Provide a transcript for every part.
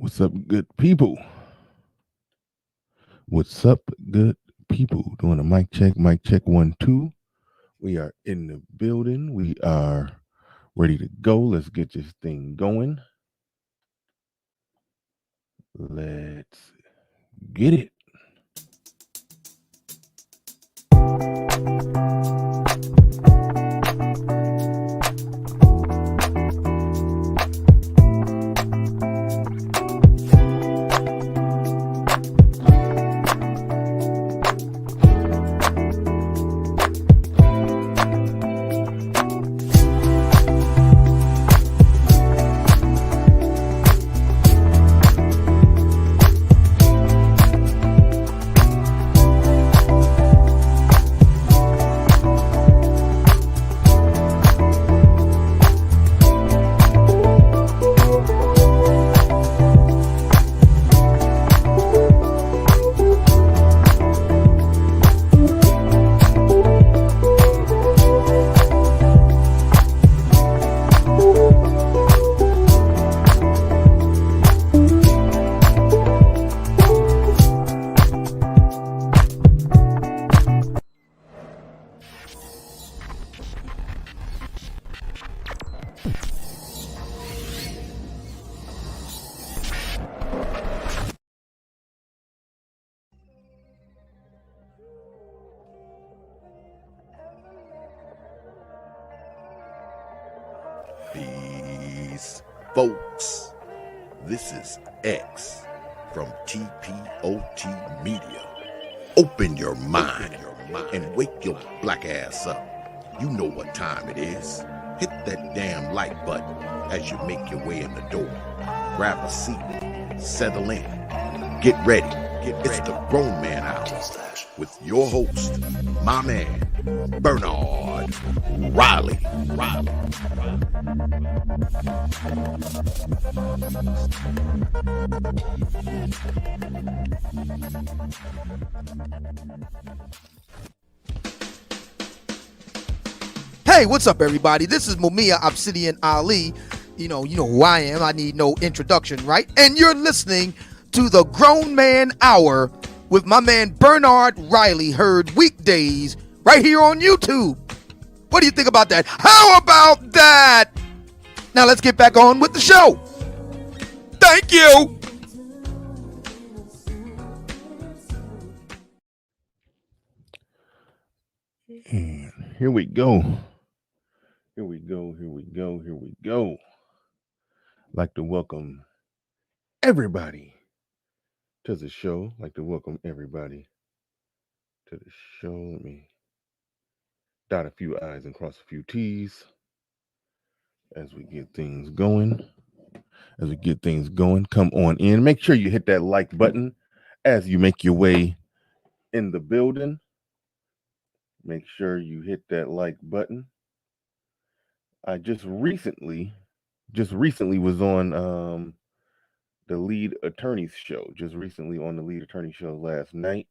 What's up, good people? What's up, good people? Doing a mic check, 1, 2. We are in the building. We are ready to go. Let's get this thing going. Let's get it. Peace, folks. This is X from TPOT Media. Open your mind and wake your black ass up. You know what time it is. Hit that damn like button as you make your way in the door. Grab a seat, settle in, get ready. It's the Grown Man Hour with your host, my man, Bernard Riley. Hey, what's up, everybody? This is Mumia Obsidian Ali. You know who I am. I need no introduction, right? And you're listening to the Grown Man Hour with my man Bernard Riley, heard weekdays right here on YouTube. What do you think about that? How about that? Now let's get back on with the show. Thank you. And here we go. Like to welcome everybody to the show. Let me dot a few I's and cross a few T's as we get things going. Come on in. Make sure you hit that like button as you make your way in the building. Make sure you hit that like button. I just recently was on the lead attorney's show. Just recently on the lead attorney show last night.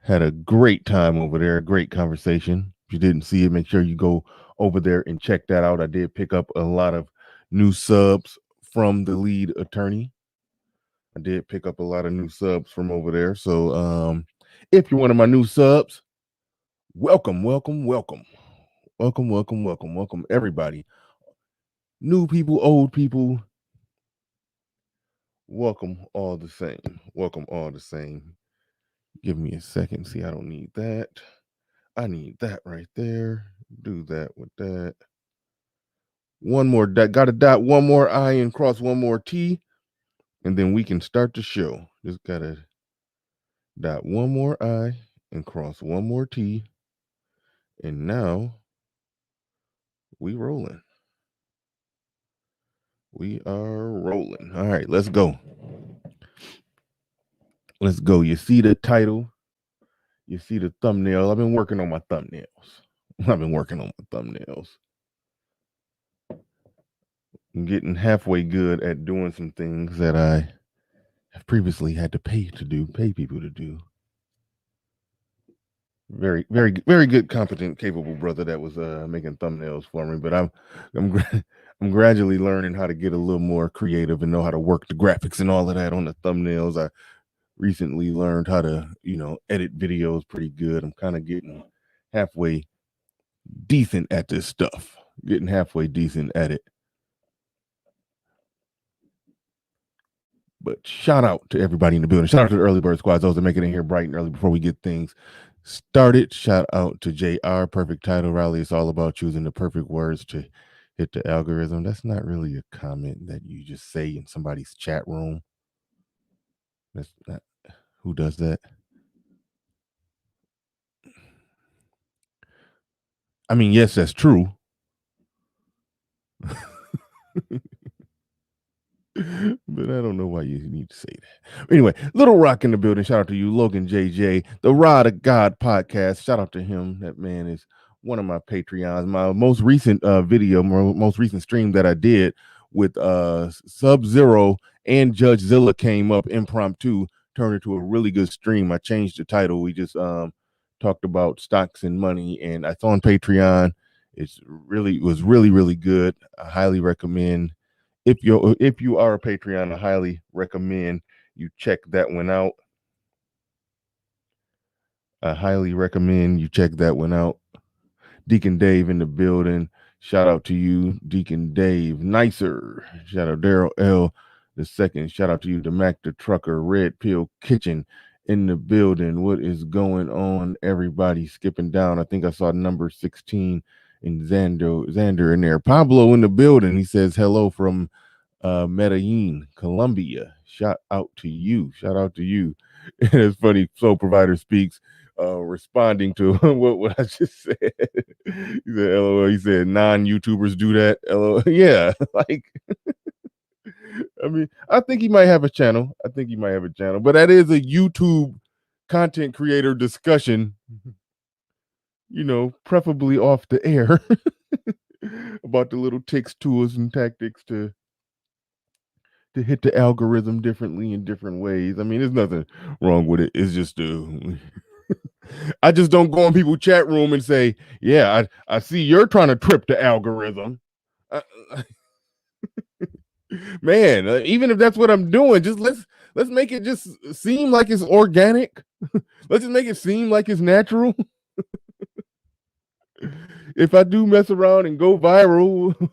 Had a great time over there, a great conversation. If you didn't see it, make sure you go over there and check that out. I did pick up a lot of new subs from the lead attorney. I did pick up a lot of new subs from over there. So if you're one of my new subs, welcome everybody. New people, old people, welcome all the same. Give me a second. See, I don't need that. I need that right there. Do that with that. One more dot. Got to dot one more I and cross one more T. And then we can start the show. Just got to dot one more I and cross one more T. And now we rolling. We are rolling. All right, let's go. You see the title. You see the thumbnail. I've been working on my thumbnails. I'm getting halfway good at doing some things that I have previously had to pay people to do. Very, very, very good, competent, capable brother that was making thumbnails for me. But I'm gradually learning how to get a little more creative and know how to work the graphics and all of that on the thumbnails. I recently learned how to, edit videos pretty good. I'm kind of getting halfway decent at this stuff. Getting halfway decent at it. But shout out to everybody in the building. Shout out to the early bird squads, those that make it in here bright and early before we get things started. Shout out to JR. Perfect title, Riley. It's all about choosing the perfect words to hit the algorithm. That's not really a comment that you just say in somebody's chat room. That's not who does that. I mean, yes, that's true. But I don't know why you need to say that. Anyway, Little Rock in the building. Shout out to you, Logan JJ, the Rod of God podcast. Shout out to him. That man is one of my Patreons. My most recent video, most recent stream that I did with Sub-Zero and Judge Zilla came up impromptu, turned into a really good stream. I changed the title. We just talked about stocks and money, and it's on Patreon. It was really good. I highly recommend. If you are a Patreon, I highly recommend you check that one out. I highly recommend you check that one out. Deacon Dave in the building. Shout out to you, Deacon Dave. Nicer. Shout out Daryl L. the second. Shout out to you, the Mac the Trucker, Red Pill Kitchen in the building. What is going on, everybody? Skipping down. I think I saw number 16 in Xander in there. Pablo in the building. He says hello from Medellin, Colombia. Shout out to you. Shout out to you. And it's funny. Soul Provider Speaks, responding to what I just said. He said, LOL. He said, non-YouTubers do that. LOL. Yeah. Like, I mean, I think he might have a channel. But that is a YouTube content creator discussion, preferably off the air, about the little ticks, tools, and tactics to hit the algorithm differently in different ways. I mean, there's nothing wrong with it. It's just I just don't go in people's chat room and say, yeah, I see you're trying to trip the algorithm. Man, even if that's what I'm doing, just let's make it just seem like it's organic. Let's just make it seem like it's natural. If I do mess around and go viral,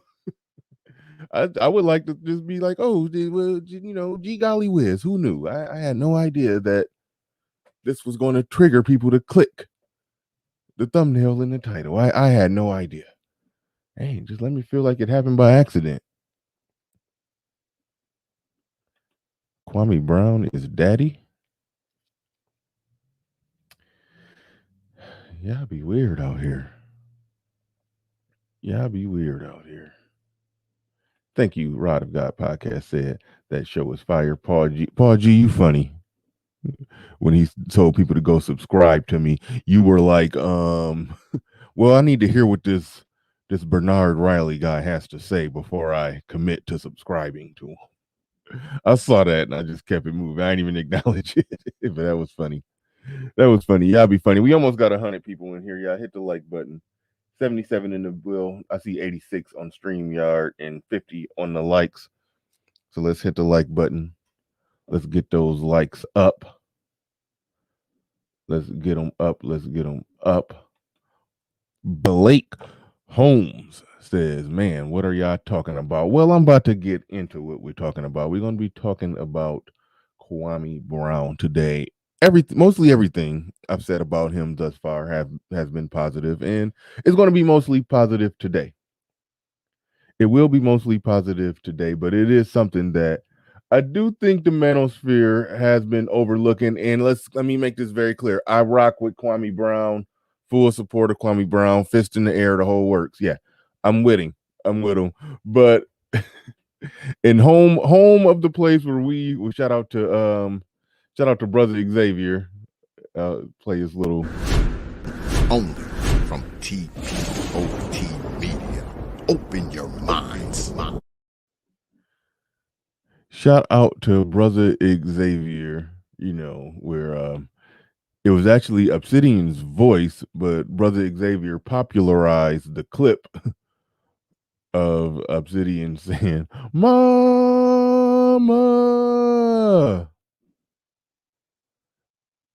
I would like to just be like, oh, well, gee golly whiz, who knew? I had no idea that this was going to trigger people to click the thumbnail in the title. I had no idea. Hey, just let me feel like it happened by accident. Kwame Brown is daddy. Y'all be weird out here. Thank you, Rod of God podcast said that show was fire. Paul G, you funny. When he told people to go subscribe to me, you were like, well, I need to hear what this Bernard Riley guy has to say before I commit to subscribing to him. I saw that and I just kept it moving. I didn't even acknowledge it, but that was funny. Y'all be funny. We almost got 100 people in here. Y'all hit the like button. 77 in the wheel. I see 86 on StreamYard and 50 on the likes. So let's hit the like button. Let's get those likes up. Let's get them up. Blake Holmes says, man, what are y'all talking about? Well, I'm about to get into what we're talking about. We're going to be talking about Kwame Brown today. Mostly everything I've said about him thus far has been positive, and it's going to be mostly positive today. It will be mostly positive today, but it is something that I do think the manosphere has been overlooking. And let me make this very clear. I rock with Kwame Brown, full support of Kwame Brown, fist in the air, the whole works. Yeah, I'm with him. But in home of the place where we shout out to Brother Xavier, play his little Only from TPOT Media. Open your minds. Shout out to Brother Xavier, where it was actually Obsidian's voice, but Brother Xavier popularized the clip of Obsidian saying, "Mama,"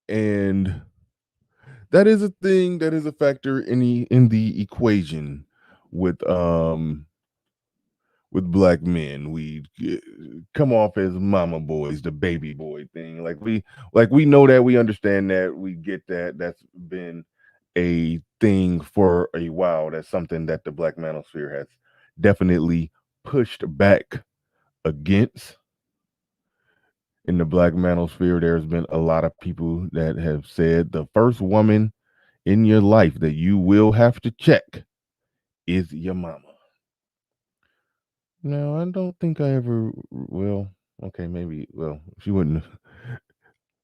and that is a thing. That is a factor in the equation with black men. We come off as mama boys, the baby boy thing. Like we know that, we understand that, we get that. That's been a thing for a while. That's something that the black manosphere has definitely pushed back against. In the black manosphere, there's been a lot of people that have said the first woman in your life that you will have to check is your mama. No, I don't think I ever will. Okay, maybe. Well, she wouldn't.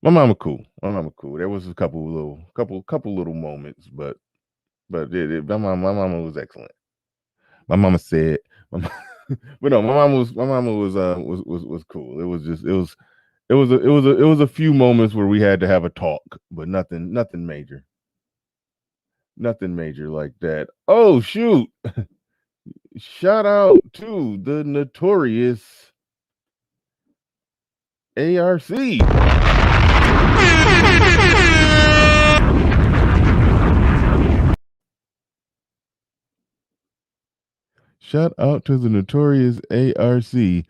My mama cool. My mama cool. There was a couple little moments, but my mama was excellent. My mama said, my mama, but no, my mama was cool. It was just it was a few moments where we had to have a talk, but nothing major. Nothing major like that. Oh shoot. Shout out to the notorious ARC. Shout out to the notorious ARC.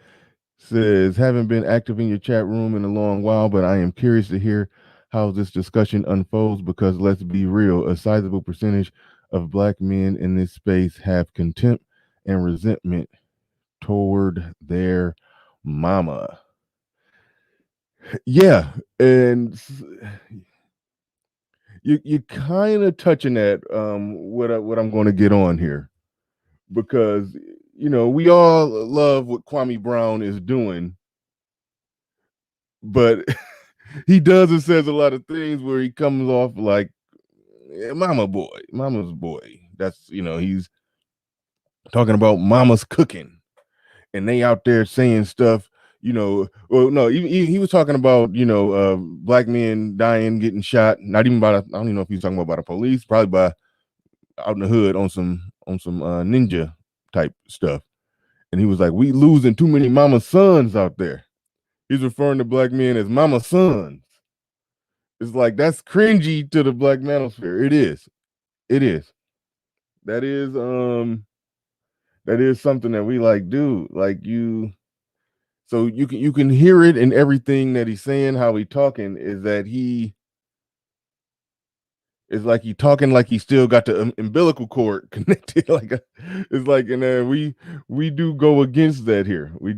Says, haven't been active in your chat room in a long while, but I am curious to hear how this discussion unfolds, because let's be real, a sizable percentage of black men in this space have contempt and resentment toward their mama. Yeah, and you kind of touching at what I'm going to get on here, because we all love what Kwame Brown is doing, but he does and says a lot of things where he comes off like mama's boy. That's he's talking about mama's cooking, and they out there saying stuff. Well, no, he was talking about black men dying, getting shot. Not even I don't even know if he was talking about by the police, probably by out in the hood on some ninja type stuff. And he was like, we losing too many mama sons out there. He's referring to black men as mama sons. It's like, that's cringy to the black manosphere. It is. That is something that we like, dude. Like so you can hear it in everything that he's saying. How he talking is that he is like he talking like he still got the umbilical cord connected. It's like, and we do go against that here. We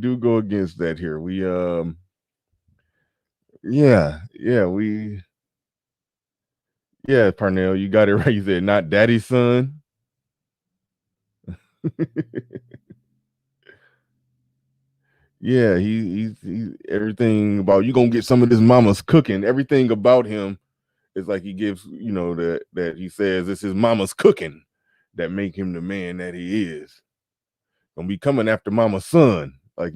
Parnell, you got it right. You said not daddy's son. Yeah, he's everything about you gonna get some of this mama's cooking. Everything about him is like he gives, that he says this is mama's cooking that make him the man that he is. Gonna be coming after mama's son. So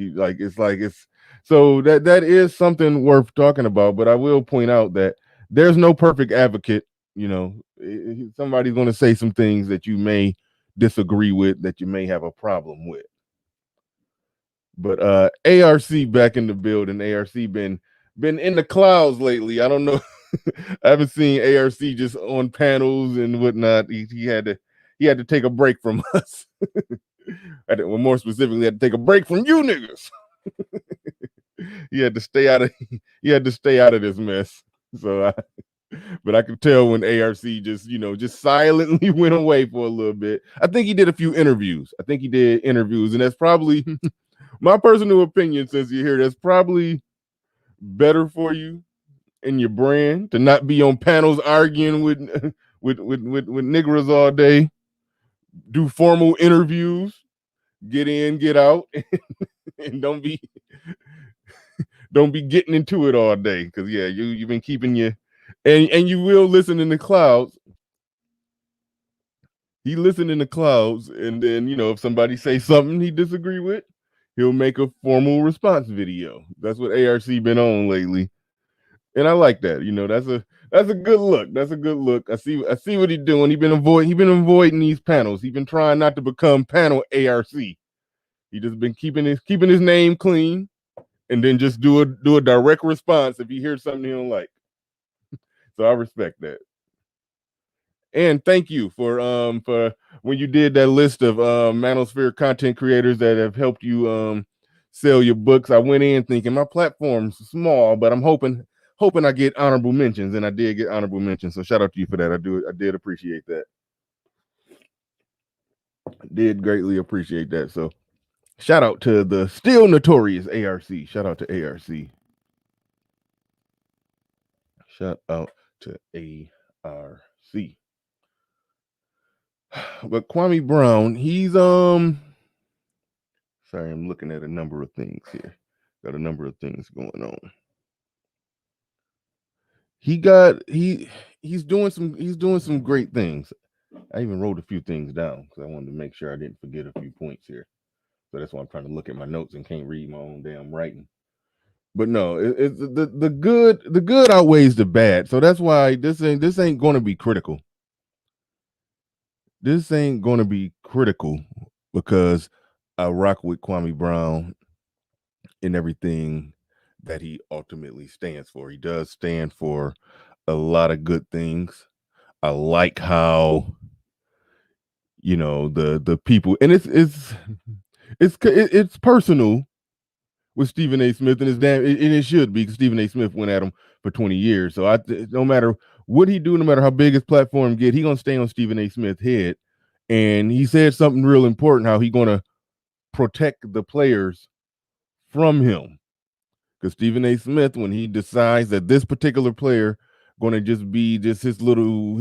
that is something worth talking about. But I will point out that there's no perfect advocate. Somebody's gonna say some things that you may disagree with, that you may have a problem with. But ARC back in the building. ARC been in the clouds lately. I don't know. I haven't seen ARC just on panels and whatnot. He had to take a break from us. Well, more specifically, had to take a break from you niggas. He had to stay out of this mess. So but I could tell when ARC just silently went away for a little bit. I think he did a few interviews. And that's probably my personal opinion. Since you're here, that's probably better for you and your brand to not be on panels arguing with niggas all day. Do formal interviews, get in, get out, and don't be getting into it all day. Because you've been keeping your and you will listen in the clouds. He listened in the clouds, and then if somebody say something he disagree with, he'll make a formal response video. That's what ARC been on lately, and I like that. That's a good look. That's a good look. I see what he's doing. He been avoiding these panels. He been trying not to become panel ARC. He just been keeping his name clean, and then just do a direct response if he hears something he don't like. So I respect that. And thank you for when you did that list of Manosphere content creators that have helped you sell your books. I went in thinking my platform's small, but I'm hoping I get honorable mentions, and I did get honorable mentions. So shout out to you for that. I did appreciate that. I did greatly appreciate that. So shout out to the still notorious ARC. Shout out to ARC. Shout out to ARC. But Kwame Brown, he's sorry, I'm looking at a number of things here. Got a number of things going on. He's doing some great things. I even wrote a few things down because I wanted to make sure I didn't forget a few points here. So that's why I'm trying to look at my notes and can't read my own damn writing. But no, it's the good outweighs the bad. So that's why this ain't going to be critical. This ain't going to be critical because I rock with Kwame Brown in everything that he ultimately stands for. He does stand for a lot of good things. I like how, you know, the people, and it's personal with Stephen A. Smith, and it should be, because Stephen A. Smith went at him for 20 years. So no matter what he do, no matter how big his platform get, he gonna stay on Stephen A. Smith's head. And he said something real important, how he gonna protect the players from him. Because Stephen A. Smith, when he decides that this particular player going to just be just he's just going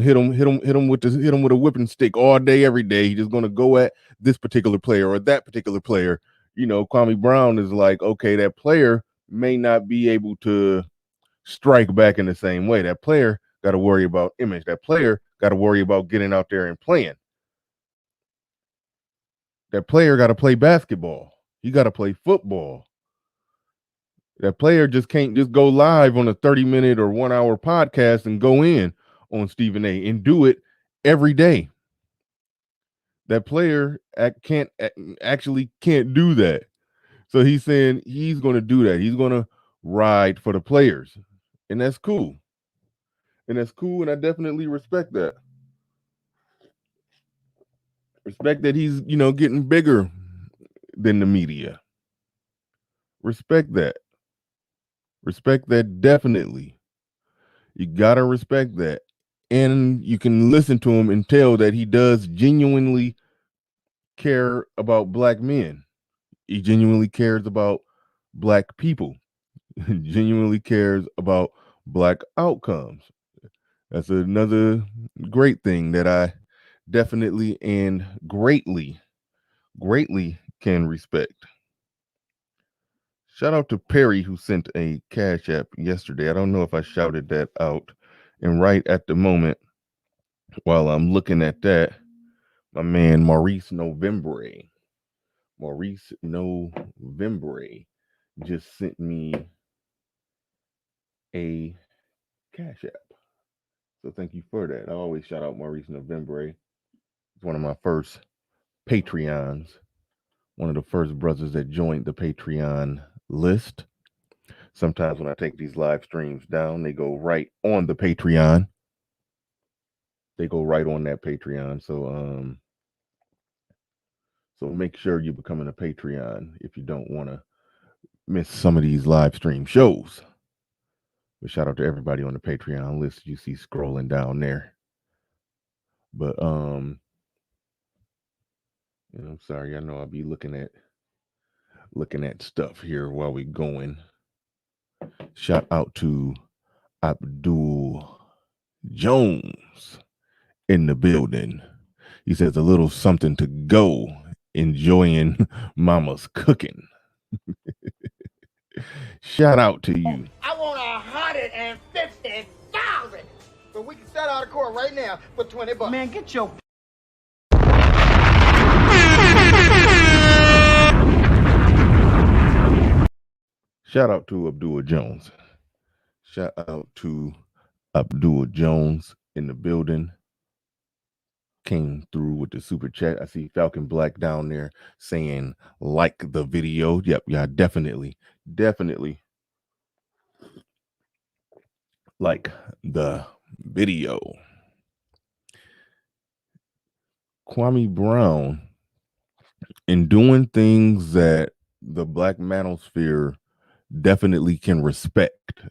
to hit him with a whipping stick all day, every day. He's just going to go at this particular player or that particular player. You know, Kwame Brown is like, okay, that player may not be able to strike back in the same way. That player got to worry about image. That player got to worry about getting out there and playing. That player got to play basketball. He got to play football. That player just can't just go live on a 30-minute or 1 hour podcast and go in on Stephen A. and do it every day. That player can't do that. So he's saying he's going to do that. He's going to ride for the players. And that's cool. And I definitely respect that. Respect that he's, getting bigger than the media. Respect that. Respect that definitely. You gotta respect that. And you can listen to him and tell that he does genuinely care about black men. He genuinely cares about black people. Genuinely cares about black outcomes. That's another great thing that I definitely and greatly can respect. Shout out to Perry, who sent a Cash App yesterday. I don't know if I shouted that out. And right at the moment, while I'm looking at that, my man Maurice Novembre just sent me a Cash App. So thank you for that. I always shout out Maurice Novembre. He's one of my first Patreons. One of the first brothers that joined the Patreon list. Sometimes when I take these live streams down, they go right on the Patreon. They go right on that Patreon. So make sure you're becoming a Patreon if you don't want to miss some of these live stream shows. But shout out to everybody on the Patreon list you see scrolling down there. But I'm sorry, I know I'll be looking at stuff here while we going. Shout out to Abdul Jones in the building. He says a little something to go, enjoying mama's cooking. Shout out to you. I want 150,000. So we can set out of court right now for $20. Man, get your Shout out to Abdul Jones. Shout out to Abdul Jones in the building. came through with the super chat. I see Falcon Black down there saying like the video. Yep, yeah, definitely like the video. Kwame Brown, in doing things that the Black manosphere definitely can respect,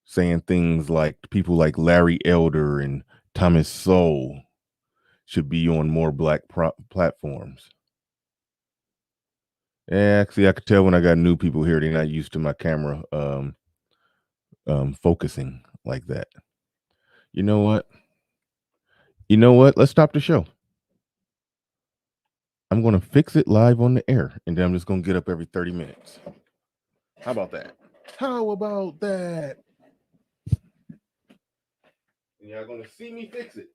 saying things like people like Larry Elder and Thomas Sowell should be on more Black platforms. Yeah, actually, I could tell when I got new people here, they're not used to my camera focusing like that. You know what? Let's stop the show. I'm going to fix it live on the air, and then I'm just going to get up every 30 minutes. How about that? And y'all going to see me fix it.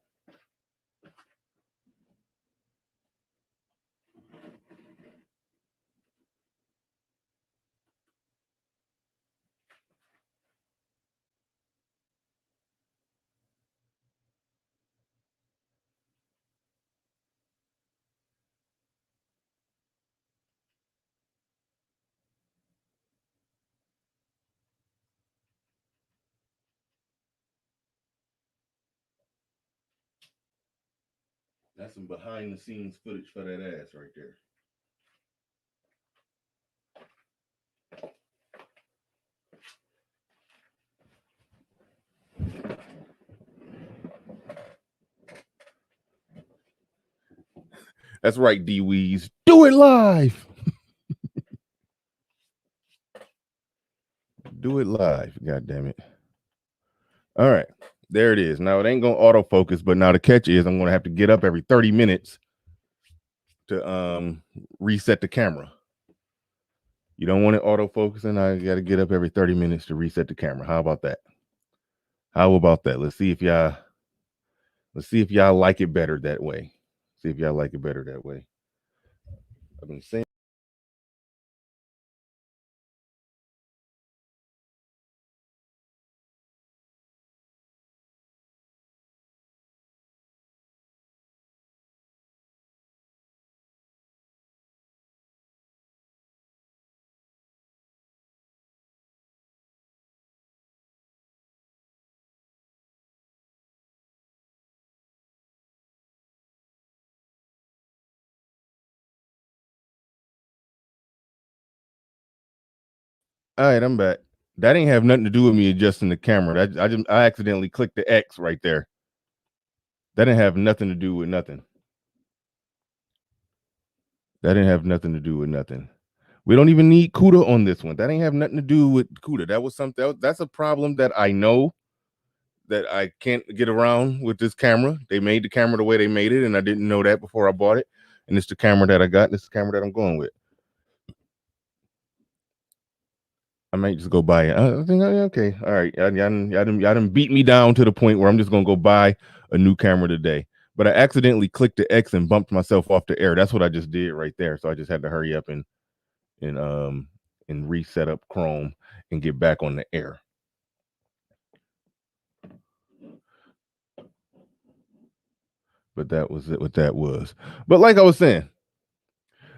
That's some behind the scenes footage for that ass right there. That's right, D-Weez. Do it live. Do it live. God damn it. All right. There it is. Now it ain't going to autofocus, but now the catch is I'm going to have to get up every 30 minutes to reset the camera. You don't want it autofocusing. I got to get up every 30 minutes to reset the camera. How about that? Let's see if y'all like it better that way. I've been saying. All right, I'm back. That ain't have nothing to do with me adjusting the camera. I accidentally clicked the X right there. That didn't have nothing to do with nothing. We don't even need CUDA on this one. That ain't have nothing to do with CUDA. That was something. That's a problem that I know that I can't get around with this camera. They made the camera the way they made it, and I didn't know that before I bought it. And it's the camera that I got. This is the camera that I'm going with. I might just go buy it. I think, okay, all right. Y'all done beat me down to the point where I'm just gonna go buy a new camera today. But I accidentally clicked the X and bumped myself off the air. That's what I just did right there. So I just had to hurry up and reset up Chrome and get back on the air. But that was it. What that was. But like I was saying,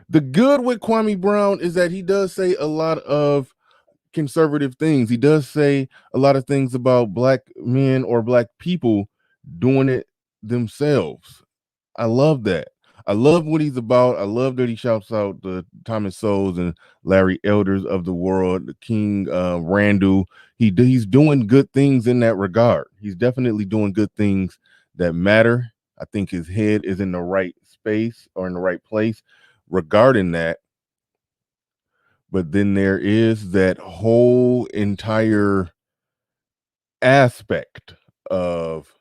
the good with Kwame Brown is that he does say a lot of conservative things. He does say a lot of things about Black men or Black people doing it themselves. I love that. I love what he's about. I love that he shouts out the Thomas Sowells and Larry Elders of the world, the King Randall. He's doing good things in that regard. He's definitely doing good things that matter. I think his head is in the right space or in the right place regarding that. But then there is that whole entire aspect of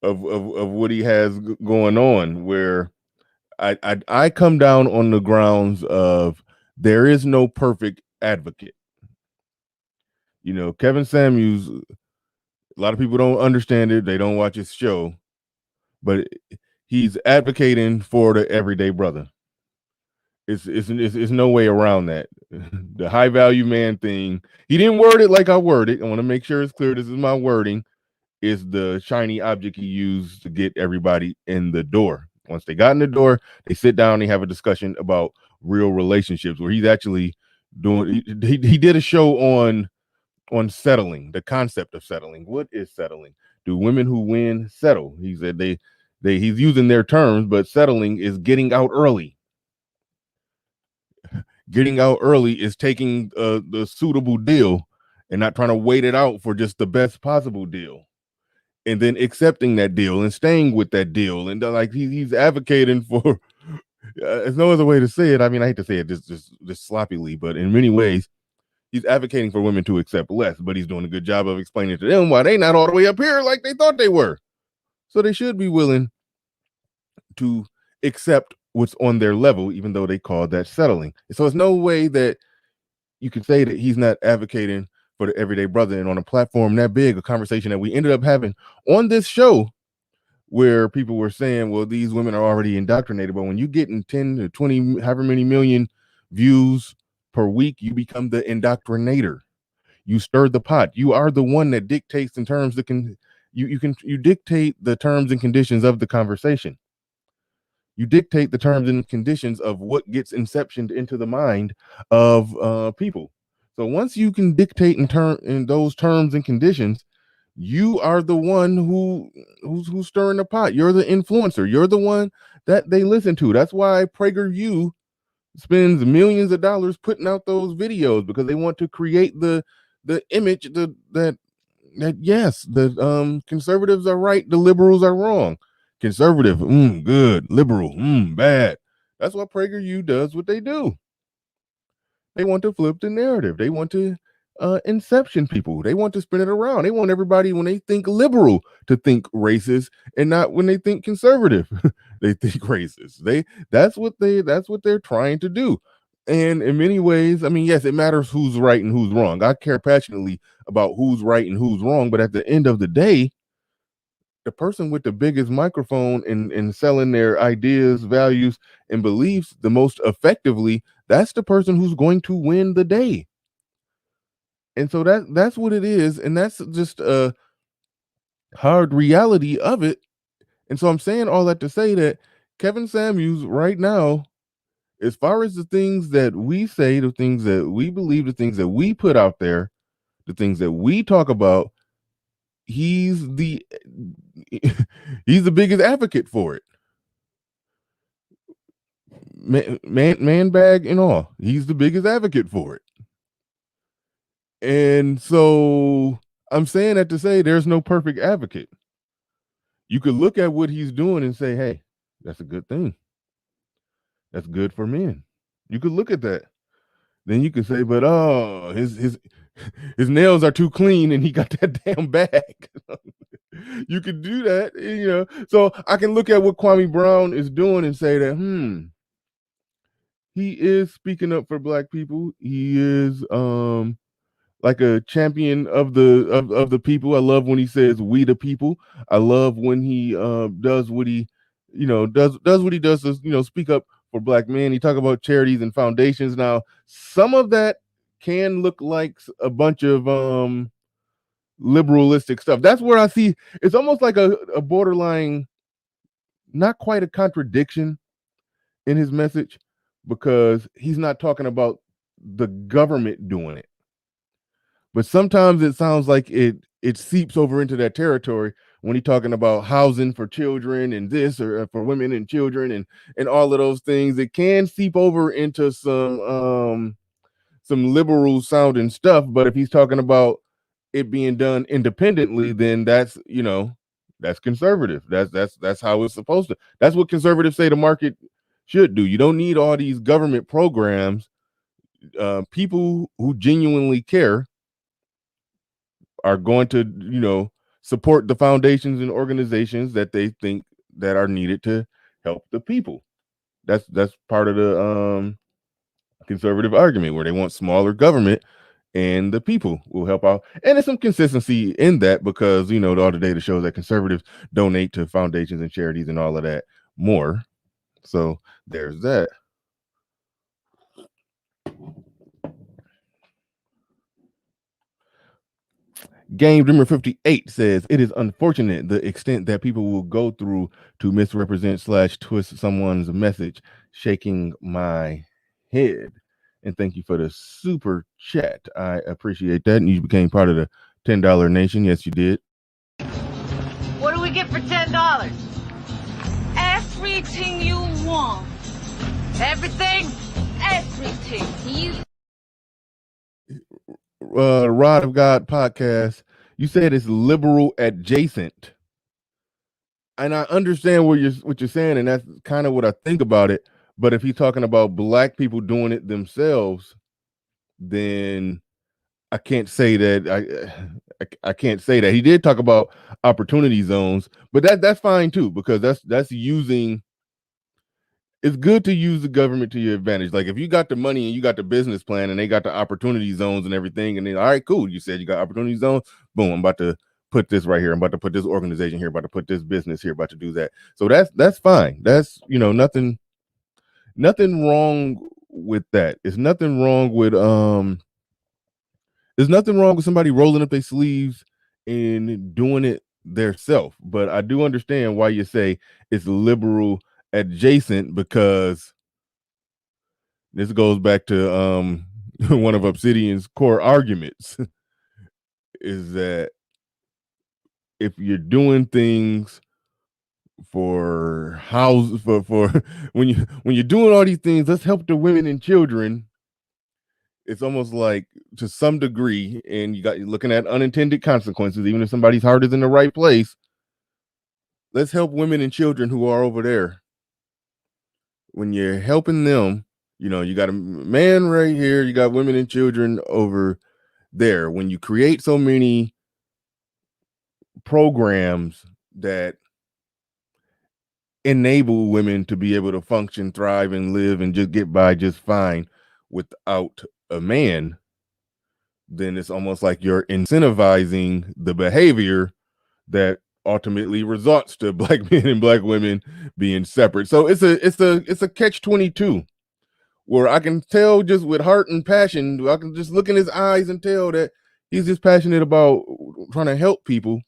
what he has going on, where I come down on the grounds of there is no perfect advocate. Kevin Samuels, a lot of people don't understand it. They don't watch his show, but he's advocating for the everyday brother. It's no way around that. The high value man thing. He didn't word it like I worded. I want to make sure it's clear. This is my wording. is the shiny object he used to get everybody in the door. Once they got in the door, they sit down, they have a discussion about real relationships, where he's actually doing, he did a show on settling, the concept of settling. What is settling? Do women who win settle? He said he's using their terms, but settling is getting out early. Getting out early is taking the suitable deal and not trying to wait it out for just the best possible deal, and then accepting that deal and staying with that deal. And like he's advocating for there's no other way to say it. I mean, I hate to say it just sloppily, but in many ways he's advocating for women to accept less, but he's doing a good job of explaining to them why they not all the way up here like they thought they were. So they should be willing to accept what's on their level, even though they call that settling. So there's no way that you can say that he's not advocating for the everyday brother. And on a platform that big, a conversation that we ended up having on this show, where people were saying, well, these women are already indoctrinated. But when you get in 10 to 20, however many million views per week, you become the indoctrinator. You stir the pot. You are the one that dictates in terms that you dictate the terms and conditions of the conversation. You dictate the terms and conditions of what gets inceptioned into the mind of people. So once you can dictate in those terms and conditions, you are the one who's stirring the pot. You're the influencer. You're the one that they listen to. That's why PragerU spends millions of dollars putting out those videos, because they want to create the image that yes, the conservatives are right, the liberals are wrong. Conservative, good. Liberal, bad. That's what PragerU does what they do. They want to flip the narrative. They want to inception people. They want to spin it around. They want everybody, when they think liberal, to think racist, and not when they think conservative, they think racist. That's what they're trying to do. And in many ways, I mean, yes, it matters who's right and who's wrong. I care passionately about who's right and who's wrong, but at the end of the day, the person with the biggest microphone and selling their ideas, values, and beliefs the most effectively, that's the person who's going to win the day. And so that's what it is, and that's just a hard reality of it. And so I'm saying all that to say that Kevin Samuels right now, as far as the things that we say, the things that we believe, the things that we put out there, the things that we talk about, he's the biggest advocate for it. Man bag and all, he's the biggest advocate for it. And so I'm saying that to say there's no perfect advocate. You could look at what he's doing and say, hey, that's a good thing. That's good for men. You could look at that. Then you could say, but his nails are too clean and he got that damn bag. You could do that, So I can look at what Kwame Brown is doing and say that, he is speaking up for Black people. He is like a champion of the people. I love when he says we the people. I love when he does what he does what he does to speak up for Black men. He talk about charities and foundations. Now some of that can look like a bunch of liberalistic stuff. That's where I see it's almost like a borderline, not quite a contradiction in his message, because he's not talking about the government doing it. But sometimes it sounds like it seeps over into that territory when he's talking about housing for children and this, or for women and children and all of those things. It can seep over into some liberal sounding stuff. But if he's talking about it being done independently, then that's conservative. That's how it's supposed to. That's what conservatives say the market should do. You don't need all these government programs. People who genuinely care are going to support the foundations and organizations that they think that are needed to help the people. That's part of the conservative argument, where they want smaller government and the people will help out. And there's some consistency in that, because all the data shows that conservatives donate to foundations and charities and all of that more. So there's that. Game Dreamer 58 says it is unfortunate the extent that people will go through to misrepresent / twist someone's message. Shaking my head. And thank you for the super chat. I appreciate that. And you became part of the $10 Nation. Yes, you did. What do we get for $10? Everything you want. Everything? Everything. Rod of God podcast, you said it's liberal adjacent. And I understand what you're saying, and that's kind of what I think about it. But if he's talking about black people doing it themselves, then I can't say that. I can't say that. He did talk about opportunity zones, but that's fine too, because that's using. It's good to use the government to your advantage. Like if you got the money and you got the business plan and they got the opportunity zones and everything, and then all right, cool. You said you got opportunity zones. Boom, I'm about to put this right here. I'm about to put this organization here. I'm about to put this business here. About to do that. So that's fine. That's nothing wrong with that. It's nothing wrong with There's nothing wrong with somebody rolling up their sleeves and doing it theirself. But I do understand why you say it's liberal adjacent, because this goes back to one of Obsidian's core arguments is that if you're doing things for houses for when you're doing all these things, let's help the women and children. It's almost like to some degree, and you're looking at unintended consequences, even if somebody's heart is in the right place. Let's help women and children who are over there. When you're helping them, you got a man right here, you got women and children over there. When you create so many programs that enable women to be able to function, thrive, and live and just get by just fine without a man, then it's almost like you're incentivizing the behavior that ultimately results to black men and black women being separate. So it's a catch-22 where I can tell just with heart and passion, I can just look in his eyes and tell that he's just passionate about trying to help people.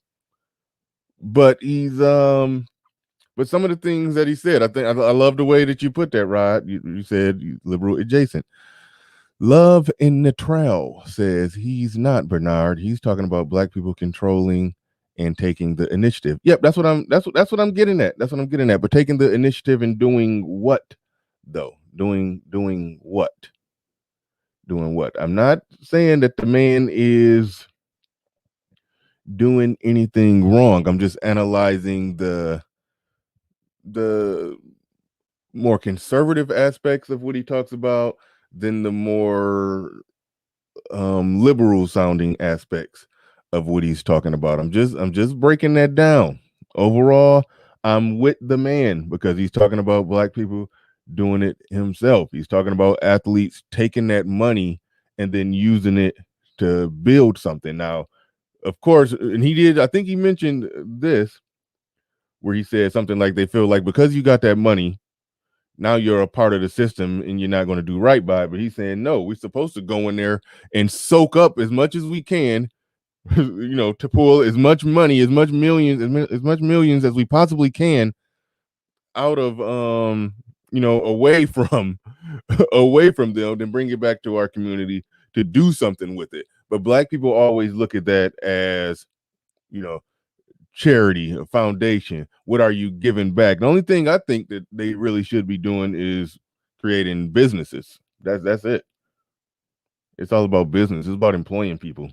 But he's but some of the things that he said, I think I love the way that you put that, Rod. You said liberal adjacent. Love in the Trail says he's not Bernard. He's talking about black people controlling and taking the initiative. Yep, that's what I'm getting at. That's what I'm getting at. But taking the initiative and doing what though? Doing what? Doing what? I'm not saying that the man is doing anything wrong. I'm just analyzing the more conservative aspects of what he talks about than the more liberal sounding aspects of what he's talking about. I'm just breaking that down. Overall, I'm with the man because he's talking about black people doing it himself. He's talking about athletes taking that money and then using it to build something. Now, of course, and I think he mentioned this where he said something like they feel like because you got that money, now you're a part of the system and you're not going to do right by it. But he's saying, no, we're supposed to go in there and soak up as much as we can, to pull as much money, as much millions as we possibly can out of, away from them, then bring it back to our community to do something with it. But black people always look at that as, charity, a foundation. What are you giving back? The only thing I think that they really should be doing is creating businesses. That's it. It's all about business. It's about employing people.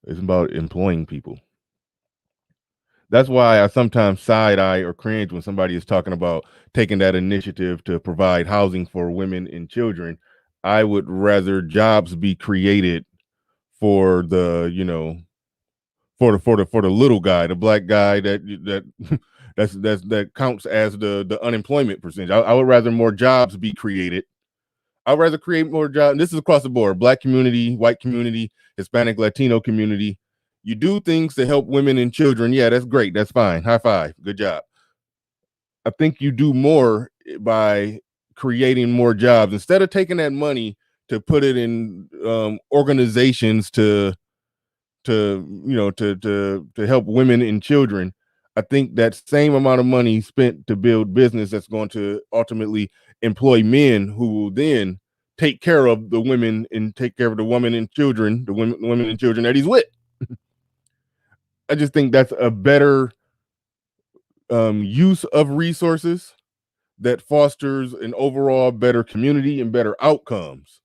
It's about employing people. That's why I sometimes side eye or cringe when somebody is talking about taking that initiative to provide housing for women and children. I would rather jobs be created for the, for the little guy, the black guy that counts as the unemployment percentage. I would rather more jobs be created. I'd rather create more jobs. This is across the board: black community, white community, Hispanic, Latino community. You do things to help women and children. Yeah, that's great. That's fine. High five. Good job. I think you do more by creating more jobs instead of taking that money to put it in organizations to to help women and children, I think that same amount of money spent to build business that's going to ultimately employ men who will then take care of the women and take care of the women and children, the women and children that he's with. I just think that's a better use of resources that fosters an overall better community and better outcomes.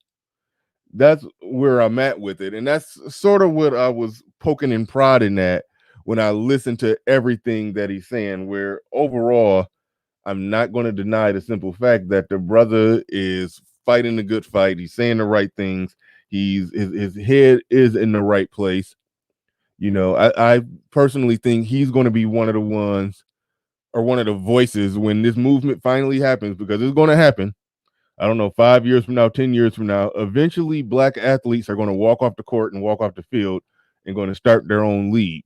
That's where I'm at with it. And that's sort of what I was poking and prodding at when I listened to everything that he's saying, where overall, I'm not going to deny the simple fact that the brother is fighting a good fight. He's saying the right things. His head is in the right place. You know, I personally think he's going to be one of the ones or one of the voices when this movement finally happens, because it's going to happen. I don't know, 5 years from now, 10 years from now, eventually black athletes are going to walk off the court and walk off the field and going to start their own league.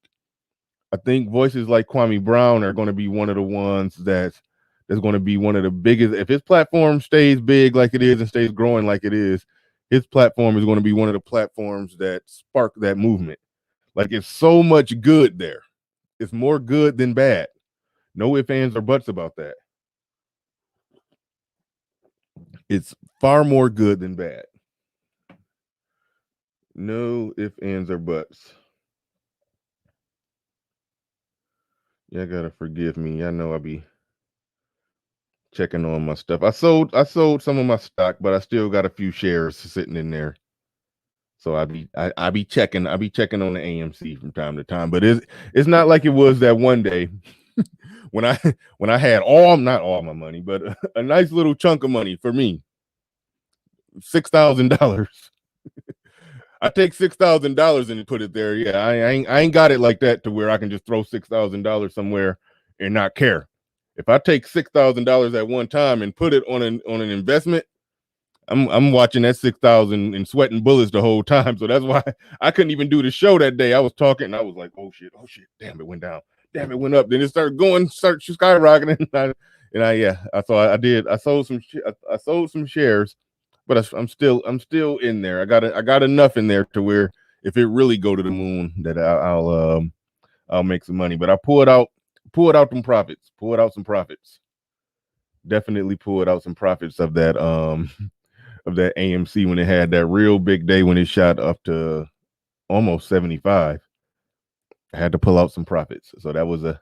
I think voices like Kwame Brown are going to be one of the ones that's going to be one of the biggest. If his platform stays big like it is and stays growing like it is, his platform is going to be one of the platforms that spark that movement. Like, it's so much good there. It's more good than bad. No ifs, ands, or buts about that. It's far more good than bad. No ifs, ands, or buts. Yeah, gotta forgive me. I know I'll be checking on my stuff. I sold some of my stock, but I still got a few shares sitting in there. So I be checking on the AMC from time to time. But it's not like it was that one day when I had not all my money, but a nice little chunk of money for me. $6,000. I take $6,000 and put it there. Yeah, I ain't got it like that to where I can just throw $6,000 somewhere and not care. If I take $6,000 at one time and put it on an investment, I'm watching that 6,000 and sweating bullets the whole time. So that's why I couldn't even do the show that day. I was talking and I was like, oh shit, damn, it went down, damn, it went up. Then it started skyrocketing. I sold some shares, but I'm still in there. I got enough in there to where if it really go to the moon, that I'll make some money. But I pulled out some profits. Definitely pulled out some profits of that of that AMC when it had that real big day when it shot up to almost 75. I had to pull out some profits. So that was a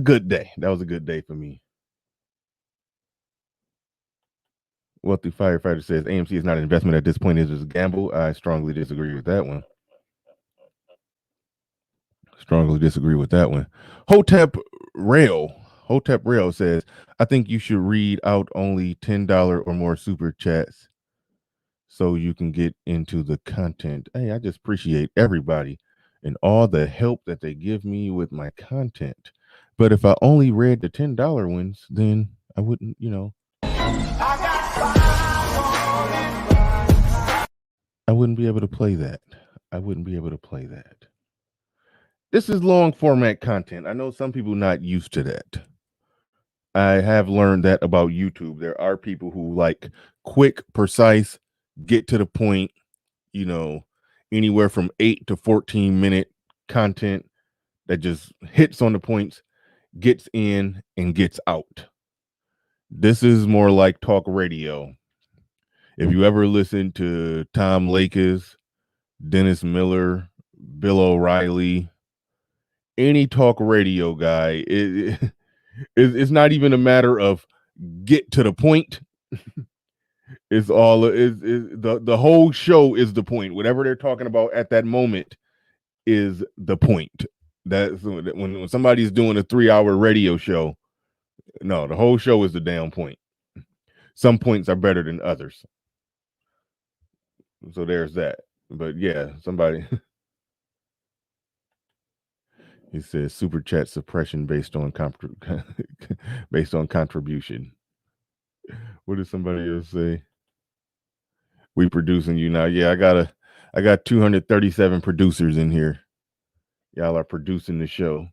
good day. That was a good day for me. Wealthy Firefighter says AMC is not an investment at this point. It is a gamble. I strongly disagree with that one. Hotep Rail says, I think you should read out only $10 or more super chats so you can get into the content. Hey, I just appreciate everybody and all the help that they give me with my content. But if I only read the $10 ones, then I wouldn't, I wouldn't be able to play that. This is long format content. I know some people not used to that. I have learned that about YouTube. There are people who like quick, precise, get to the point, anywhere from 8 to 14 minute content that just hits on the points, gets in and gets out. This is more like talk radio. If you ever listen to Tom Lakis, Dennis Miller, Bill O'Reilly, any talk radio guy, it's not even a matter of get to the point. It's all the whole show is the point. Whatever they're talking about at that moment is the point. That's when somebody's doing a 3-hour radio show. No, the whole show is the damn point. Some points are better than others. So there's that. But yeah, somebody he says super chat suppression based on contribution. What did somebody else say? We producing you now. Yeah, I got 237 producers in here. Y'all are producing the show.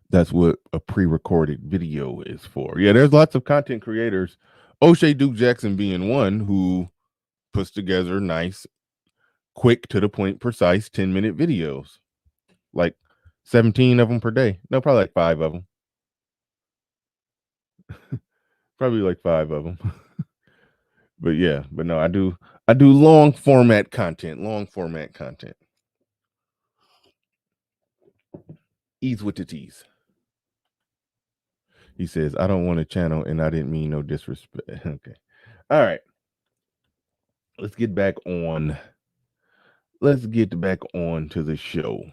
That's what a pre-recorded video is for. Yeah, there's lots of content creators. O'Shea Duke Jackson being one who puts together nice quick, to the point, precise 10-minute videos, like 17 of them per day. No, probably like 5 of them. Probably like 5 of them. But yeah, but no, I do long format content. Ease with the T's. He says, I don't want a channel and I didn't mean no disrespect. Okay. All right. Let's get back on to the show.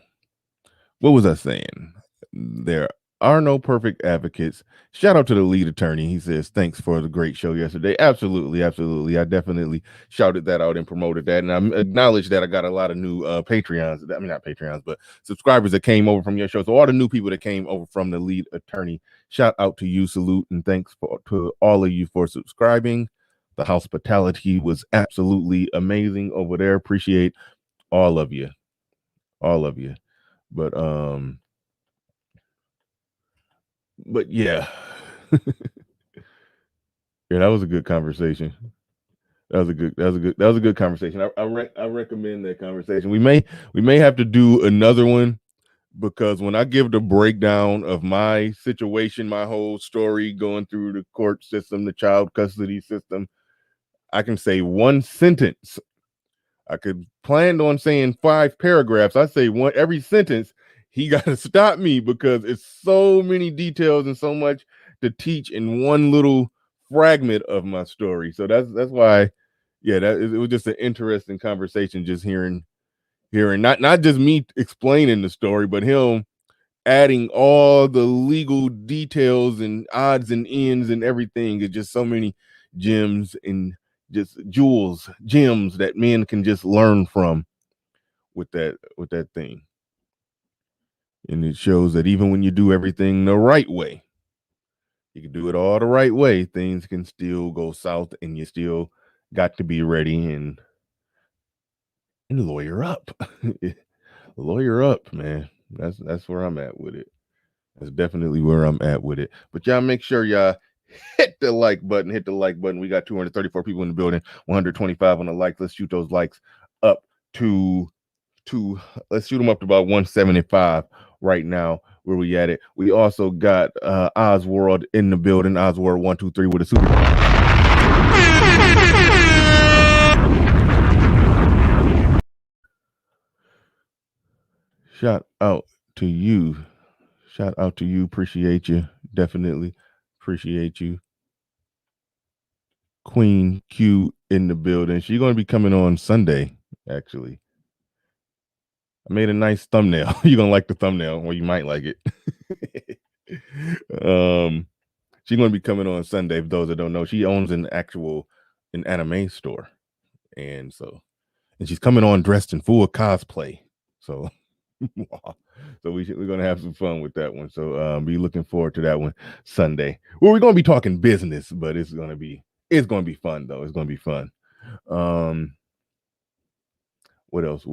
What was I saying? There are no perfect advocates. Shout out to the lead attorney. He says, thanks for the great show yesterday. Absolutely. I definitely shouted that out and promoted that. And I acknowledge that I got a lot of new Patreons. I mean, not Patreons, but subscribers that came over from your show. So all the new people that came over from the lead attorney, shout out to you, salute, and thanks to all of you for subscribing. The hospitality was absolutely amazing over there. Appreciate all of you. But yeah. Yeah, that was a good conversation. That was a good conversation. I recommend that conversation. We may have to do another one, because when I give the breakdown of my situation, my whole story going through the court system, the child custody system, I can say one sentence. I could planned on saying 5 paragraphs. I say one every sentence. He got to stop me, because it's so many details and so much to teach in one little fragment of my story. So that's why, yeah, it was just an interesting conversation, just hearing not just me explaining the story, but him adding all the legal details and odds and ends and everything. It's just so many gems and just gems that men can just learn from with that thing. And it shows that even when you do everything the right way, you can do it all the right way, things can still go south, and you still got to be ready and lawyer up. Lawyer up, man. That's where I'm at with it. That's definitely where I'm at with it. But y'all make sure y'all hit the like button. We got 234 people in the building, 125 on the like. Let's shoot those likes up to let's shoot them up to about 175 right now. Where we at it? We also got Oswald in the building. Oswald 123 with a super. Shout out to you. Appreciate you. Definitely appreciate you. Queen Q in the building. She's going to be coming on Sunday, actually. I made a nice thumbnail. You're going to like the thumbnail, or you might like it. She's going to be coming on Sunday. For those that don't know, she owns an anime store. And she's coming on dressed in full cosplay. So we're going to have some fun with that one. So be looking forward to that one Sunday. Well, we're going to be talking business, but it's going to be fun, though. It's going to be fun. What else?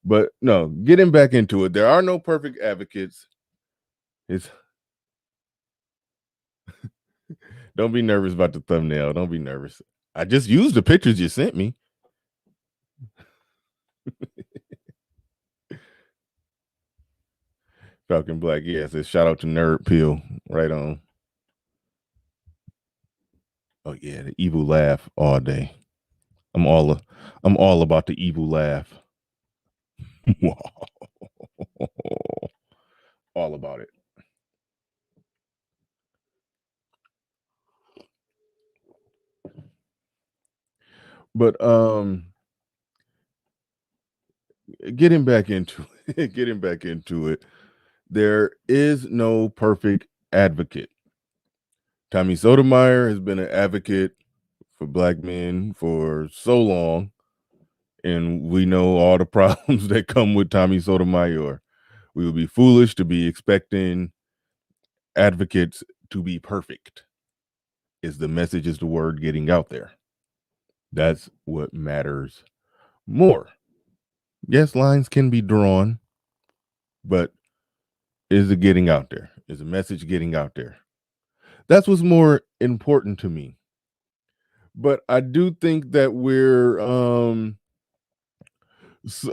But no, getting back into it, there are no perfect advocates. Don't be nervous about the thumbnail. Don't be nervous. I just used the pictures you sent me. Falcon Black, yes. It's shout out to Nerd Pill. Right on. Oh yeah, the evil laugh all day. I'm all about the evil laugh. All about it. But getting back into it, there is no perfect advocate. Tommy Sotomayor has been an advocate for Black men for so long, and we know all the problems that come with Tommy Sotomayor. We would be foolish to be expecting advocates to be perfect. Is the word getting out there? That's what matters more. Yes, lines can be drawn, but is it getting out there? Is the message getting out there? That's what's more important to me. But I do think that we're So,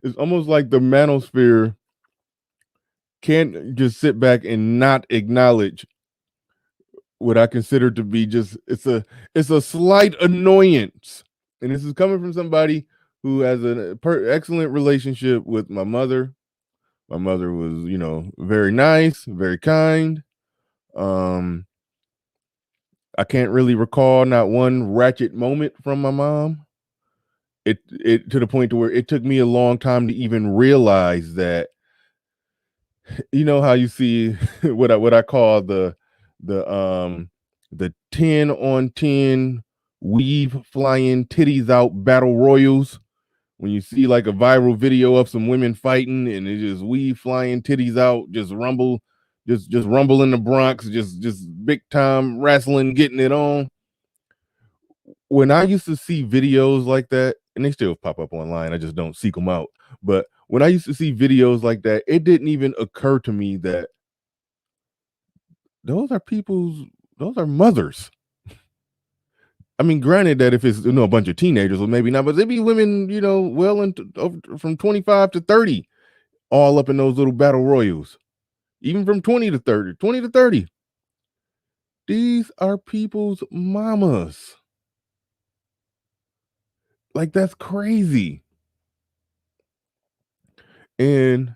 it's almost like the manosphere can't just sit back and not acknowledge what I consider to be just it's a slight annoyance. And this is coming from somebody who has an excellent relationship with my mother. My mother was, very nice, very kind. Um, I can't really recall not one ratchet moment from my mom. It to the point to where it took me a long time to even realize that, you know how you see what I call the the 10 on 10 weave flying titties out battle royals, when you see like a viral video of some women fighting and it just weave flying titties out, just rumble, just rumble in the Bronx, just big time wrestling, getting it on. When I used to see videos like that, and they still pop up online, I just don't seek them out. But when I used to see videos like that, it didn't even occur to me that those are those are mothers. I mean, granted that if it's a bunch of teenagers, well, maybe not, but they be women, well into from 25 to 30, all up in those little battle royals, even from 20 to 30, 20 to 30. These are people's mamas. Like, that's crazy. And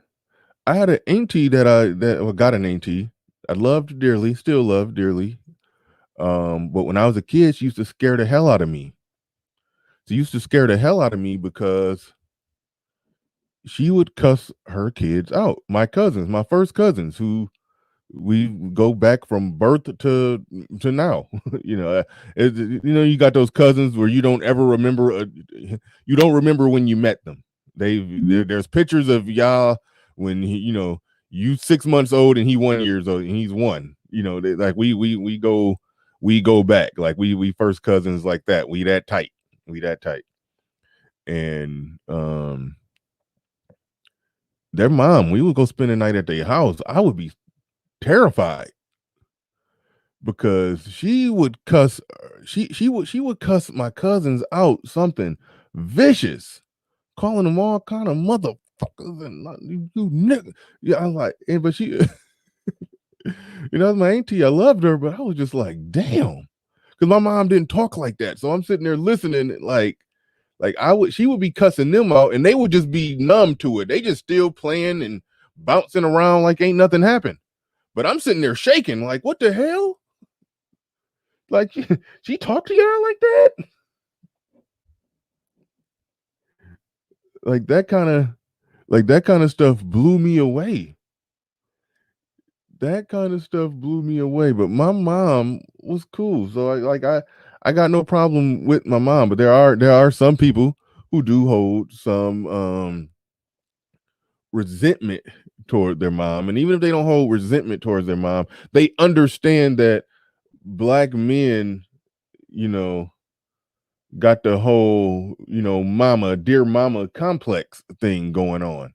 I had an auntie got an auntie I loved dearly, still love dearly. But when I was a kid, she used to scare the hell out of me. She used to scare the hell out of me because she would cuss her kids out. My cousins, my first cousins, who we go back from birth to now. You got those cousins where you don't ever remember. You don't remember when you met them. There's pictures of y'all when you 6 months old and he 1 year old and he's one. Like we go back, like we first cousins like that. We that tight. And their mom, we would go spend the night at their house. I would be terrified because she would cuss cuss my cousins out something vicious, calling them all kind of motherfuckers and you nigga. Yeah, I'm like, but she my auntie, I loved her, but I was just like, damn, because my mom didn't talk like that. So I'm sitting there listening, like she would be cussing them out and they would just be numb to it. They just still playing and bouncing around like ain't nothing happened. But I'm sitting there shaking, like, what the hell? Like, she talked to y'all like that? Like that kind of stuff blew me away. That kind of stuff blew me away. But my mom was cool. So I got no problem with my mom, but there are some people who do hold some resentment toward their mom. And even if they don't hold resentment towards their mom, they understand that black men, got the whole, mama, dear mama complex thing going on.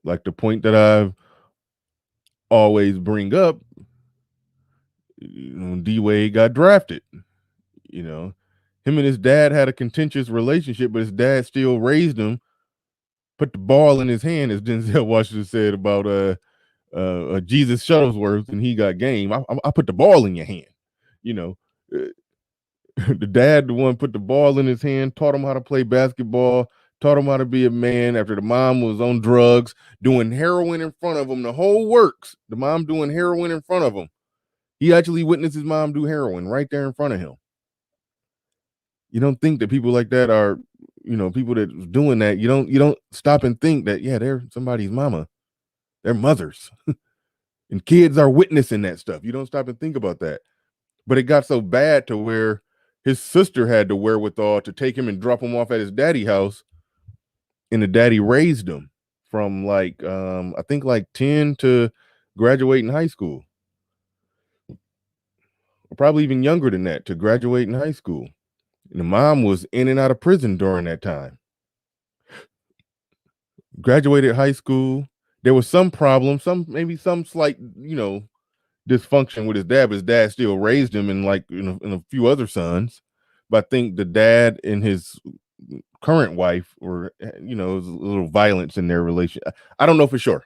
Like the point that I've always bring up, D-Wade got drafted. Him and his dad had a contentious relationship, but his dad still raised him, put the ball in his hand, as Denzel Washington said about Jesus Shuttlesworth, and he got game. I put the ball in your hand. The dad, the one put the ball in his hand, taught him how to play basketball, taught him how to be a man after the mom was on drugs, doing heroin in front of him. The whole works. The mom doing heroin in front of him. He actually witnessed his mom do heroin right there in front of him. You don't think that people like that are, people that doing that, you don't stop and think that, yeah, they're somebody's mama. They're mothers. And kids are witnessing that stuff. You don't stop and think about that. But it got so bad to where his sister had the wherewithal to take him and drop him off at his daddy's house. And the daddy raised him from I think 10 to graduating high school. Or probably even younger than that, to graduate in high school. And the mom was in and out of prison during that time. Graduated high school. There was some problem, maybe some slight, dysfunction with his dad, but his dad still raised him and a few other sons. but I think the dad and his current wife were, you know, it was a little violence in their relation. I don't know for sure.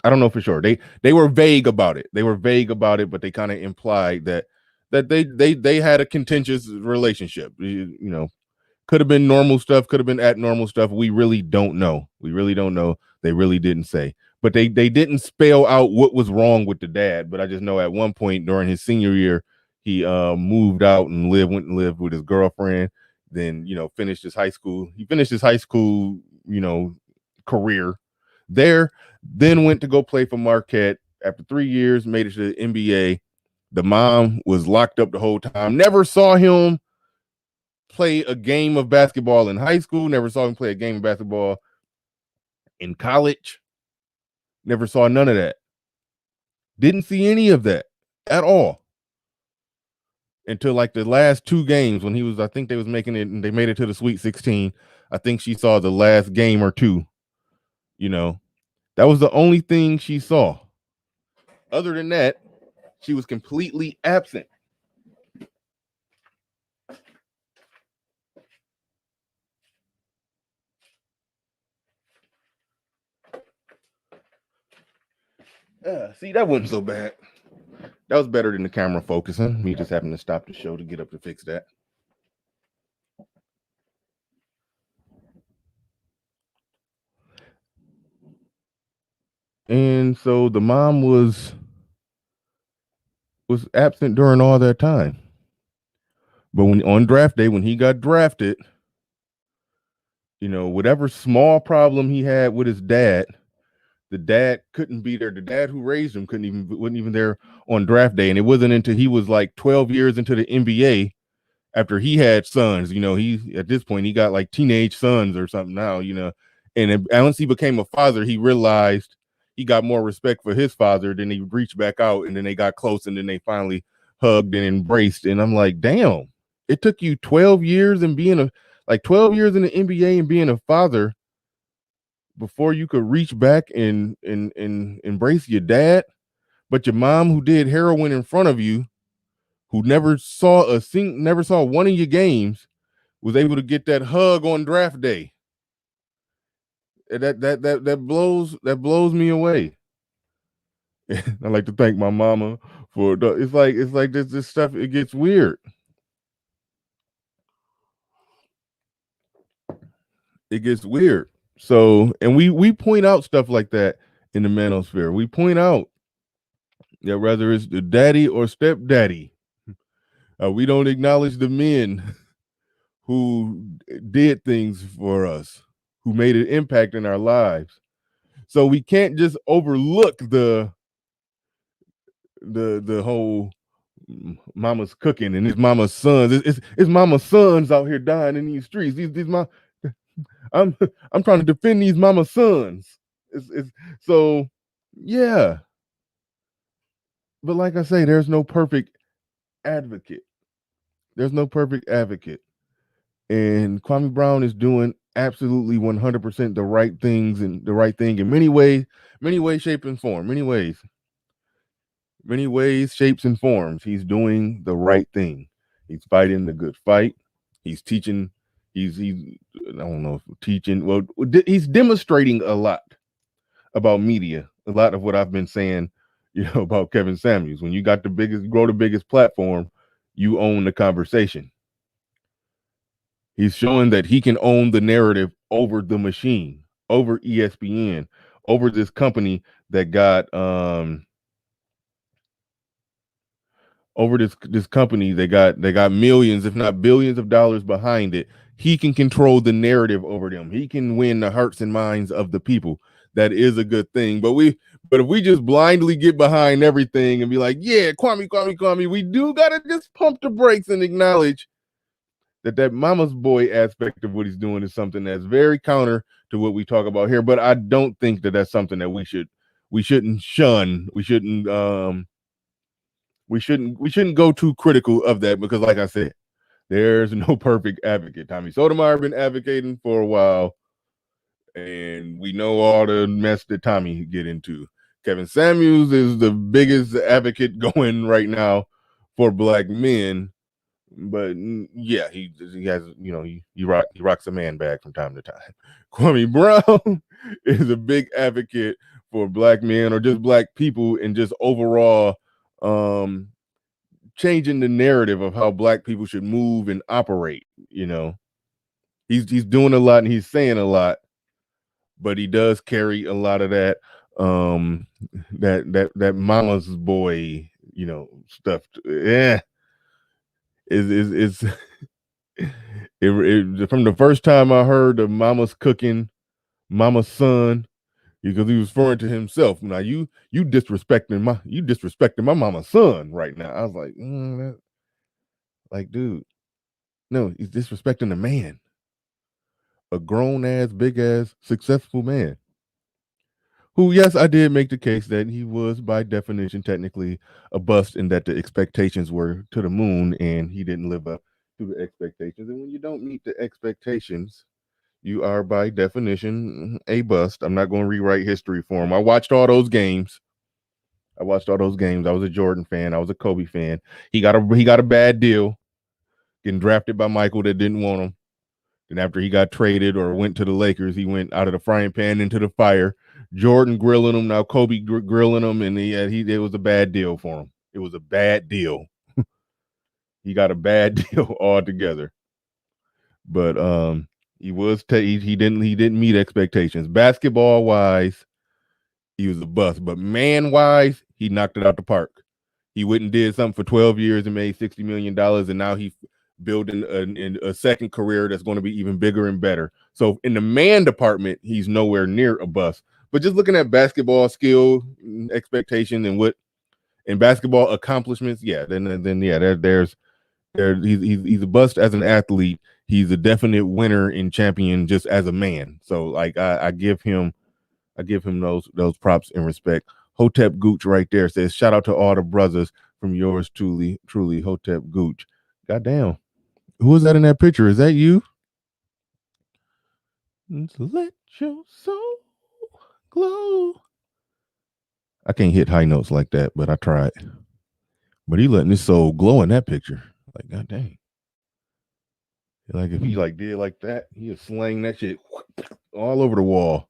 They were vague about it. But they kind of implied that they had a contentious relationship. You know, could have been normal stuff, could have been abnormal stuff. We really don't know. They really didn't say. But they didn't spell out what was wrong with the dad. But I just know at one point during his senior year, he moved out and went and lived with his girlfriend. Then, you know, finished his high school. He finished his high school, you know, career there. Then went to go play for Marquette. After 3 years, made it to the NBA. The mom was locked up the whole time. Never saw him play a game of basketball in high school. Never saw him play a game of basketball in college. Never saw none of that. Didn't see any of that at all until like the last 2 games when he was, I think they was making it and they made it to the Sweet 16. I think she saw the last game or 2. You know, that was the only thing she saw. Other than that, she was completely absent. See, that wasn't so bad. That was better than the camera focusing. Me just having to stop the show to get up to fix that. And so the mom was absent during all that time. But when on draft day, when he got drafted, you know, whatever small problem he had with his dad, the dad couldn't be there. The dad who raised him wasn't even there on draft day. And it wasn't until he was like 12 years into the NBA, after he had sons, you know, he at this point he got like teenage sons or something now, you know. And once he became a father, he realized he got more respect for his father. Then he reached back out, and then they got close, and then they finally hugged and embraced. And I'm like, damn, it took you 12 years and being 12 years in the NBA and being a father before you could reach back and embrace your dad. But your mom, who did heroin in front of you, who never saw one of your games, was able to get that hug on draft day. That blows me away. I like to thank my mama for it's like this stuff, it gets weird. It gets weird. So, and we point out stuff like that in the manosphere. We point out that whether it's the daddy or stepdaddy, we don't acknowledge the men who did things for us, who made an impact in our lives. So we can't just overlook the whole mama's cooking and his mama's sons. It's mama's sons out here dying in these streets. I'm trying to defend these mama's sons. So yeah. But like I say, there's no perfect advocate. And Kwame Brown is doing absolutely 100% the right things and the right thing in many ways, shape, and form. Many ways, shapes, and forms. He's doing the right thing. He's fighting the good fight. He's teaching. He's I don't know if teaching. Well, he's demonstrating a lot about media. A lot of what I've been saying, you know, about Kevin Samuels. When you got the biggest platform, you own the conversation. He's showing that he can own the narrative over the machine, over ESPN, over this company that got over this company they got millions, if not billions of dollars behind it. He can control the narrative over them. He can win the hearts and minds of the people. That is a good thing. But if we just blindly get behind everything and be like, yeah, Kwame, we do gotta just pump the brakes and acknowledge that mama's boy aspect of what he's doing is something that's very counter to what we talk about here. But I don't think that that's something that we shouldn't shun. We shouldn't go too critical of that, because like I said, there's no perfect advocate. Tommy Sotomayor been advocating for a while, and we know all the mess that Tommy get into. Kevin Samuels is the biggest advocate going right now for black men. But yeah, he has, you know, he rocks a man bag from time to time. Kwame Brown is a big advocate for black men or just black people and just overall changing the narrative of how black people should move and operate. You know, he's doing a lot and he's saying a lot, but he does carry a lot of that that mama's boy, you know, stuff. Yeah, is from the first time I heard of mama's cooking, mama's son, because he was referring to himself. Now you disrespecting my mama's son right now. I was like, like, dude, no, he's disrespecting a man, a grown ass, big ass, successful man. Who, yes, I did make the case that he was, by definition, technically a bust, in that the expectations were to the moon, and he didn't live up to the expectations. And when you don't meet the expectations, you are, by definition, a bust. I'm not going to rewrite history for him. I watched all those games. I was a Jordan fan. I was a Kobe fan. He got a bad deal, getting drafted by Michael that didn't want him. And after he got traded or went to the Lakers, he went out of the frying pan into the fire. Jordan grilling him, now Kobe grilling him, and it was a bad deal for him. It was a bad deal. He got a bad deal altogether. But he didn't meet expectations. Basketball wise, he was a bust. But man wise, he knocked it out the park. He went and did something for 12 years and made $60 million, and now he's building a second career that's going to be even bigger and better. So in the man department, he's nowhere near a bust. But just looking at basketball skill, expectation, and basketball accomplishments, yeah, then yeah, he's a bust as an athlete. He's a definite winner and champion just as a man. So like I give him those props and respect. Hotep Gooch right there says, shout out to all the brothers from yours truly, Hotep Gooch. Goddamn. Who was that in that picture? Is that you? Let your soul glow. I can't hit high notes like that, but I tried. But he letting his soul glow in that picture. Like, god dang. Like if he like did like that, he would slang that shit all over the wall.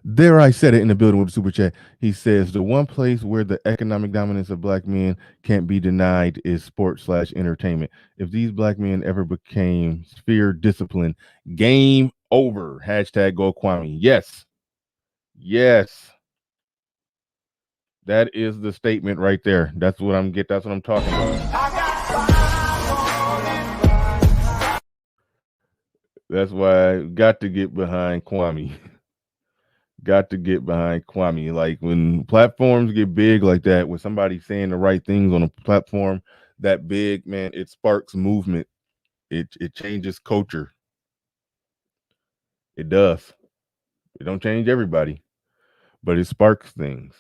There, I said it in the building with the super chat. He says the one place where the economic dominance of black men can't be denied is sports/entertainment. If these black men ever became sphere discipline, game over. Hashtag go Kwame. Yes. That is the statement right there. That's what I'm talking about. That's why I got to get behind Kwame. Like when platforms get big like that, when somebody's saying the right things on a platform that big, man, it sparks movement. It changes culture. It does. It don't change everybody, but it sparks things.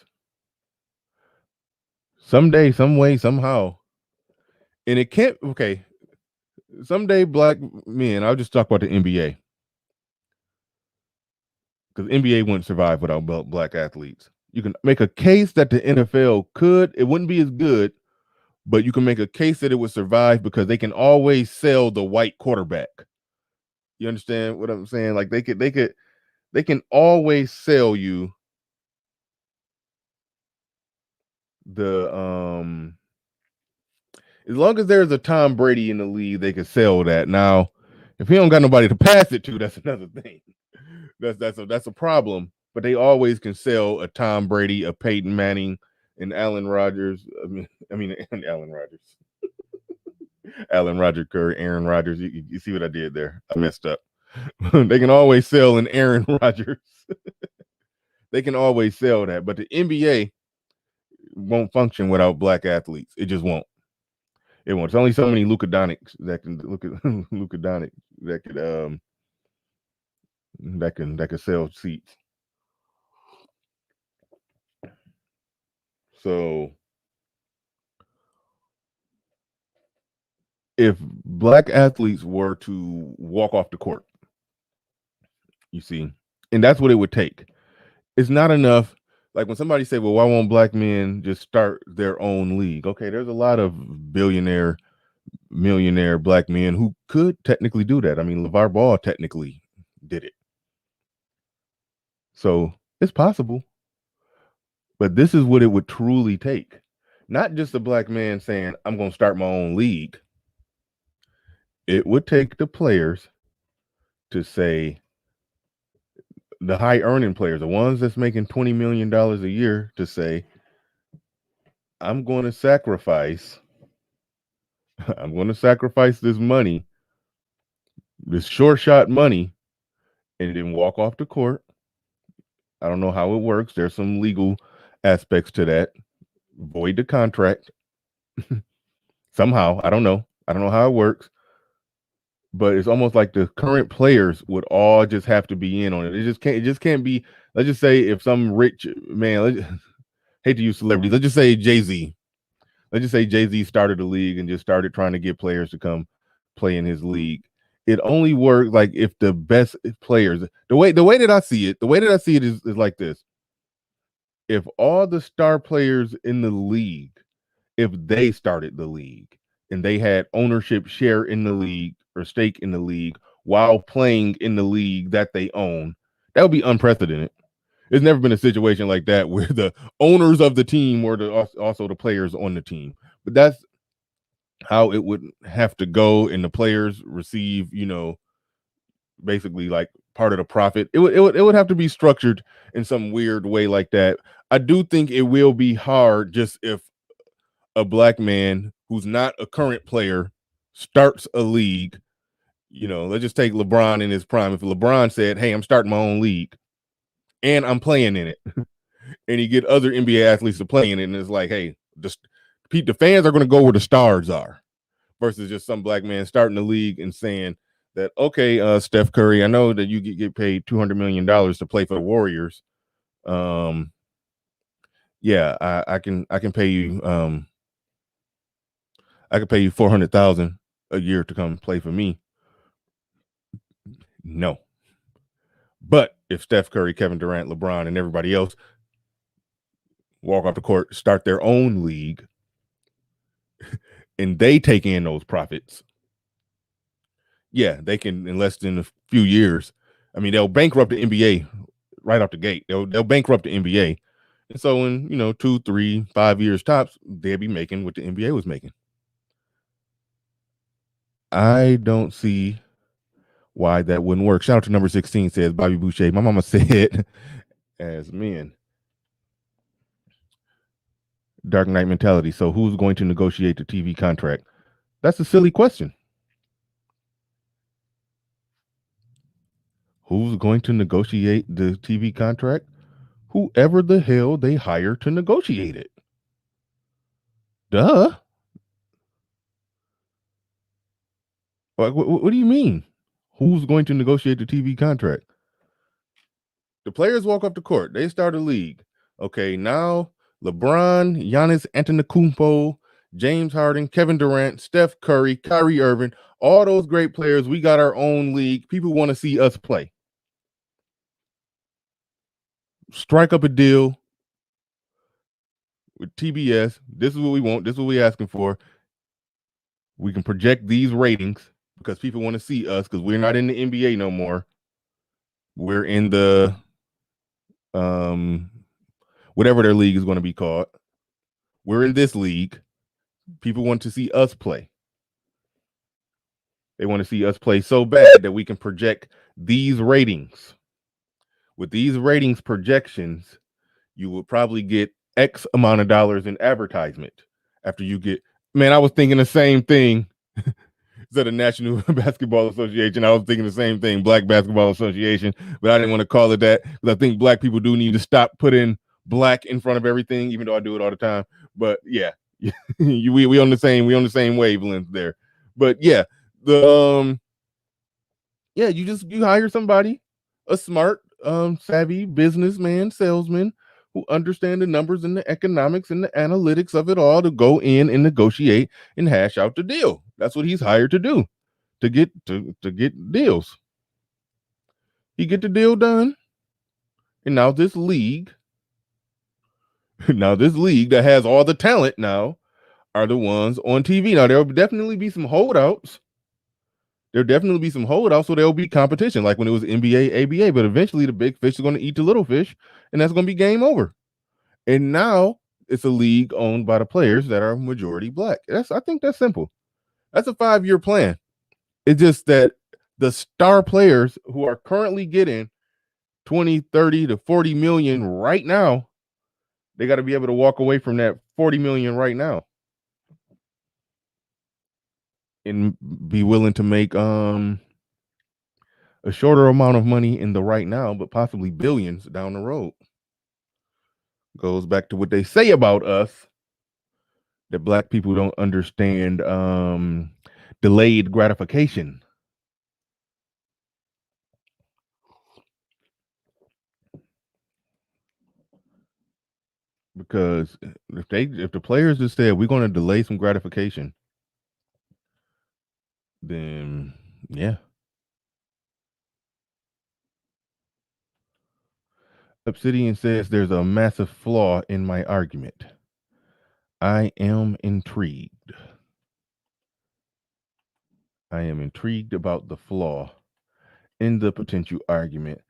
Someday, some way, somehow. And it can't, okay. Someday black men, I'll just talk about the NBA. Because NBA wouldn't survive without black athletes. You can make a case that the NFL could. It wouldn't be as good, but you can make a case that it would survive because they can always sell the white quarterback. You understand what I'm saying? Like they can always sell you the as long as there's a Tom Brady in the league, they can sell that. Now, if he don't got nobody to pass it to, that's another thing. That's a problem. But they always can sell a Tom Brady, a Peyton Manning, and Allen Rodgers. I mean Allen Rodgers. Allen Roger Curry, Aaron Rodgers. You see what I did there? I messed up. They can always sell an Aaron Rodgers. They can always sell that, but the NBA won't function without black athletes. It just won't. It won't. It's only so many Luka Doncic that can Luka Doncic that can sell seats. So if black athletes were to walk off the court, you see, and that's what it would take. It's not enough. Like when somebody say, well, why won't black men just start their own league? Okay, there's a lot of billionaire, millionaire black men who could technically do that. I mean, LeVar Ball technically did it. So it's possible. But this is what it would truly take. Not just a black man saying, I'm going to start my own league. It would take the players to say, the high earning players, the ones that's making $20 million a year, to say, I'm going to sacrifice this money, this short shot money, and then walk off the court. I don't know how it works. There's some legal aspects to that. Void the contract somehow. I don't know how it works. But it's almost like the current players would all just have to be in on it. It just can't be. Let's just say if some rich man, hate to use celebrities, let's just say Jay-Z. Let's just say Jay-Z started a league and just started trying to get players to come play in his league. It only works like if the best players, the way that I see it is like this. If all the star players in the league, if they started the league and they had ownership share in the league or stake in the league while playing in the league that they own, that would be unprecedented. There's never been a situation like that where the owners of the team were also the players on the team. But that's how it would have to go, and the players receive, basically like part of the profit. It would have to be structured in some weird way like that. I do think it will be hard just if a black man who's not a current player starts a league. Let's just take LeBron in his prime. If LeBron said, hey, I'm starting my own league and I'm playing in it, and he get other NBA athletes to play in it, and it's like, hey, the fans are going to go where the stars are, versus just some black man starting the league and saying that, okay, Steph Curry, I know that you get paid $200 million to play for the Warriors. Yeah, I can pay you. I can pay you $400,000 a year to come play for me. No. But if Steph Curry, Kevin Durant, LeBron, and everybody else walk off the court, start their own league, and they take in those profits, yeah, they can, in less than a few years. I mean, they'll bankrupt the NBA right off the gate. They'll bankrupt the NBA. And so in, 2, 3, 5 years tops, they'll be making what the NBA was making. I don't see why that wouldn't work. Shout out to number 16, says Bobby Boucher. My mama said, as men, Dark Knight mentality. So who's going to negotiate the TV contract? That's a silly question. Who's going to negotiate the TV contract? Whoever the hell they hire to negotiate it. Duh. What do you mean? Who's going to negotiate the TV contract? The players walk up the court. They start a league. Okay, now LeBron, Giannis Antetokounmpo, James Harden, Kevin Durant, Steph Curry, Kyrie Irving, all those great players. We got our own league. People want to see us play. Strike up a deal with TBS. This is what we want. This is what we're asking for. We can project these ratings because people want to see us, because we're not in the NBA no more. We're in the whatever their league is going to be called. We're in this league. People want to see us play. They want to see us play so bad that we can project these ratings. With these ratings projections, you will probably get X amount of dollars in advertisement after you get. Man, I was thinking the same thing. Instead of National Basketball Association, I was thinking the same thing, Black Basketball Association, but I didn't want to call it that because I think black people do need to stop putting black in front of everything, even though I do it all the time. But yeah, we on the same wavelength there. But yeah, you hire somebody, a smart, savvy businessman, salesman who understand the numbers and the economics and the analytics of it all to go in and negotiate and hash out the deal. That's what he's hired to do, to get deals. He get the deal done, and now this league that has all the talent now are the ones on TV. Now there'll definitely be some holdouts. So there'll be competition, like when it was NBA, ABA. But eventually, the big fish is going to eat the little fish, and that's going to be game over. And now it's a league owned by the players that are majority black. I think that's simple. That's a 5-year plan. It's just that the star players who are currently getting 20, 30 to 40 million right now, they got to be able to walk away from that 40 million right now and be willing to make a shorter amount of money in the right now, but possibly billions down the road. Goes back to what they say about us, that black people don't understand delayed gratification. Because if the players just said we're going to delay some gratification, then yeah. Obsidian says there's a massive flaw in my argument. I am intrigued. I am intrigued about the flaw in the potential argument.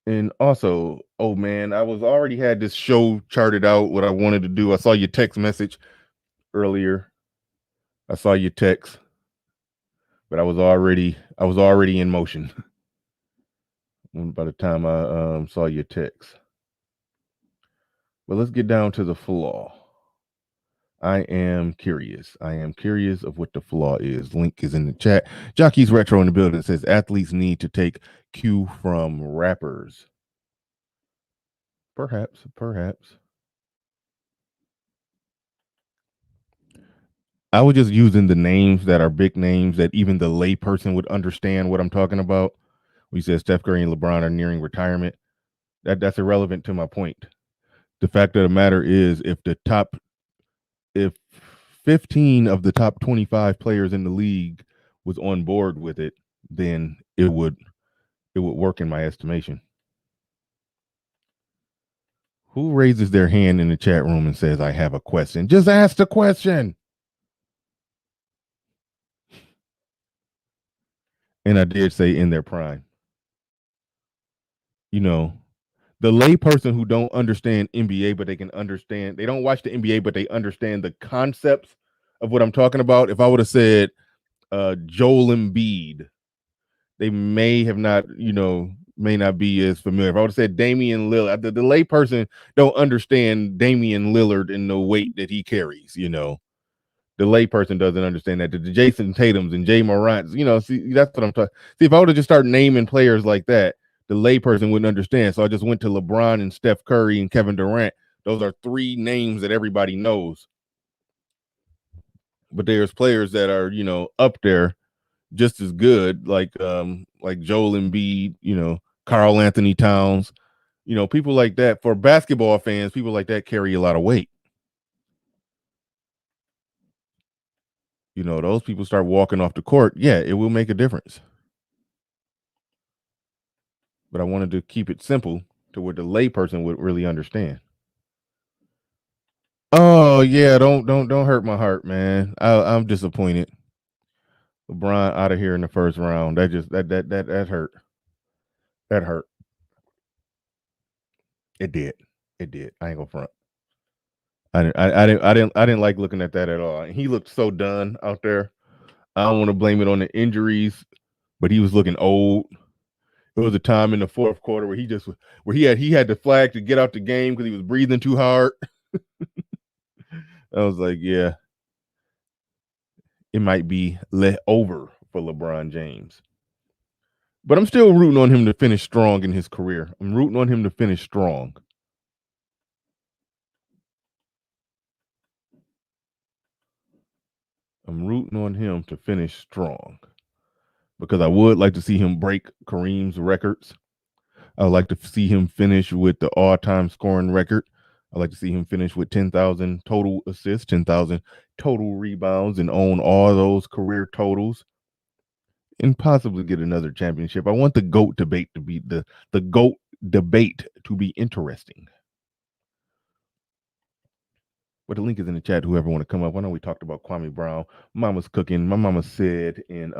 And also, oh man, I was already had this show charted out, what I wanted to do. I saw your text message earlier. I saw your text, but I was already in motion by the time I saw your text. But let's get down to the flaw. I am curious of what the flaw is. Link is in the chat. Jockey's Retro in the building says athletes need to take cue from rappers. Perhaps. I was just using the names that are big names that even the lay person would understand what I'm talking about. We said Steph Curry and LeBron are nearing retirement. That's irrelevant to my point. The fact of the matter is, if 15 of the top 25 players in the league was on board with it, then it would work in my estimation. Who raises their hand in the chat room and says, I have a question? Just ask the question. And I did say in their prime. You know, the lay person who don't understand NBA, but they can understand, they don't watch the NBA, but they understand the concepts of what I'm talking about. If I would have said Joel Embiid, they may not be as familiar. If I would have said Damian Lillard, the lay person don't understand Damian Lillard in the weight that he carries, you know. The lay person doesn't understand that. The Jason Tatums and Jay Morants, you know, see, that's what I'm talking. See, if I would have just started naming players like that, the lay person wouldn't understand. So I just went to LeBron and Steph Curry and Kevin Durant. Those are 3 names that everybody knows. But there's players that are, you know, up there just as good, like Joel Embiid, you know, Karl Anthony Towns, you know, people like that. For basketball fans, people like that carry a lot of weight. You know, those people start walking off the court, yeah, it will make a difference. But I wanted to keep it simple to where the lay person would really understand. Oh yeah, don't hurt my heart, man. I'm disappointed. LeBron out of here in the first round. That hurt. That hurt. It did. I ain't gonna front. I didn't like looking at that at all. He looked so done out there. I don't want to blame it on the injuries, but he was looking old. There was a time in the fourth quarter where he had the flag to get out the game because he was breathing too hard. I was like, yeah, it might be over for LeBron James. But I'm still rooting on him to finish strong in his career. I'm rooting on him to finish strong. Because I would like to see him break Kareem's records. I would like to see him finish with the all-time scoring record. I I'd like to see him finish with 10,000 total assists, 10,000 total rebounds, and own all those career totals, and possibly get another championship. I want the GOAT debate to be the GOAT debate to be interesting. But the link is in the chat. Whoever want to come up. I know we talked about Kwame Brown. Mama's cooking. My mama said in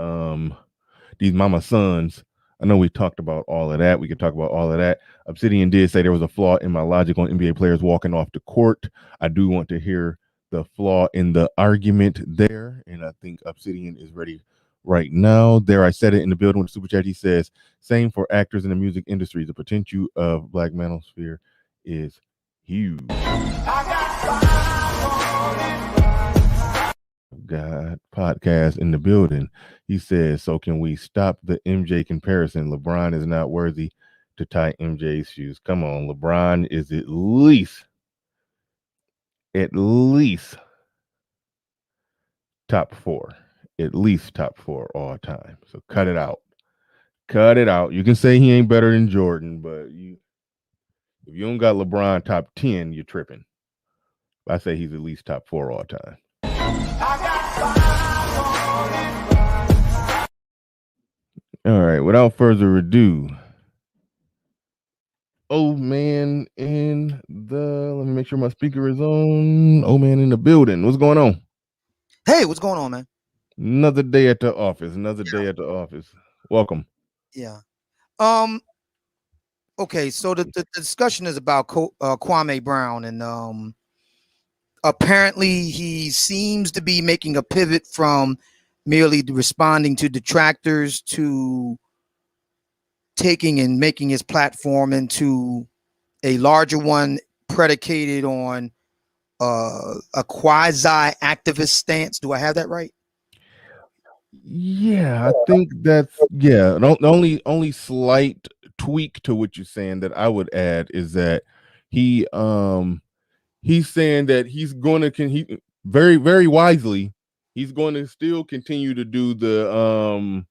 these mama sons. I know we talked about all of that. We could talk about all of that. Obsidian did say there was a flaw in my logic on NBA players walking off the court. I do want to hear the flaw in the argument there, and I think Obsidian is ready right now. There, I said it in the building with the super chat. He says, same for actors in the music industry. The potential of Black Manosphere is huge. God podcast in the building. He says, so can we stop the MJ comparison? LeBron is not worthy to tie MJ's shoes. Come on, LeBron is at least top four. At least top four all time. So cut it out. Cut it out. You can say he ain't better than Jordan, but if you don't got LeBron top 10, you're tripping. I say he's at least top four all time. All right, without further ado, old man in the, let me make sure my speaker is on. Old man in the building. What's going on? Hey, what's going on, man? Another day at the office. Another day at the office. Welcome. Yeah. Okay, so the discussion is about Kwame Brown, and apparently he seems to be making a pivot from merely responding to detractors to taking and making his platform into a larger one predicated on a quasi-activist stance. Do I have that right? Yeah, I think that's, yeah. The only slight tweak to what you're saying that I would add is that he's saying that he's going to very, very wisely, he's going to still continue to do the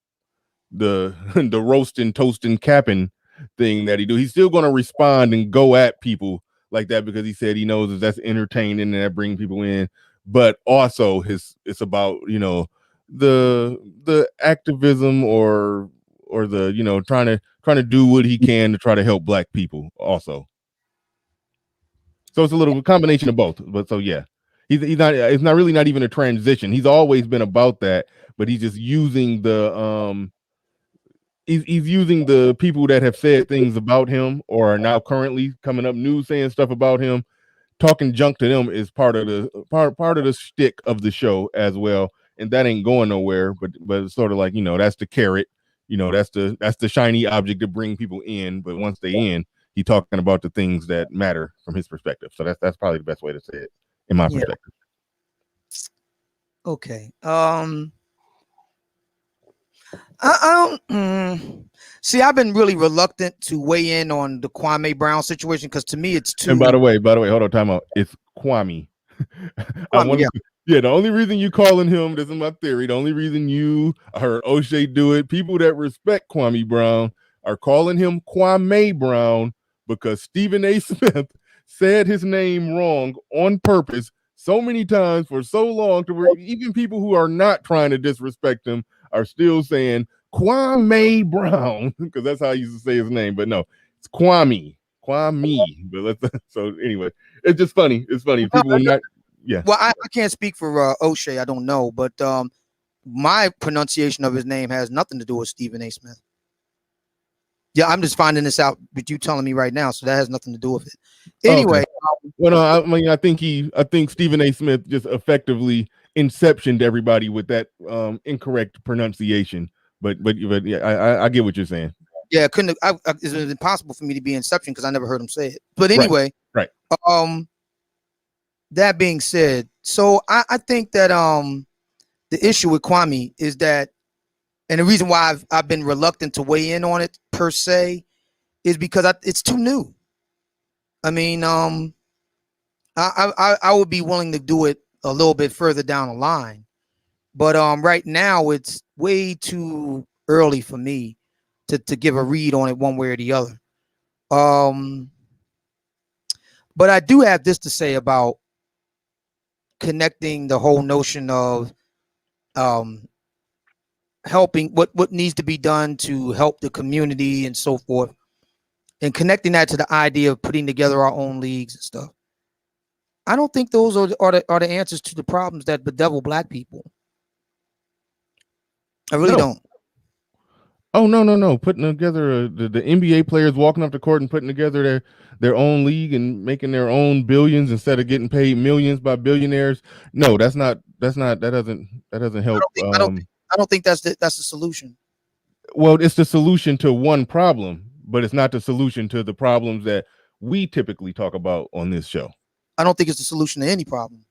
the roasting, toasting, capping thing that he do. He's still going to respond and go at people like that because he said he knows that that's entertaining and that brings people in. But also it's about, you know, the activism or the, you know, trying to do what he can to try to help Black people also. So it's a little combination of both. But so yeah, he's not, it's not really not even a transition. He's always been about that, but he's just using the he's using the people that have said things about him or are now currently coming up new saying stuff about him. Talking junk to them is part of the shtick of the show as well, and that ain't going nowhere. But it's sort of like, you know, that's the carrot, you know, that's the shiny object to bring people in. But once they in, he talking about the things that matter from his perspective. So that's probably the best way to say it in my perspective. Okay. I don't see. I've been really reluctant to weigh in on the Kwame Brown situation because to me it's too. And by the way, hold on, time out. It's Kwame. Yeah, the only reason you calling him, this is my theory, the only reason I heard O'Shea do it, people that respect Kwame Brown are calling him Kwame Brown because Stephen A. Smith said his name wrong on purpose so many times for so long to where even people who are not trying to disrespect him are still saying Kwame Brown because that's how I used to say his name. But no, it's Kwame. But so anyway, it's just funny. It's funny. People are not. Yeah. Well, I can't speak for O'Shea. I don't know, but my pronunciation of his name has nothing to do with Stephen A. Smith. Yeah, I'm just finding this out with you telling me right now, so that has nothing to do with it. Anyway, okay. Well, no, I mean, I think Stephen A. Smith just effectively inceptioned everybody with that incorrect pronunciation. But yeah, I get what you're saying. Yeah, it's impossible for me to be inception because I never heard him say it. But anyway, right. That being said, so I think that the issue with Kwame is that, and the reason why I've been reluctant to weigh in on it per se is because it's too new. I mean, I would be willing to do it a little bit further down the line, but right now it's way too early for me to give a read on it one way or the other. But I do have this to say about connecting the whole notion of helping what needs to be done to help the community and so forth, and connecting that to the idea of putting together our own leagues and stuff. I don't think those are the answers to the problems that bedevil black people. I really don't. Oh, no. Putting together the NBA players walking up the court and putting together their own league and making their own billions instead of getting paid millions by billionaires. No, that doesn't help. I don't think that's the solution. Well, it's the solution to one problem, but it's not the solution to the problems that we typically talk about on this show. I don't think it's the solution to any problem.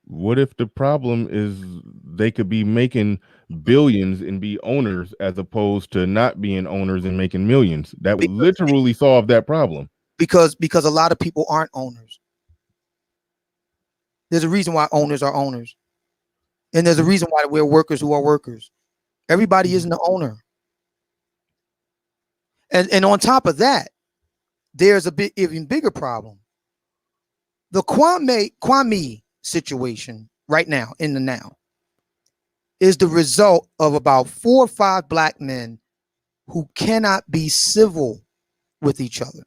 What if the problem is they could be making billions and be owners as opposed to not being owners and making millions? That would literally solve that problem. Because a lot of people aren't owners. There's a reason why owners are owners. And there's a reason why we're workers who are workers. Everybody isn't an owner. And on top of that, there's a bit even bigger problem. The Kwame situation right now, in the now, is the result of about 4 or 5 black men who cannot be civil with each other.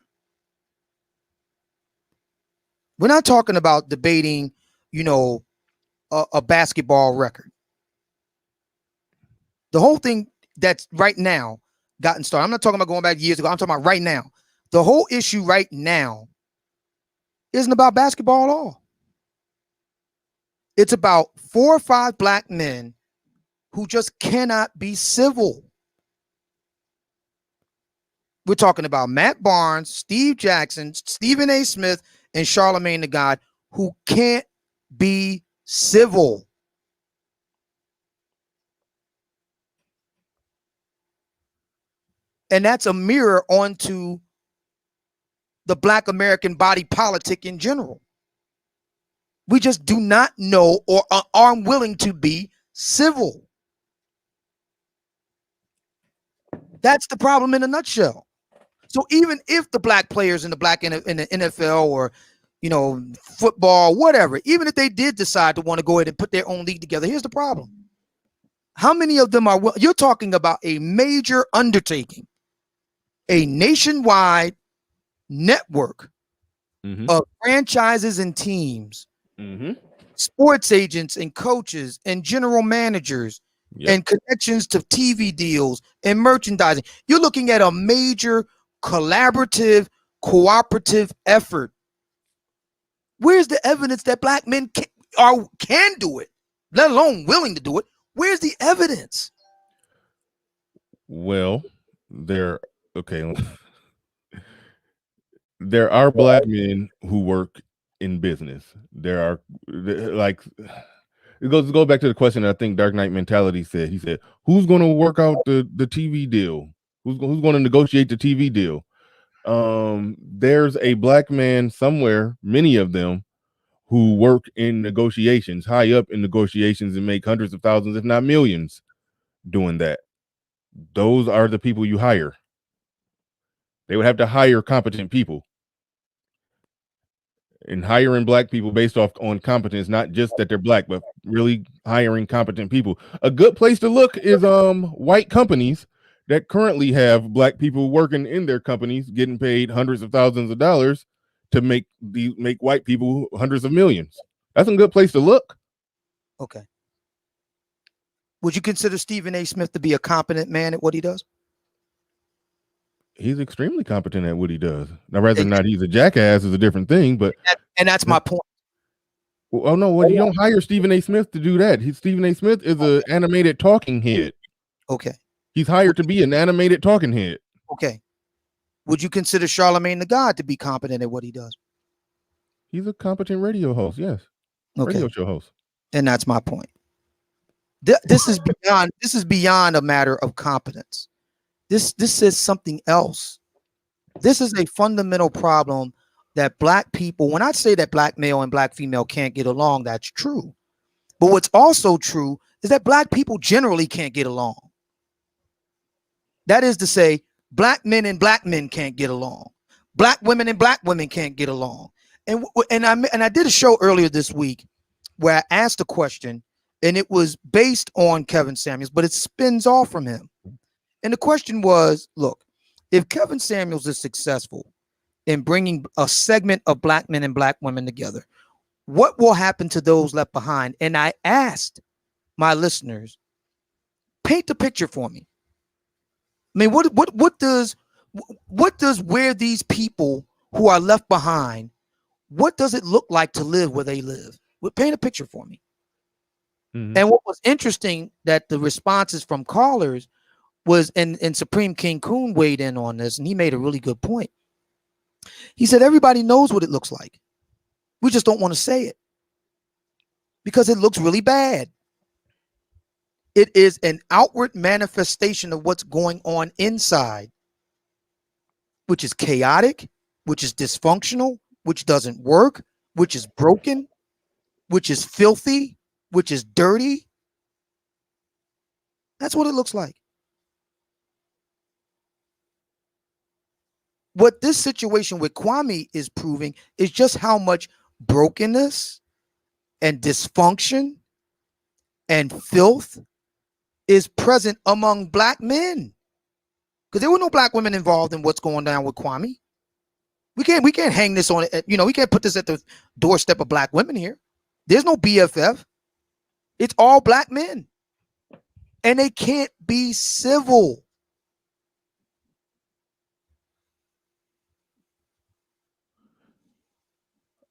We're not talking about debating, a basketball record. The whole thing that's right now gotten started. I'm not talking about going back years ago. I'm talking about right now. The whole issue right now isn't about basketball at all. It's about 4 or 5 black men who just cannot be civil. We're talking about Matt Barnes, Steve Jackson, Stephen A. Smith, and Charlamagne the God, who can't be civil. And that's a mirror onto the Black American body politic in general. We just do not know or are unwilling to be civil. That's the problem in a nutshell. So even if the black players in the NFL or, football, whatever, even if they did decide to want to go ahead and put their own league together, here's the problem. How many of them are, you're talking about a major undertaking, a nationwide network of franchises and teams, sports agents and coaches and general managers and connections to TV deals and merchandising. You're looking at a major collaborative, cooperative effort. Where's the evidence that black men can do it, let alone willing to do it? Where's the evidence? Well, there are black men who work in business. There are, like, it goes back to the question I think Dark Knight Mentality said. He said, who's going to work out the TV deal? Who's going to negotiate the TV deal? There's a black man somewhere, many of them, who work in negotiations, high up in negotiations, and make hundreds of thousands, if not millions, doing that. Those are the people you hire. They would have to hire competent people. And hiring black people based on competence, not just that they're black, but really hiring competent people. A good place to look is white companies that currently have black people working in their companies, getting paid hundreds of thousands of dollars to make white people hundreds of millions. That's a good place to look. Okay. Would you consider Stephen A. Smith to be a competent man at what he does? He's extremely competent at what he does. Now, whether or not he's a jackass is a different thing, but and that's my point. Oh no, well, you don't hire Stephen A. Smith to do that. Stephen A. Smith is an animated talking head. Okay. He's hired to be an animated talking head. Okay. Would you consider Charlamagne the God to be competent at what he does? He's a competent radio host, yes. Okay. Radio show host. And that's my point. This is beyond a matter of competence. This is something else. This is a fundamental problem that black people, when I say that black male and black female can't get along, that's true. But what's also true is that black people generally can't get along. That is to say, black men and black men can't get along. Black women and black women can't get along. And I did a show earlier this week where I asked a question, and it was based on Kevin Samuels, but it spins off from him. And the question was, look, if Kevin Samuels is successful in bringing a segment of black men and black women together, what will happen to those left behind? And I asked my listeners, paint the picture for me. I mean, what does where these people who are left behind, what does it look like to live where they live? Paint a picture for me. Mm-hmm. And what was interesting that the responses from callers was, and Supreme King Coon weighed in on this, and he made a really good point. He said, everybody knows what it looks like. We just don't want to say it because it looks really bad. It is an outward manifestation of what's going on inside, which is chaotic, which is dysfunctional, which doesn't work, which is broken, which is filthy, which is dirty. That's what it looks like. What this situation with Kwame is proving is just how much brokenness and dysfunction and filth is present among black men. Because there were no black women involved in what's going down with Kwame. We can't hang this on it. We can't put this at the doorstep of black women here. There's no BFF. It's all black men. And they can't be civil.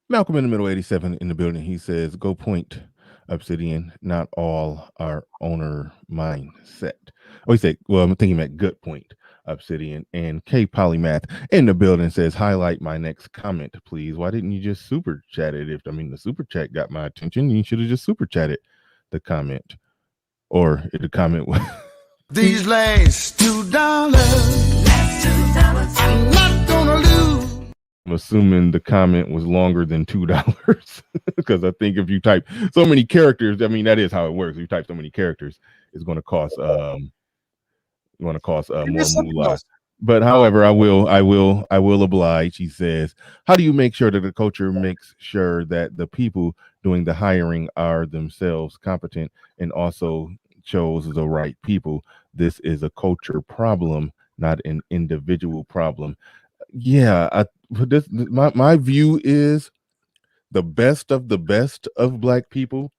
Malcolm in the Middle 87 in the building. He says, go point, Obsidian. Not all are owner mindset. Oh, he said, well, I'm thinking at good point, Obsidian. And K Polymath in the building says, highlight my next comment, please. Why didn't you just super chat it? The super chat got my attention. You should have just super chatted the comment. Or the comment was these last $2. I'm not gonna lose. I'm assuming the comment was longer than $2 because I think if you type so many characters, that is how it works. If you type so many characters, it's going to cost more moolah. But however, I will oblige. He says, how do you make sure that the culture makes sure that the people doing the hiring are themselves competent and also chose the right people? This is a culture problem, not an individual problem. Yeah, my view is the best of black people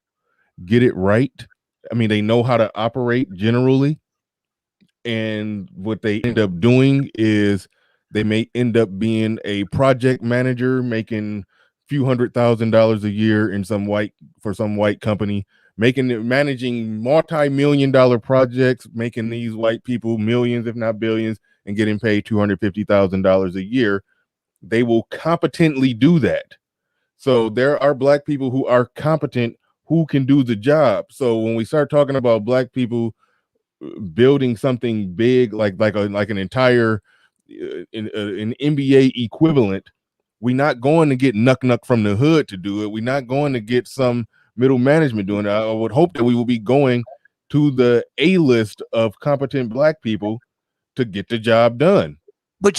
get it right. They know how to operate generally. And what they end up doing is they may end up being a project manager making a few $100,000 a year for some white company, managing multi-million-dollar projects, making these white people millions, if not billions, and getting paid $250,000 a year. They will competently do that. So there are black people who are competent, who can do the job. So when we start talking about black people building something big, like an entire an NBA equivalent, we're not going to get Nuck from the hood to do it. We're not going to get some middle management doing it. I would hope that we will be going to the A-list of competent black people to get the job done. I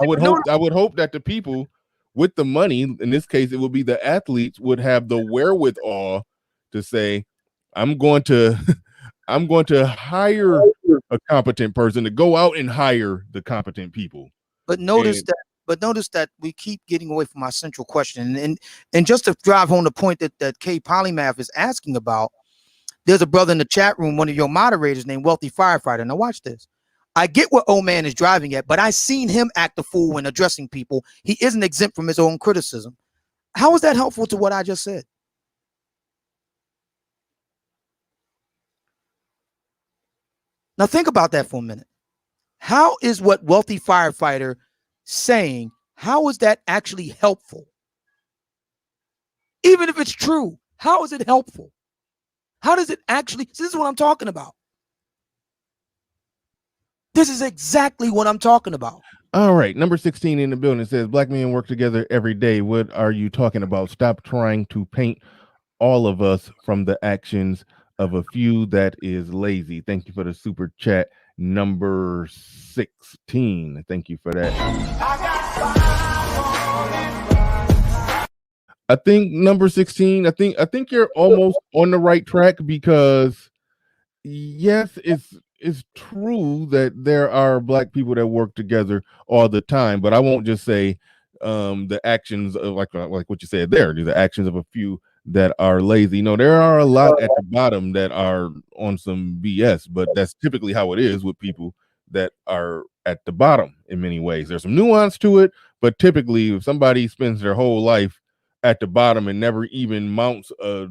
would hope that the people with the money, in this case, it would be the athletes, would have the wherewithal to say, I'm going to hire a competent person to go out and hire the competent people. But notice that we keep getting away from our central question. And just to drive home the point that K Polymath is asking about, there's a brother in the chat room, one of your moderators named Wealthy Firefighter. Now watch this. I get what old man is driving at, but I seen him act a fool when addressing people. He isn't exempt from his own criticism. How is that helpful to what I just said? Now think about that for a minute. How is what Wealthy Firefighter saying, how is that actually helpful? Even if it's true, how is it helpful? How does it actually, this is what I'm talking about. This is exactly what I'm talking about. All right. Number 16 in the building says, black men work together every day. What are you talking about? Stop trying to paint all of us from the actions of a few that is lazy. Thank you for the super chat. Number 16. Thank you for that. I think number 16, I think you're almost on the right track because yes, it's true that there are black people that work together all the time, but I won't just say the actions of like what you said there, the actions of a few that are lazy. No, there are a lot at the bottom that are on some BS, but that's typically how it is with people that are at the bottom in many ways. There's some nuance to it, but typically if somebody spends their whole life at the bottom and never even mounts a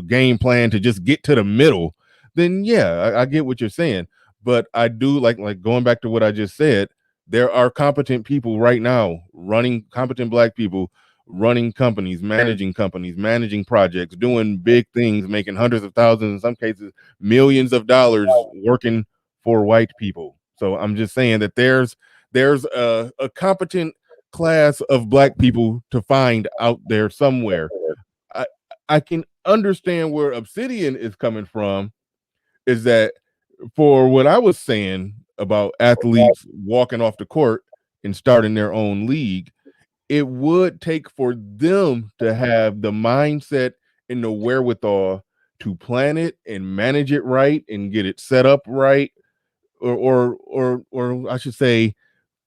game plan to just get to the middle, then yeah, I get what you're saying. But I do like going back to what I just said, there are competent people right now running, competent black people running companies, managing projects, doing big things, making hundreds of thousands, in some cases millions of dollars, working for white people. So I'm just saying that there's a competent class of black people to find out there somewhere. I can understand where Obsidian is coming from, is that for what I was saying about athletes walking off the court and starting their own league, it would take for them to have the mindset and the wherewithal to plan it and manage it right and get it set up right, or I should say,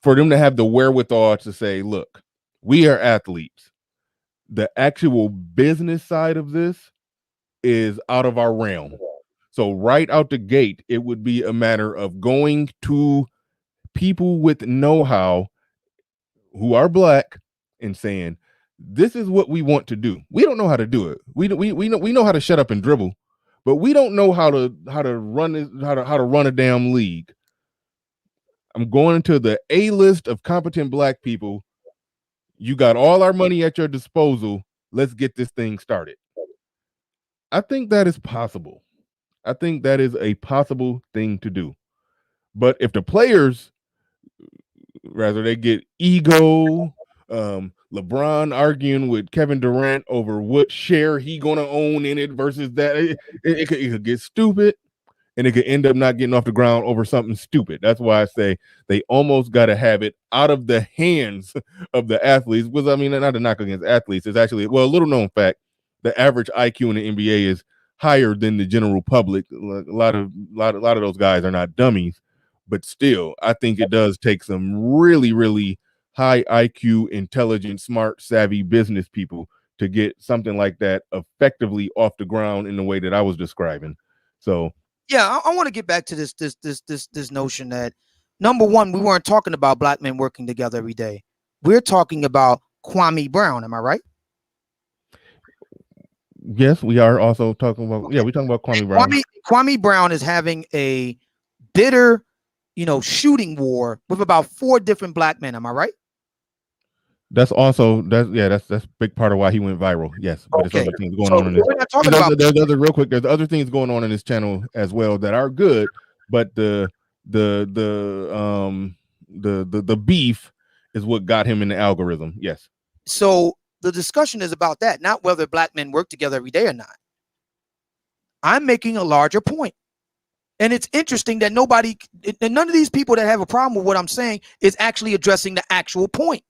for them to have the wherewithal to say, look, we are athletes. The actual business side of this is out of our realm. So right out the gate, it would be a matter of going to people with know-how who are black and saying, this is what we want to do. We don't know how to do it. We know how to shut up and dribble, but we don't know how to run it, how to run a damn league. I'm going to the A list of competent black people. You got all our money at your disposal. Let's get this thing started. I think that is possible. I think that is a possible thing to do. But if the players, rather they get ego, LeBron arguing with Kevin Durant over what share he gonna own in it versus that, it could get stupid, and it could end up not getting off the ground over something stupid. That's why I say they almost got to have it out of the hands of the athletes. Because I mean, not to knock against athletes, it's actually, well, a little known fact, the average IQ in the NBA is higher than the general public. A lot of those guys are not dummies, but still, I think it does take some really, really high IQ, intelligent, smart, savvy business people to get something like that effectively off the ground in the way that I was describing. So yeah, I want to get back to this notion that, number one, we weren't talking about black men working together every day. We're talking about Kwame Brown. Am I right? Yes, we are also talking about, we're talking about Kwame Brown. Kwame Brown is having a bitter, shooting war with about 4 different black men. Am I right? That's also that's a big part of why he went viral. Yes, but there's other things going on in this. We're not talking about there's other things going on in this channel as well that are good, but the beef is what got him in the algorithm. Yes. So the discussion is about that, not whether black men work together every day or not. I'm making a larger point. And it's interesting that none of these people that have a problem with what I'm saying is actually addressing the actual point.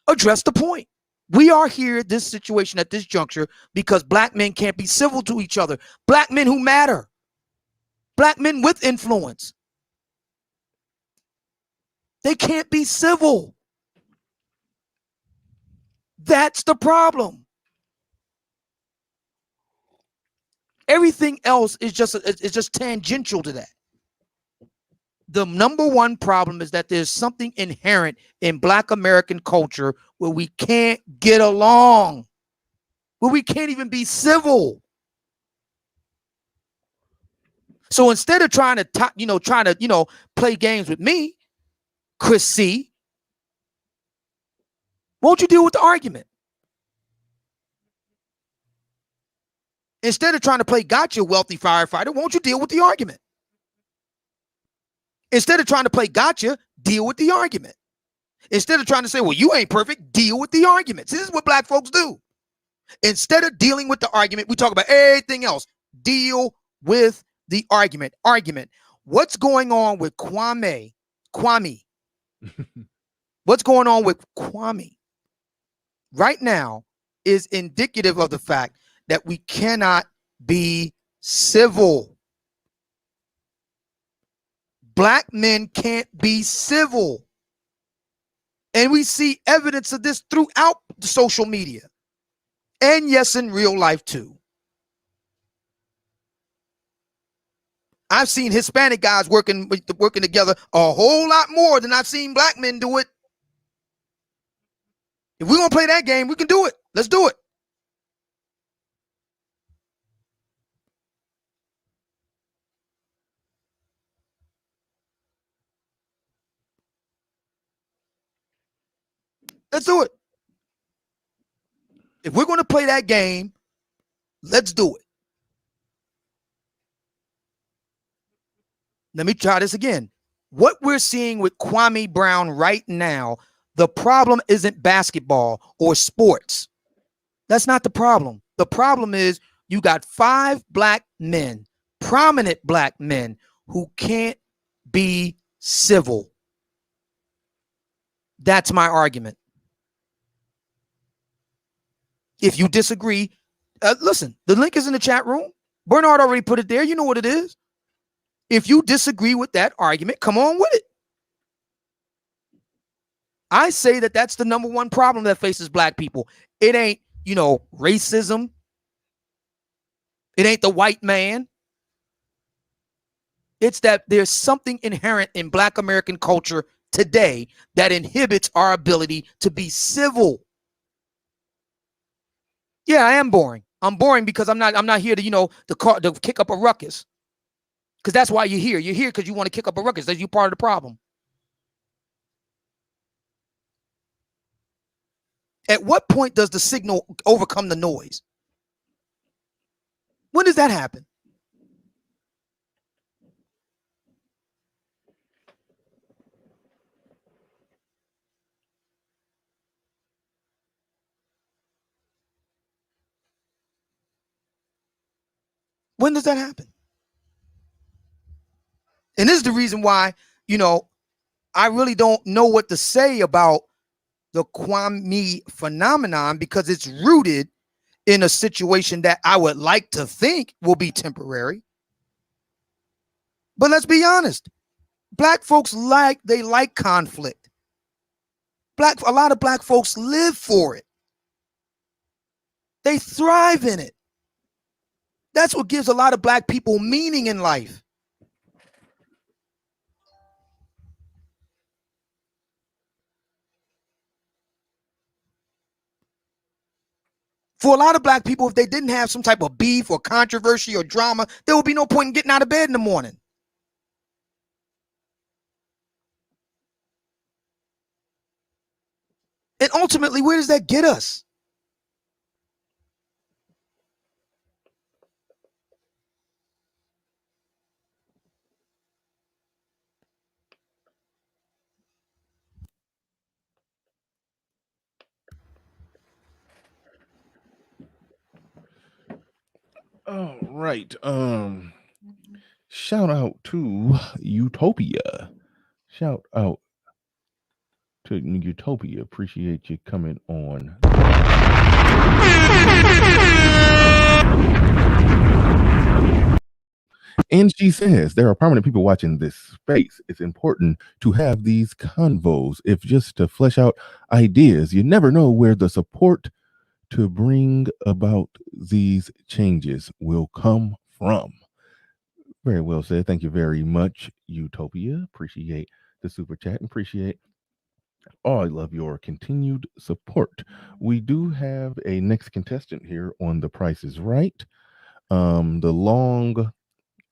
Address the point. We are here at this situation at this juncture because black men can't be civil to each other. Black men who matter. Black men with influence. They can't be civil. That's the problem. Everything else is just tangential to that. The number one problem is that there's something inherent in Black American culture where we can't get along, where we can't even be civil. So instead of trying to play games with me, Chris C, won't you deal with the argument? Instead of trying to play gotcha, wealthy firefighter, won't you deal with the argument? Instead of trying to play gotcha, deal with the argument. Instead of trying to say, well, you ain't perfect, deal with the argument. See, this is what black folks do. Instead of dealing with the argument, we talk about everything else. Deal with the argument. Argument. What's going on with Kwame what's going on with Kwame right now is indicative of the fact that we cannot be civil. Black men can't be civil. And we see evidence of this throughout the social media. And yes, in real life too. I've seen Hispanic guys working together a whole lot more than I've seen black men do it. If we're going to play that game, we can do it. Let's do it. Let's do it. If we're going to play that game, let's do it. Let me try this again. What we're seeing with Kwame Brown right now, the problem isn't basketball or sports. That's not the problem. The problem is you got 5 black men, prominent black men, who can't be civil. That's my argument. If you disagree, listen, the link is in the chat room. Bernard already put it there. You know what it is. If you disagree with that argument, come on with it. I say that that's the number one problem that faces black people. It ain't, racism. It ain't the white man. It's that there's something inherent in black American culture today that inhibits our ability to be civil. Yeah, I am boring. I'm boring because I'm not here to kick up a ruckus. Because that's why you're here. You're here because you want to kick up a ruckus. That's you part of the problem. At what point does the signal overcome the noise? When does that happen? When does that happen? And this is the reason why, I really don't know what to say about the Kwame phenomenon, because it's rooted in a situation that I would like to think will be temporary. But let's be honest. Black folks like conflict. A lot of black folks live for it. They thrive in it. That's what gives a lot of black people meaning in life. For a lot of black people, if they didn't have some type of beef or controversy or drama, there would be no point in getting out of bed in the morning. And ultimately, where does that get us? All right. Shout out to Utopia. Shout out to Utopia. Appreciate you coming on. And she says there are prominent people watching this space. It's important to have these convos, if just to flesh out ideas. You never know where the support to bring about these changes will come from. Very well said. Thank you very much, Utopia. Appreciate the super chat and appreciate all of your continued support. We do have a next contestant here on The Price is Right. The long,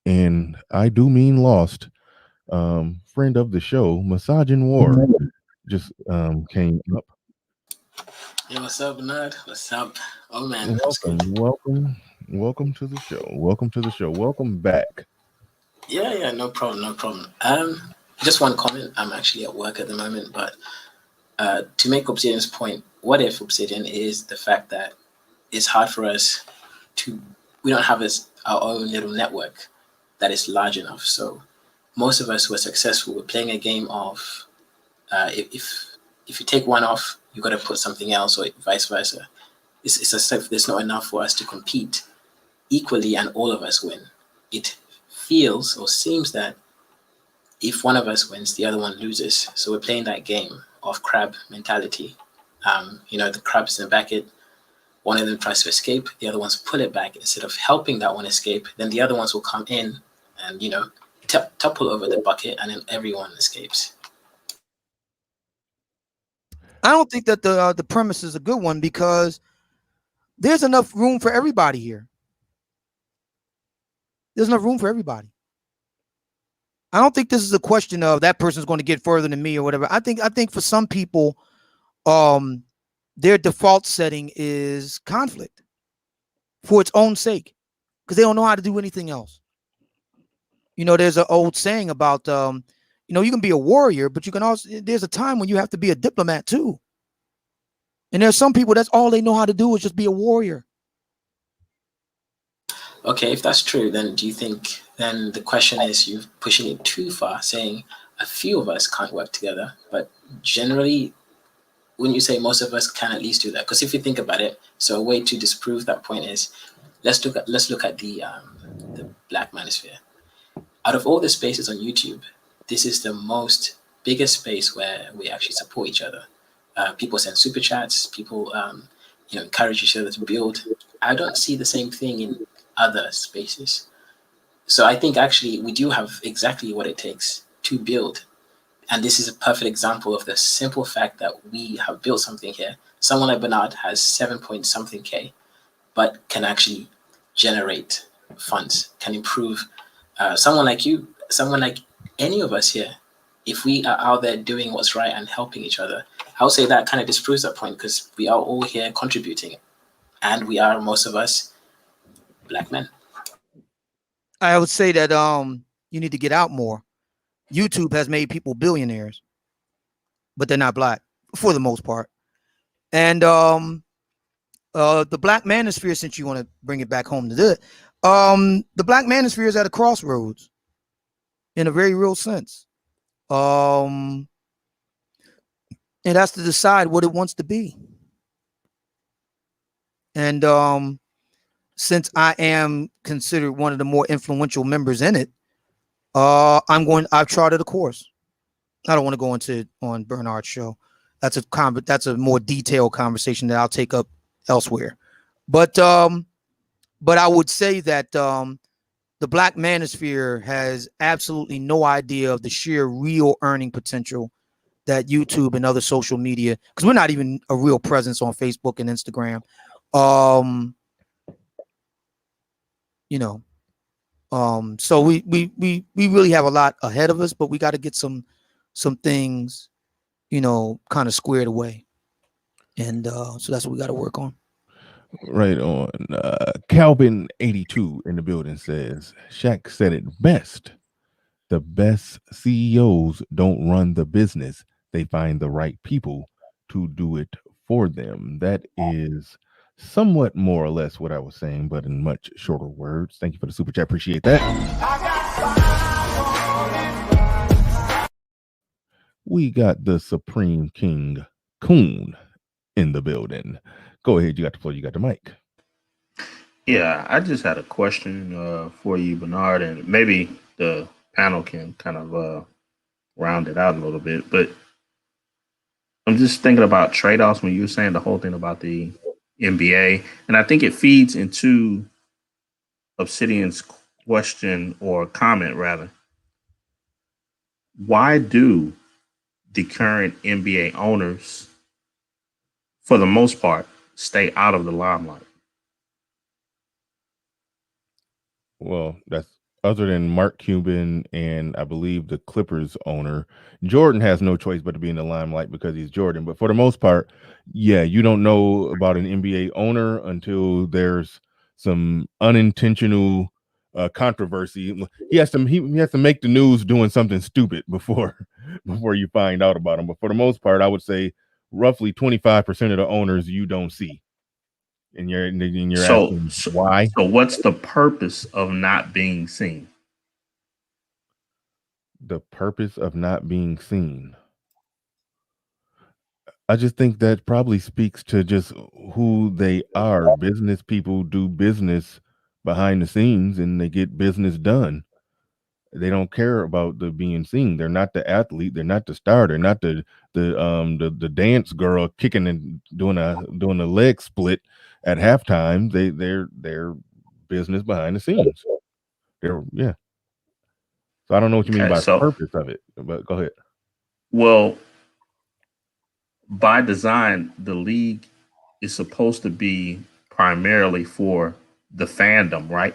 and I do mean lost, friend of the show, Massaging War, just came up. Yo, what's up, Bernard? What's up? Oh man, Welcome to the show. Welcome to the show. Welcome back. Yeah, no problem. Just one comment. I'm actually at work at the moment, but to make Obsidian's point, what if Obsidian is the fact that it's hard for us we don't have our own little network that is large enough. So most of us who are successful, we're playing a game of if if you take one off, you got to put something else, or vice versa. It's as if there's not enough for us to compete equally and all of us win. It feels or seems that if one of us wins, the other one loses. So we're playing that game of crab mentality. The crab's in the bucket. One of them tries to escape. The other ones pull it back. Instead of helping that one escape, then the other ones will come in and, topple over the bucket, and then everyone escapes. I don't think that the premise is a good one, because there's enough room for everybody here. There's enough room for everybody. I don't think this is a question of that person's going to get further than me or whatever. I think for some people, their default setting is conflict for its own sake, because they don't know how to do anything else. There's an old saying about, you can be a warrior, but you can also, there's a time when you have to be a diplomat too. And there's some people, that's all they know how to do is just be a warrior. Okay, if that's true, then do you think then the question is you're pushing it too far, saying a few of us can't work together, but generally, wouldn't you say most of us can at least do that? Because if you think about it, so a way to disprove that point is let's look at the Black Manosphere. Out of all the spaces on YouTube, this is the biggest space where we actually support each other. People send super chats. People, encourage each other to build. I don't see the same thing in other spaces. So I think actually we do have exactly what it takes to build. And this is a perfect example of the simple fact that we have built something here. Someone like Bernard has 7 point something K, but can actually generate funds, can improve. Someone like you, someone like any of us here, if we are out there doing what's right and helping each other, I would say that kind of disproves that point, because we are all here contributing, and we are, most of us, Black men. I would say that you need to get out more. YouTube has made people billionaires, but they're not Black for the most part. And the Black Manosphere, since you want to bring it back home to this, the Black Manosphere is at a crossroads in a very real sense. It has to decide what it wants to be. And since I am considered one of the more influential members in it, I've charted a course. I don't want to go into on Bernard's show. That's a more detailed conversation that I'll take up elsewhere. But I would say that the Black Manosphere has absolutely no idea of the sheer real earning potential that YouTube and other social media, because we're not even a real presence on Facebook and Instagram. So we really have a lot ahead of us, but we got to get some things, kind of squared away. And so that's what we got to work on. Right on. Calvin 82 in the building says, Shaq said it best. The best CEOs don't run the business. They find the right people to do it for them. That is somewhat more or less what I was saying, but in much shorter words. Thank you for the super chat. Appreciate that. We got the Supreme King Coon in the building. Go ahead. You got the floor. You got the mic. Yeah, I just had a question for you, Bernard, and maybe the panel can kind of round it out a little bit. But I'm just thinking about trade-offs when you were saying the whole thing about the NBA, and I think it feeds into Obsidian's question or comment, rather. Why do the current NBA owners, for the most part, stay out of the limelight? Well, that's other than Mark Cuban and I believe the Clippers owner. Jordan has no choice but to be in the limelight because he's Jordan. But for the most part, yeah, you don't know about an NBA owner until there's some unintentional controversy. He has to make the news doing something stupid before you find out about him. But for the most part, I would say roughly 25% of the owners you don't see. And you're asking why? So what's the purpose of not being seen? The purpose of not being seen. I just think that probably speaks to just who they are. Business people do business behind the scenes and they get business done. They don't care about the being seen. They're not the athlete. They're not the star. They're not the dance girl kicking and doing a leg split at halftime. They're business behind the scenes. Yeah. So I don't know what you mean Okay, by so purpose of it, but go ahead. well, by design, the league is supposed to be primarily for the fandom, right?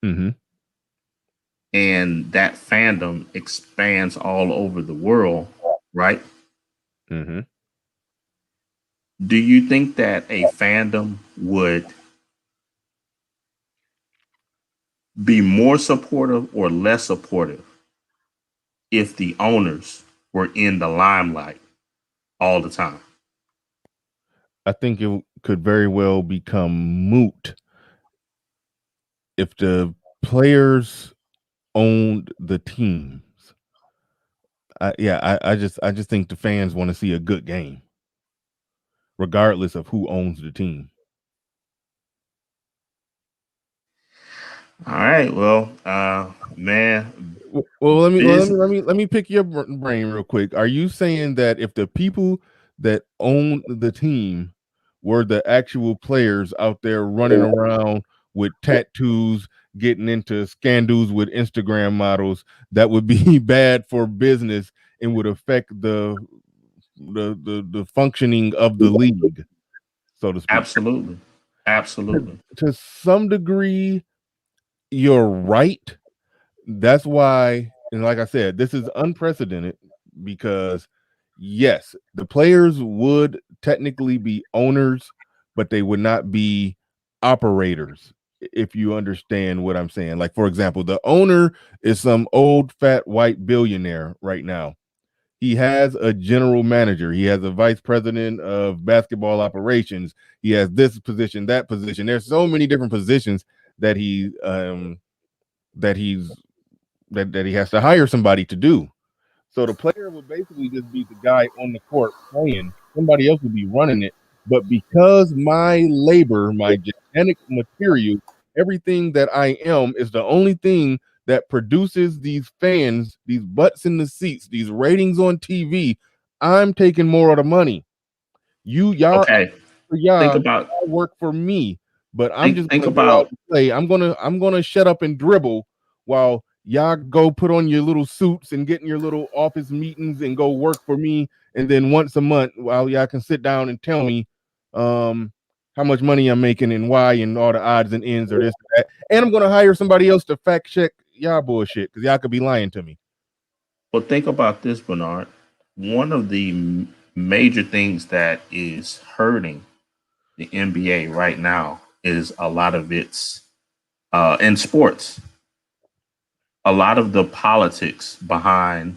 Mm-hmm. And that fandom expands all over the world, right? Mm-hmm. Do you think that a fandom would be more supportive or less supportive if the owners were in the limelight all the time? I think it could very well become moot if the players owned the teams. I just think the fans want to see a good game, regardless of who owns the team. All right. Well, man, Well, biz- let me pick your brain real quick. Are you saying that if the people that own the team were the actual players out there running around with tattoos, getting into scandals with Instagram models, that would be bad for business and would affect the functioning of the league, so to speak? absolutely, absolutely. To some degree, you're right. That's why, and like I said, this is unprecedented because yes, the players would technically be owners, but they would not be operators, if you understand what I'm saying. Like, for example, the owner is some old fat white billionaire right now. He has a general manager, he has a vice president of basketball operations, he has this position, that position. There's so many different positions that that he's that he has to hire somebody to do. So the player would basically just be the guy on the court playing. Somebody else would be running it. But because my labor, my genetic material, everything that I am is the only thing that produces these fans, these butts in the seats, these ratings on TV, I'm taking more of the money. Y'all Okay. Think y'all about work for me, but I'm just think gonna go out about and play. I'm gonna shut up and dribble while y'all go put on your little suits and get in your little office meetings and go work for me. And then once a month, while y'all can sit down and tell me how much money I'm making and why and all the odds and ends or this or that. And I'm gonna hire somebody else to fact check y'all bullshit because y'all could be lying to me. Well, think about this, Bernard. One of the major things that is hurting the NBA right now is a lot of its in sports, a lot of the politics behind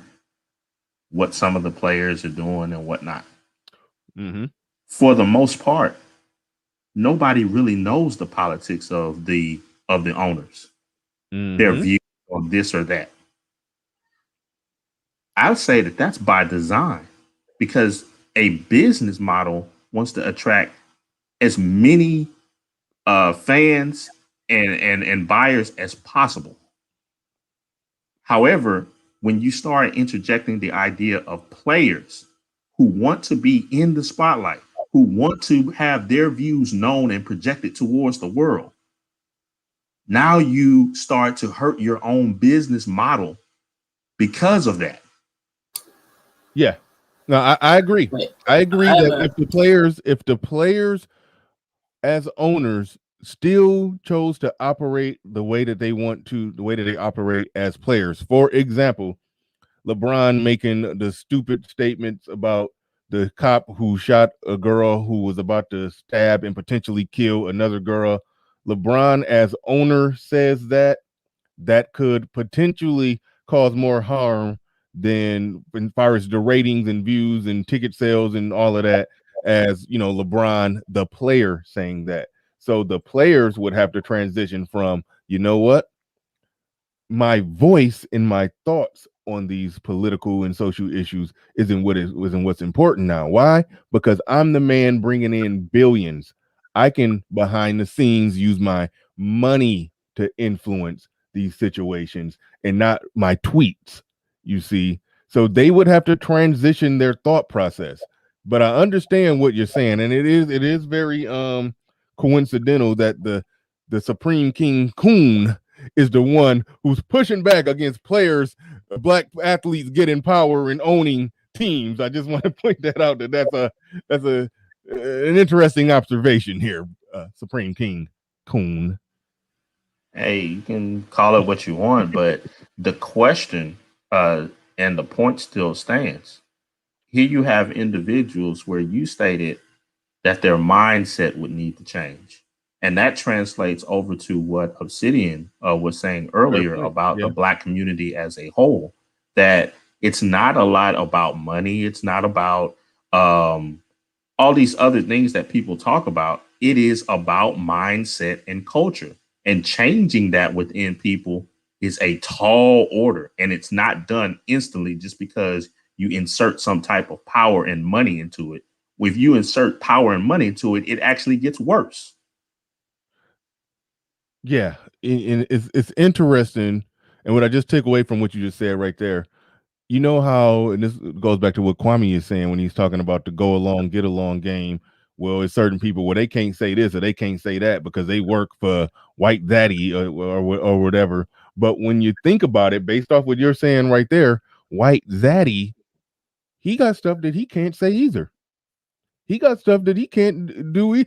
what some of the players are doing and whatnot. Mm-hmm. For the most part, nobody really knows the politics of the owners, their Mm-hmm. views on this or that. I would say that that's by design because a business model wants to attract as many fans and buyers as possible. However, when you start interjecting the idea of players who want to be in the spotlight, who want to have their views known and projected towards the world, now you start to hurt your own business model because of that. Yeah. No, I agree. Wait, I agree I have that if the players as owners still chose to operate the way that they want to, the way that they operate as players. For example, LeBron making the stupid statements about the cop who shot a girl who was about to stab and potentially kill another girl. LeBron, as owner, says that could potentially cause more harm than as far as the ratings and views and ticket sales and all of that, as you know, LeBron, the player, saying that. So the players would have to transition from, you know what, my voice and my thoughts on these political and social issues isn't what's important now. Why? Because I'm the man bringing in billions. I can behind the scenes use my money to influence these situations and not my tweets, you see. So they would have to transition their thought process. But I understand what you're saying, and it is very coincidental that the Supreme King Coon is the one who's pushing back against players, black athletes getting power and owning teams. I just want to point that out, that's an interesting observation here, Supreme King Coon. Hey, you can call it what you want, but the question and the point still stands. Here you have individuals where you stated that their mindset would need to change. And that translates over to what Obsidian was saying earlier about the Black community as a whole, that it's not a lot about money. It's not about all these other things that people talk about. It is about mindset and culture. And changing that within people is a tall order. And it's not done instantly just because you insert some type of power and money into it. If you insert power and money into it, it actually gets worse. Yeah, it's interesting. And what I just took away from what you just said right there, you know how, and this goes back to what Kwame is saying when he's talking about the go along, get along game. Well, it's certain people where they can't say this or they can't say that because they work for White Daddy or whatever. But when you think about it, based off what you're saying right there, White Daddy, he got stuff that he can't say either. He got stuff that he can't do. He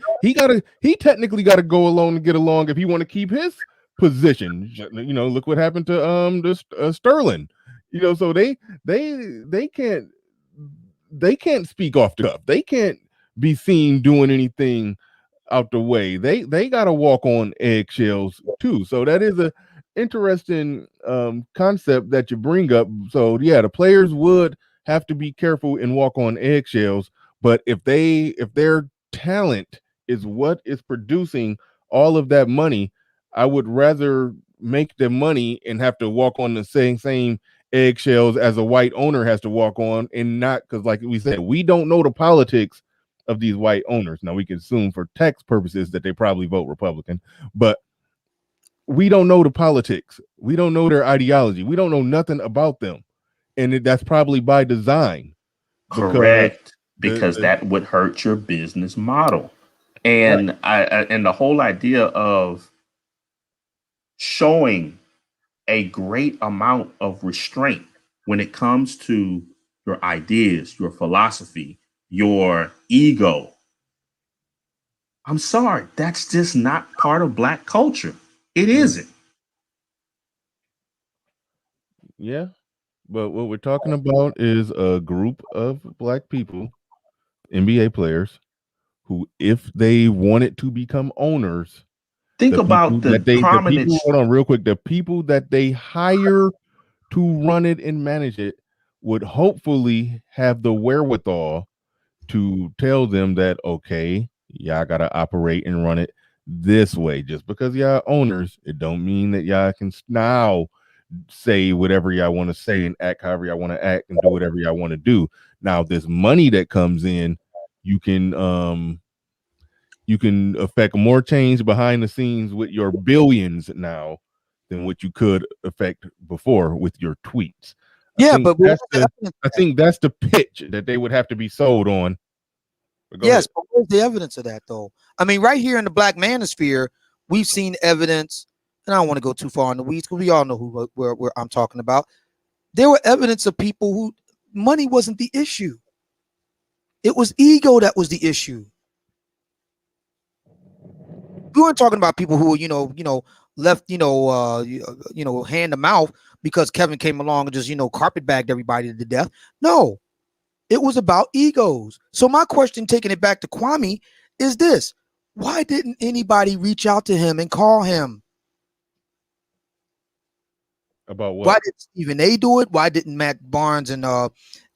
technically got to go along and get along if he want to keep his position. You know, look what happened to Sterling. You know, so they can't speak off the cuff. They can't be seen doing anything out the way. They got to walk on eggshells too. So that is a interesting concept that you bring up. So yeah, the players would have to be careful and walk on eggshells. But if their talent is what is producing all of that money, I would rather make the money and have to walk on the same eggshells as a white owner has to walk on, and not, because like we said, we don't know the politics of these white owners. Now we can assume for tax purposes that they probably vote Republican, but we don't know the politics. We don't know their ideology. We don't know nothing about them, and that's probably by design. Correct. Because that would hurt your business model. And right. And the whole idea of showing a great amount of restraint when it comes to your ideas, your philosophy, your ego. I'm sorry, that's just not part of Black culture. It isn't. Yeah. But what we're talking about is a group of Black people, NBA players, who, if they wanted to become owners, think about the prominent. Hold on, real quick. The people that they hire to run it and manage it would hopefully have the wherewithal to tell them that, okay, y'all gotta operate and run it this way. Just because y'all owners, it don't mean that y'all can now say whatever y'all want to say and act however y'all want to act and do whatever y'all want to do. Now, this money that comes in, you can affect more change behind the scenes with your billions now than what you could affect before with your tweets. I think that's the pitch that they would have to be sold on. Yes, but where's the evidence of that though? I mean, right here in the Black manosphere, we've seen evidence, and I don't want to go too far in the weeds because we all know where I'm talking about. There were evidence of people who money wasn't the issue. It was ego that was the issue. We weren't talking about people who, left, hand to mouth because Kevin came along and just, carpetbagged everybody to death. No, it was about egos. So my question, taking it back to Kwame, is this: why didn't anybody reach out to him and call him? About what? Why did Stephen A do it? Why didn't Matt Barnes and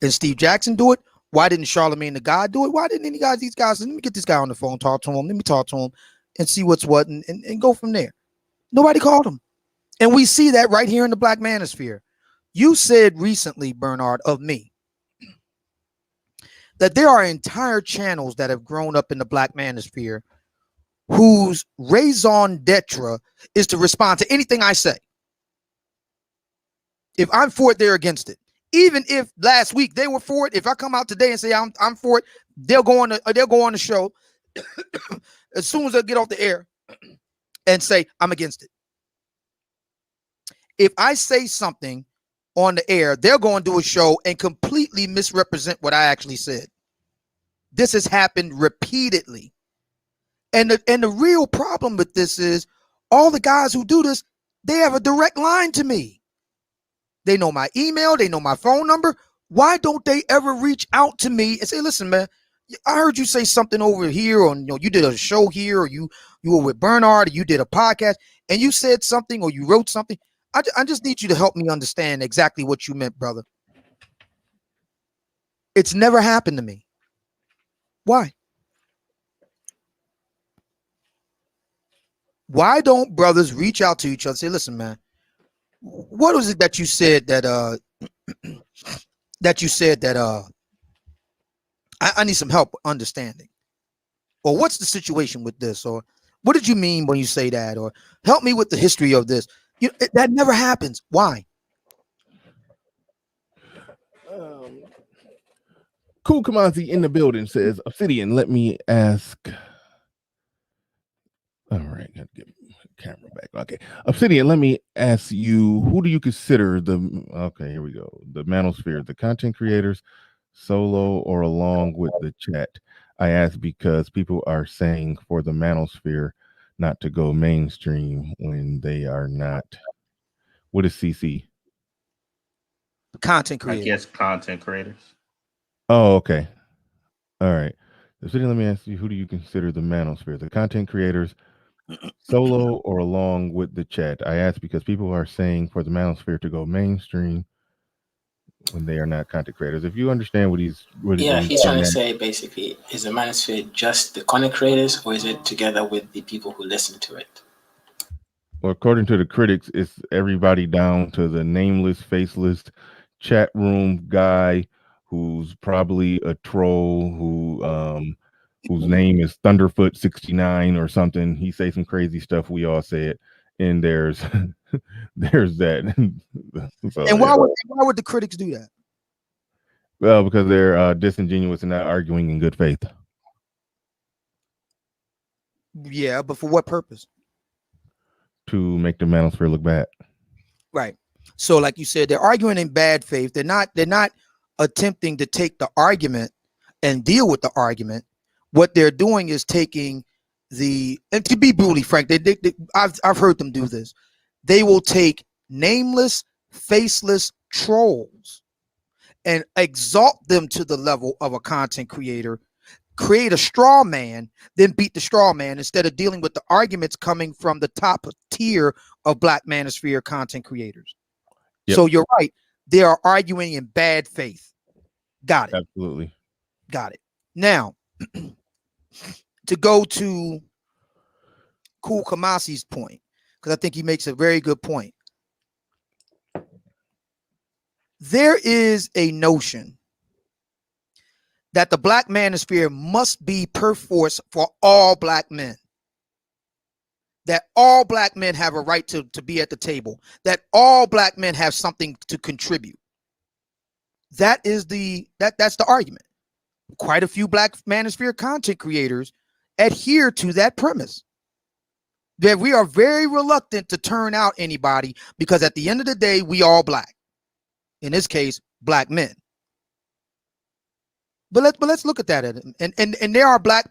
Steve Jackson do it? Why didn't Charlamagne the God do it? Why didn't these guys? Let me get this guy on the phone, talk to him. Let me talk to him and see what's what and go from there. Nobody called him. And we see that right here in the Black manosphere. You said recently, Bernard, of me, that there are entire channels that have grown up in the Black manosphere whose raison d'etre is to respond to anything I say. If I'm for it, they're against it. Even if last week they were for it, if I come out today and say I'm for it, they'll go on the show as soon as they get off the air and say I'm against it. If I say something on the air, they'll go and do a show and completely misrepresent what I actually said. This has happened repeatedly. And the real problem with this is all the guys who do this, they have a direct line to me. They know my email, they know my phone number. Why don't they ever reach out to me and say, listen, man, I heard you say something over here, or you did a show here, or you were with Bernard, or you did a podcast, and you said something, or you wrote something. I just need you to help me understand exactly what you meant, brother. It's never happened to me. Why? Why don't brothers reach out to each other and say, listen, man, what was it that you said that I need some help understanding? Or what's the situation with this? Or what did you mean when you say that? Or help me with the history of this. That never happens. Why? Cool Kamazi in the building says, Obsidian, let me ask. All right, got to get the camera back. Okay. Obsidian, let me ask you, who do you consider okay, here we go. The manosphere, the content creators, solo or along with the chat? I ask because people are saying for the manosphere not to go mainstream when they are not. What is CC? Content creators. I guess content creators. Oh, okay. All right. Obsidian, let me ask you, who do you consider the manosphere? The content creators, solo or along with the chat? I ask because people are saying for the manosphere to go mainstream when they are not content creators. If you understand what he's trying to say basically, is the manosphere just the content creators, or is it together with the people who listen to it? Well, according to the critics, it's everybody down to the nameless, faceless chat room guy who's probably a troll whose name is Thunderfoot 69 or something. He say some crazy stuff. We all say it, and there's that. So, and why would the critics do that? Well, because they're disingenuous and not arguing in good faith. Yeah, but for what purpose? To make the manosphere look bad. Right. So, like you said, they're arguing in bad faith. They're not attempting to take the argument and deal with the argument. What they're doing is taking and to be brutally frank, I've heard them do this. They will take nameless, faceless trolls and exalt them to the level of a content creator, create a straw man, then beat the straw man instead of dealing with the arguments coming from the top tier of Black manosphere content creators. Yep. So you're right. They are arguing in bad faith. Got it. Absolutely. Got it. Now, to go to Cool Kamasi's point, because I think he makes a very good point. There is a notion that the Black manosphere must be per force for all Black men. That all Black men have a right to be at the table. That all Black men have something to contribute. That's the argument. Quite a few Black manosphere content creators adhere to that premise. That we are very reluctant to turn out anybody because at the end of the day, we all Black. In this case, Black men. But let's look at that. And there are Black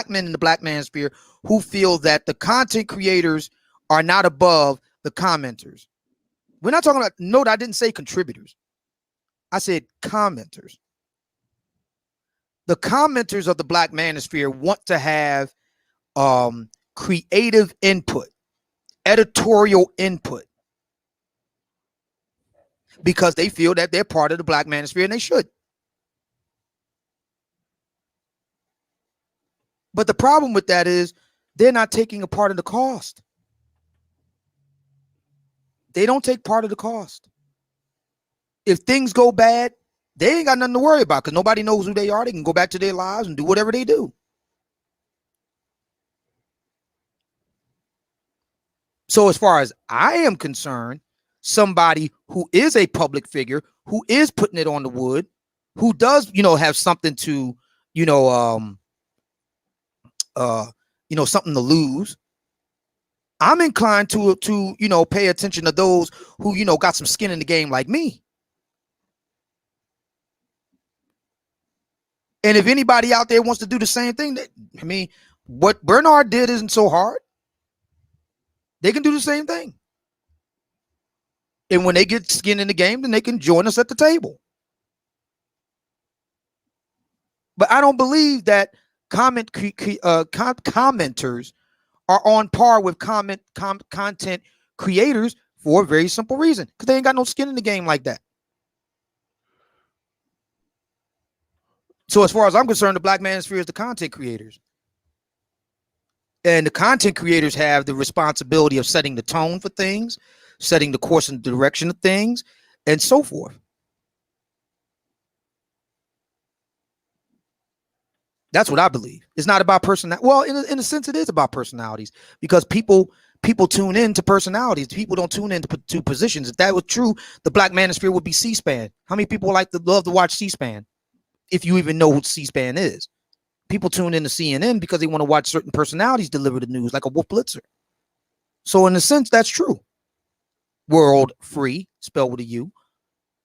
men in the Black manosphere who feel that the content creators are not above the commenters. We're not talking about, note, I didn't say contributors. I said commenters. The commenters of the Black manosphere want to have creative input, editorial input, because they feel that they're part of the Black manosphere and they should. But the problem with that is they're not taking a part of the cost. They don't take part of the cost. if things go bad, they ain't got nothing to worry about because nobody knows who they are. They can go back to their lives and do whatever they do. So as far as I am concerned, somebody who is a public figure, who is putting it on the wood, who does, have something to, something to lose. I'm inclined to pay attention to those who, got some skin in the game like me. And if anybody out there wants to do the same thing, what Bernard did isn't so hard. They can do the same thing. And when they get skin in the game, then they can join us at the table. But I don't believe that commenters are on par with content creators for a very simple reason, because they ain't got no skin in the game like that. So as far as I'm concerned, the Black Manosphere is the content creators. And the content creators have the responsibility of setting the tone for things, setting the course and direction of things, and so forth. That's what I believe. It's not about personality. Well, in a sense, it is about personalities, because people tune in to personalities. People don't tune in to positions. If that was true, the Black Manosphere would be C-SPAN. How many people love to watch C-SPAN? If you even know what C-SPAN is. People tune in to CNN because they want to watch certain personalities deliver the news, like a Wolf Blitzer. So in a sense, that's true. World Free, spelled with a U.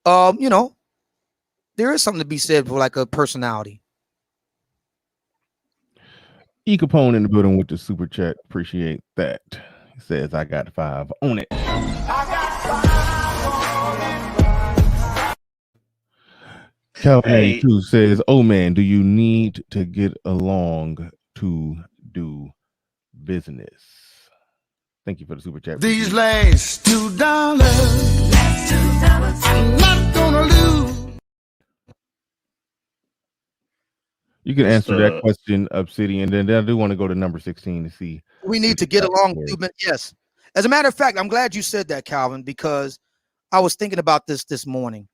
There is something to be said for like a personality. E Capone in the building with the super chat. Appreciate that. He says, I got 5 on it. Calvin 82 says, oh man, do you need to get along to do business? Thank you for the super chat. These last $2, I'm not gonna lose. You can answer that question, Obsidian. Then I do want to go to number 16 to see. We need to get along. Yes. As a matter of fact, I'm glad you said that, Calvin, because I was thinking about this morning.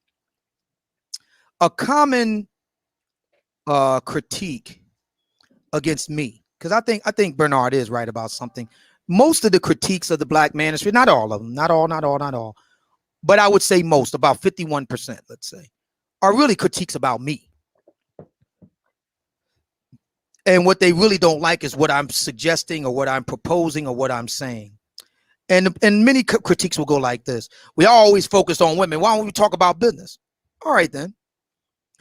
A common critique against me, because I think Bernard is right about something. Most of the critiques of the Black Manosphere, not all of them, not all, but I would say most, about 51%, let's say, are really critiques about me. And what they really don't like is what I'm suggesting or what I'm proposing or what I'm saying. And many critiques will go like this. We always focus on women. Why don't we talk about business? All right, then.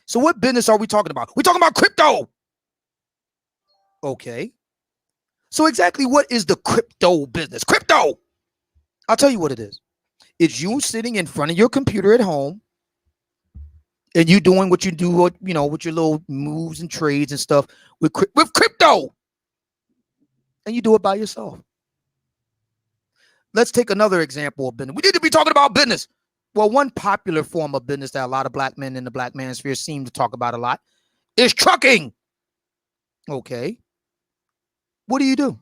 So what business are we talking about? We're talking about crypto. Okay. So exactly what is the crypto business? Crypto. I'll tell you what it is. It's you sitting in front of your computer at home and you doing what you do, with your little moves and trades and stuff with crypto. And you do it by yourself. Let's take another example of business. We need to be talking about business. Well, one popular form of business that a lot of Black men in the Black Manosphere seem to talk about a lot is trucking. Okay. What do?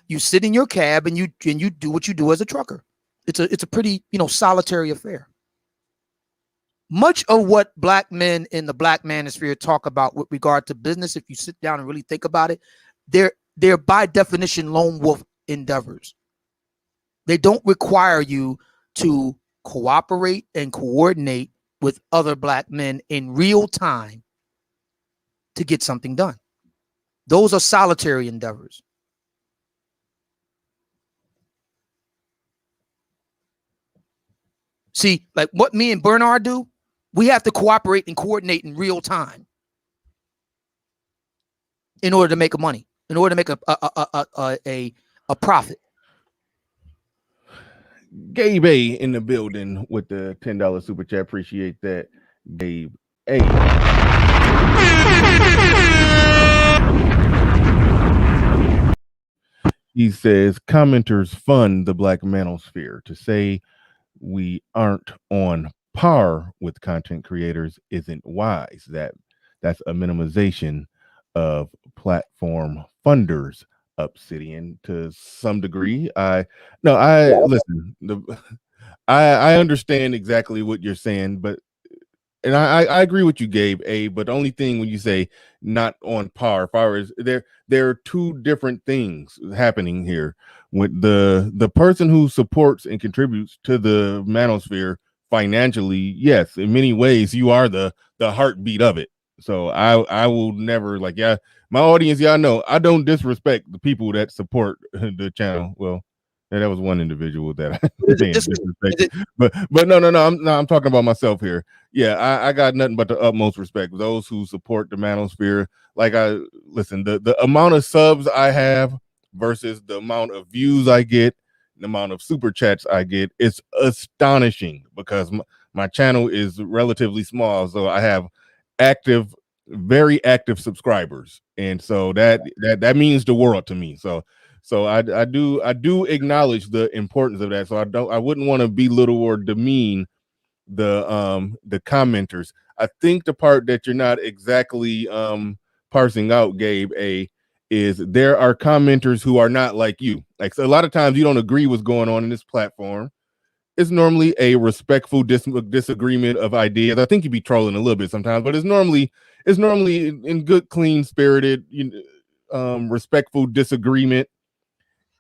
You sit in your cab and you do what you do as a trucker. It's a pretty, solitary affair. Much of what Black men in the Black Manosphere talk about with regard to business, if you sit down and really think about it, they're by definition lone wolf endeavors. They don't require you to cooperate and coordinate with other Black men in real time to get something done. Those are solitary endeavors. See, like what me and Bernard do, we have to cooperate and coordinate in real time in order to make money, in order to make a profit. Gabe A in the building with the $10 super chat. Appreciate that, Gabe A. He says commenters fund the Black Manosphere. To say we aren't on par with content creators isn't wise. That's a minimization of platform funders, Obsidian, to some degree. Listen, I understand exactly what you're saying, but and I agree with you, Gabe. But the only thing when you say not on par, far as there are two different things happening here. With the person who supports and contributes to the manosphere financially, yes, in many ways you are the heartbeat of it. So I will never like my audience, y'all know I don't disrespect the people that support the channel. Well, that was one individual that I didn't disrespect. But no, I'm talking about myself here. Yeah, I got nothing but the utmost respect for those who support the manosphere. Like the amount of subs I have versus the amount of views I get, the amount of super chats I get, it's astonishing because my channel is relatively small. So I have very active subscribers. And so that means the world to me. So I do acknowledge the importance of that. So I wouldn't want to belittle or demean the commenters. I think the part that you're not exactly parsing out, Gabe, is there are commenters who are not like you. Like, so a lot of times you don't agree what's going on in this platform. It's normally a respectful disagreement of ideas. I think you'd be trolling a little bit sometimes, but it's normally in good, clean spirited, respectful disagreement,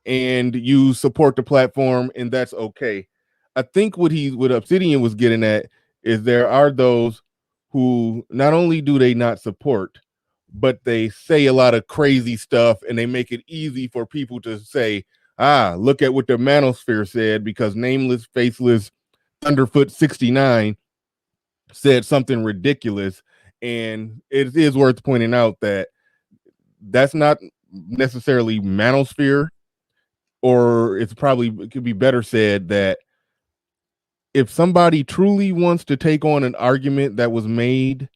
and you support the platform, and that's okay. I think what Obsidian was getting at is there are those who not only do they not support, but they say a lot of crazy stuff, and they make it easy for people to say, look at what the manosphere said, because nameless, faceless Thunderfoot 69 said something ridiculous. And it is worth pointing out that that's not necessarily manosphere, or it could be better said that if somebody truly wants to take on an argument that was made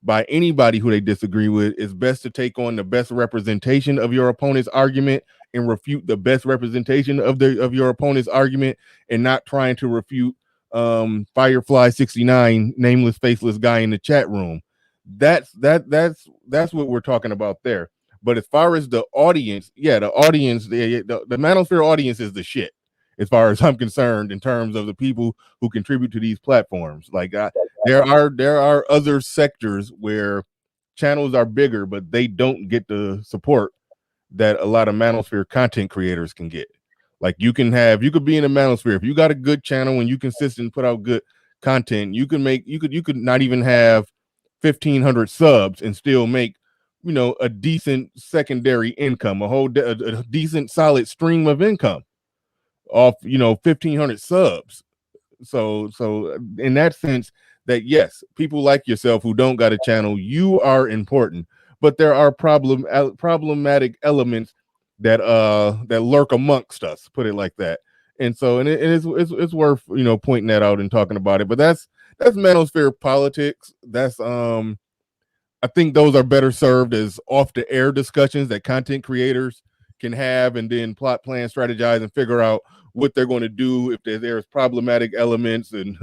by anybody who they disagree with, it's best to take on the best representation of your opponent's argument and refute the best representation of your opponent's argument, and not trying to refute Firefly 69, nameless, faceless guy in the chat room. That's what we're talking about there. But as far as the audience, the audience, the manosphere audience is the shit, as far as I'm concerned, in terms of the people who contribute to these platforms. Like there are other sectors where channels are bigger, but they don't get the support that a lot of manosphere content creators can get. Like you could be in a manosphere if you got a good channel and you consistently put out good content. You could not even have 1,500 subs and still make a decent secondary income, a decent solid stream of income off 1,500 subs. So in that sense, that yes, people like yourself who don't got a channel, you are important, but there are problematic elements that lurk amongst us, put it like that. And so it's worth pointing that out and talking about it. But that's manosphere politics. That's I think those are better served as off the air discussions that content creators can have, and then plot, plan, strategize, and figure out what they're going to do if there's problematic elements. And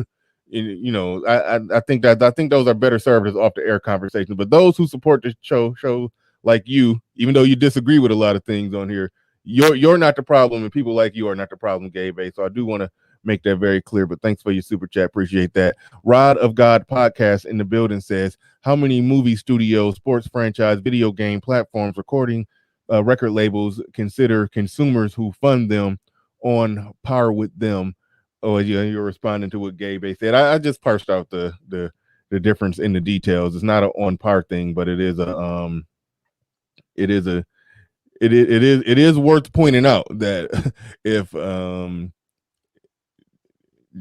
I think those are better served as off the air conversations. But those who support the show like you, even though you disagree with a lot of things on here, you're not the problem, and people like you are not the problem, Gabe. So I do want to make that very clear. But thanks for your super chat, appreciate that. Rod of God podcast in the building says, how many movie studios, sports franchise, video game platforms, recording record labels consider consumers who fund them on par with them? Oh, yeah, you're responding to what Gabe said. I just parsed out the difference in the details. It's not an on par thing, but it is worth pointing out that if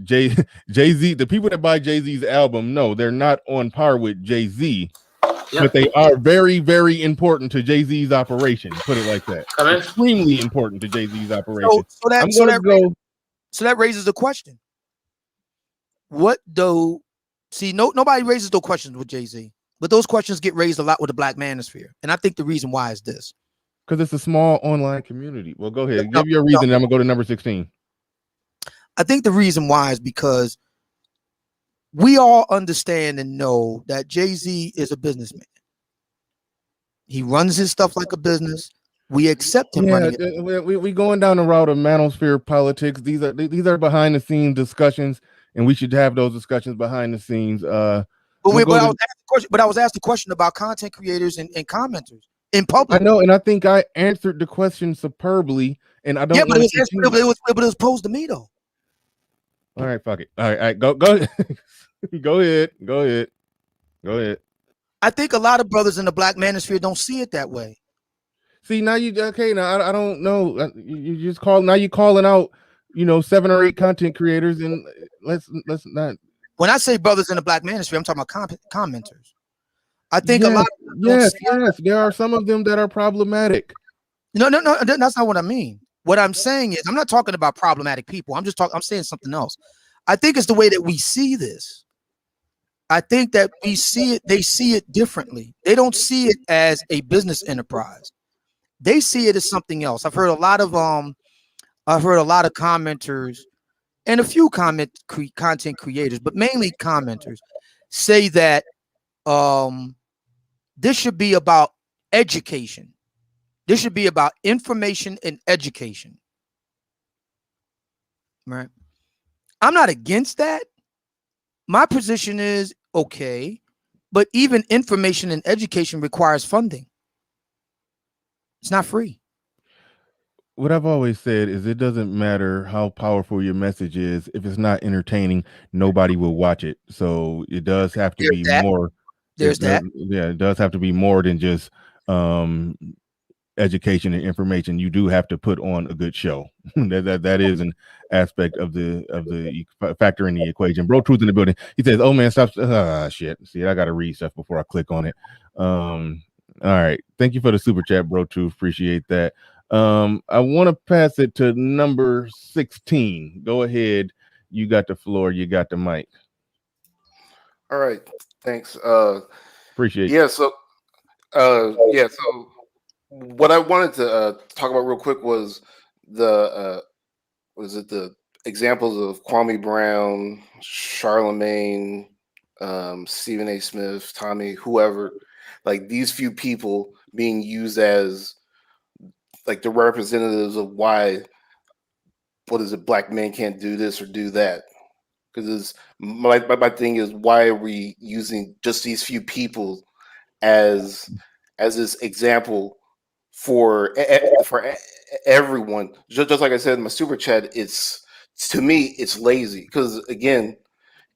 Jay-Z, the people that buy Jay-Z's album, no, they're not on par with Jay-Z, but they are very, very important to Jay-Z's operation. Put it like that. Extremely important to Jay-Z's operation. So that raises the question. Nobody raises those questions with Jay-Z, but those questions get raised a lot with the Black manosphere. And I think the reason why is this. Because it's a small online community. Well, go ahead. Give your reason. I'm going to go to number 16. I think the reason why is because we all understand and know that Jay-Z is a businessman. He runs his stuff like a business. We accept him Yeah, running it. we going down the route of manosphere politics. These are behind the scenes discussions, and we should have those discussions behind the scenes. But we'll go I to- was asked the question. But I was asked the question about content creators and commenters in I public. know, and I think I answered the question superbly, and I don't. Yeah, but wanna it was, continue- but it was posed to me though. All right, fuck it. All right, go go ahead. I think a lot of brothers in the black manosphere don't see it that way. See, now you okay? Now I don't know. You just call now. You calling out, 7 or 8 content creators, and let's not. When I say brothers in the black manosphere, I'm talking about commenters. I think a lot. Yes, there are some of them that are problematic. No, that's not what I mean. What I'm saying is, I'm not talking about problematic people. I'm saying something else. I think it's the way that we see this. I think that we see it. They see it differently. They don't see it as a business enterprise. They see it as something else. I've heard a lot of commenters and a few content creators, but mainly commenters, say that this should be about education. This should be about information and education. Right? I'm not against that. My position is okay, but even information and education requires funding. It's not free. What I've always said is it doesn't matter how powerful your message is. If it's not entertaining, nobody will watch it. So it does have to be more. There's that. Yeah, it does have to be more than just education and information. You do have to put on a good show. that is an aspect of the factor in the equation. Bro, Truth in the building. He says, "Oh man, stop." Shit. See, I gotta read stuff before I click on it. All right. Thank you for the super chat, Bro Truth. Appreciate that. I want to pass it to number 16. Go ahead. You got the floor. You got the mic. All right. Thanks. Appreciate it. So what I wanted to talk about real quick was the examples of Kwame Brown, Charlemagne, Stephen A. Smith, Tommy, whoever, like these few people being used as like the representatives of why, black men can't do this or do that. Because my thing is, why are we using just these few people as this example for everyone? Just like I said in my super chat, to me it's lazy. Because again,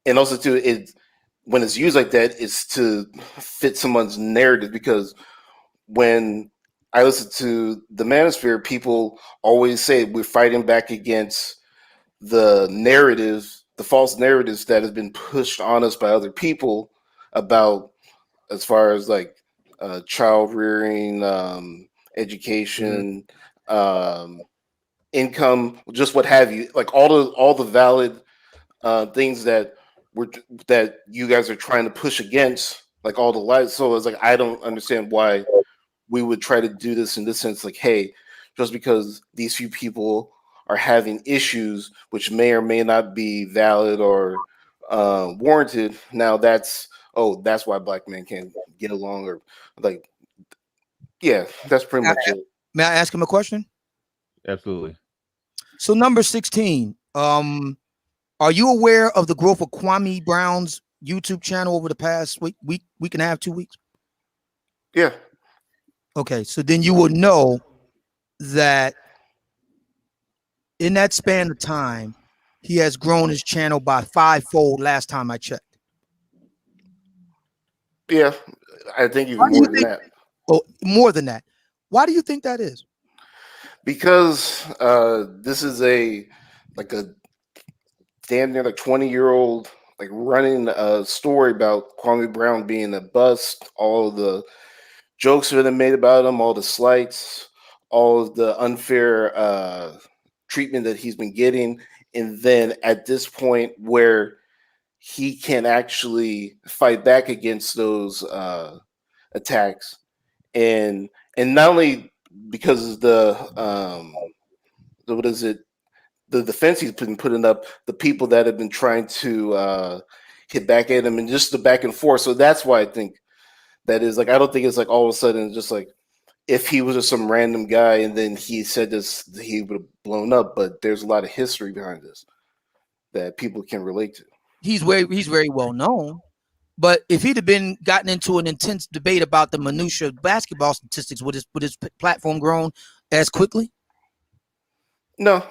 and also too, when it's used like that, it's to fit someone's narrative. Because when I listen to the Manosphere, people always say we're fighting back against the narratives, the false narratives that have been pushed on us by other people about, as far as like child rearing, education, income, just what have you, like all the valid things that you guys are trying to push against, like all the lies. So it's like, I don't understand why we would try to do this in this sense, like, hey, just because these few people are having issues which may or may not be valid or warranted, now that's why black men can't get along, or like, yeah, that's pretty much it. May I ask him a question? Absolutely. So number 16, are you aware of the growth of Kwame Brown's YouTube channel over the past week and a half, 2 weeks? Yeah. Okay, so then you would know that in that span of time, he has grown his channel by 5-fold last time I checked. Yeah, I think even more than that. Oh, more than that. Why do you think that is? Because this is a damn near 20-year-old like running a story about Kwame Brown being a bust, all of the jokes that are made about him, all the slights, all of the unfair treatment that he's been getting. And then at this point where he can actually fight back against those attacks, and not only because of the defense he's been putting up, the people that have been trying to hit back at him, and just the back and forth. So that's why I think that is, like, I don't think it's like all of a sudden just like if he was just some random guy and then he said this, he would have blown up. But there's a lot of history behind this that people can relate to. He's very well known. But if he'd have been gotten into an intense debate about the minutia of basketball statistics, would his platform grown as quickly? No,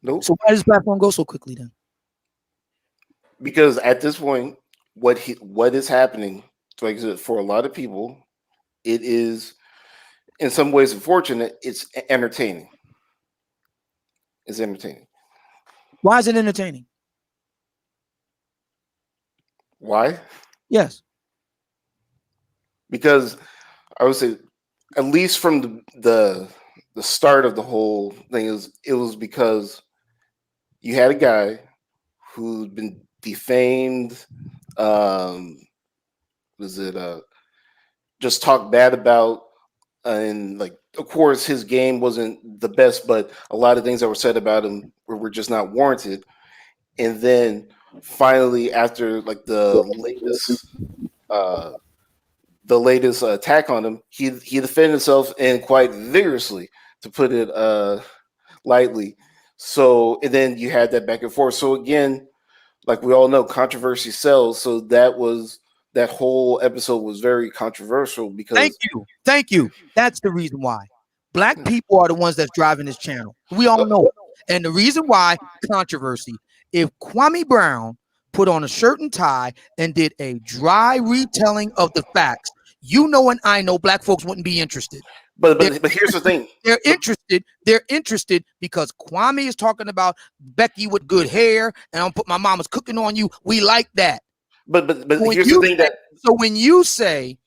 nope. So why does his platform go so quickly then? Because at this point, what is happening, like I said, for a lot of people, it is in some ways unfortunate. It's entertaining. It's entertaining. Why is it entertaining? Why? Yes. Because I would say, at least from the start of the whole thing, it was because you had a guy who'd been defamed, just talked bad about, and like, of course, his game wasn't the best, but a lot of things that were said about him were just not warranted. And then finally, after like the latest attack on him, he defended himself, and quite vigorously, to put it lightly. So, and then you had that back and forth. So again, like we all know, controversy sells. So that whole episode was very controversial because Thank you. That's the reason why. Black people are the ones that's driving this channel. We all know it. And the reason why controversy, if Kwame Brown put on a shirt and tie and did a dry retelling of the facts, you know, and I know black folks wouldn't be interested. But here's the thing. They're interested because Kwame is talking about Becky with good hair, and I'll put my mama's cooking on you. We like that. But here's the thing so when you say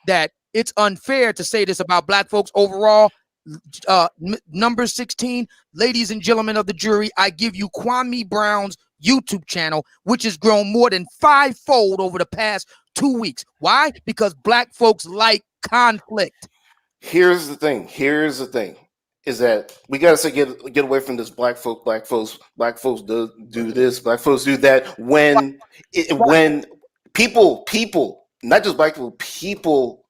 that it's unfair to say this about black folks overall, number 16, ladies and gentlemen of the jury, I give you Kwame Brown's YouTube channel, which has grown more than 5-fold over the past 2 weeks. Why? Because black folks like conflict. Here's the thing is that we gotta say get away from this black folks do this, black folks do that. When people, not just black people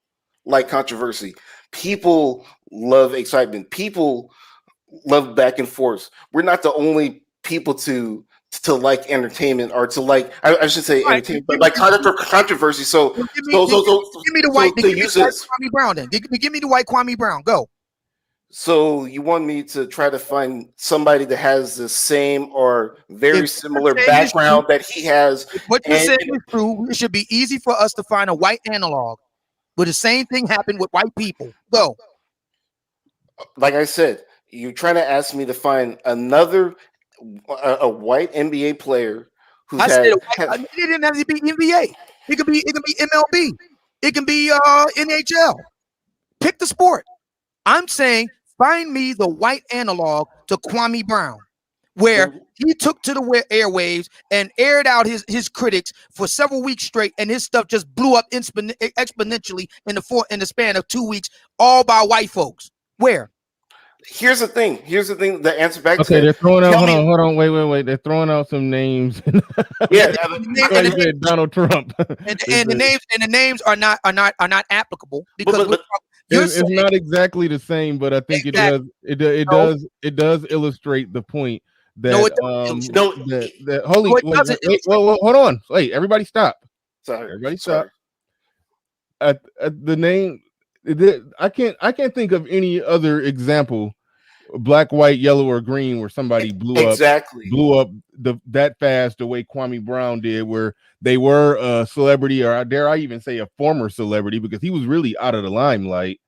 like controversy. People love excitement. People love back and forth. We're not the only people to like entertainment, or to like, I should say entertainment, but like controversy. So give me the white Kwame Brown then. Give me the white Kwame Brown. Go. So you want me to try to find somebody that has the same or very similar background that he has? What you said is true. It should be easy for us to find a white analog. But the same thing happened with white people. Go. Like I said, you're trying to ask me to find another a white NBA player who's it didn't have to be NBA. It could be MLB. It can be NHL. Pick the sport. I'm saying find me the white analog to Kwame Brown, where he took to the airwaves and aired out his critics for several weeks straight, and his stuff just blew up exponentially in the span of 2 weeks, all by white folks. Where? Here's the thing. The answer back to that. They're throwing out. Hold on. Wait. They're throwing out some names. Yeah, Donald Trump. And the names are not applicable because it's not exactly the same, but I think it does illustrate the point that hold on. Wait, everybody stop. Sorry. Everybody stop. The name, I can't think of any other example, black, white, yellow, or green, where somebody blew up that fast the way Kwame Brown did, where they were a celebrity, or dare I even say a former celebrity, because he was really out of the limelight.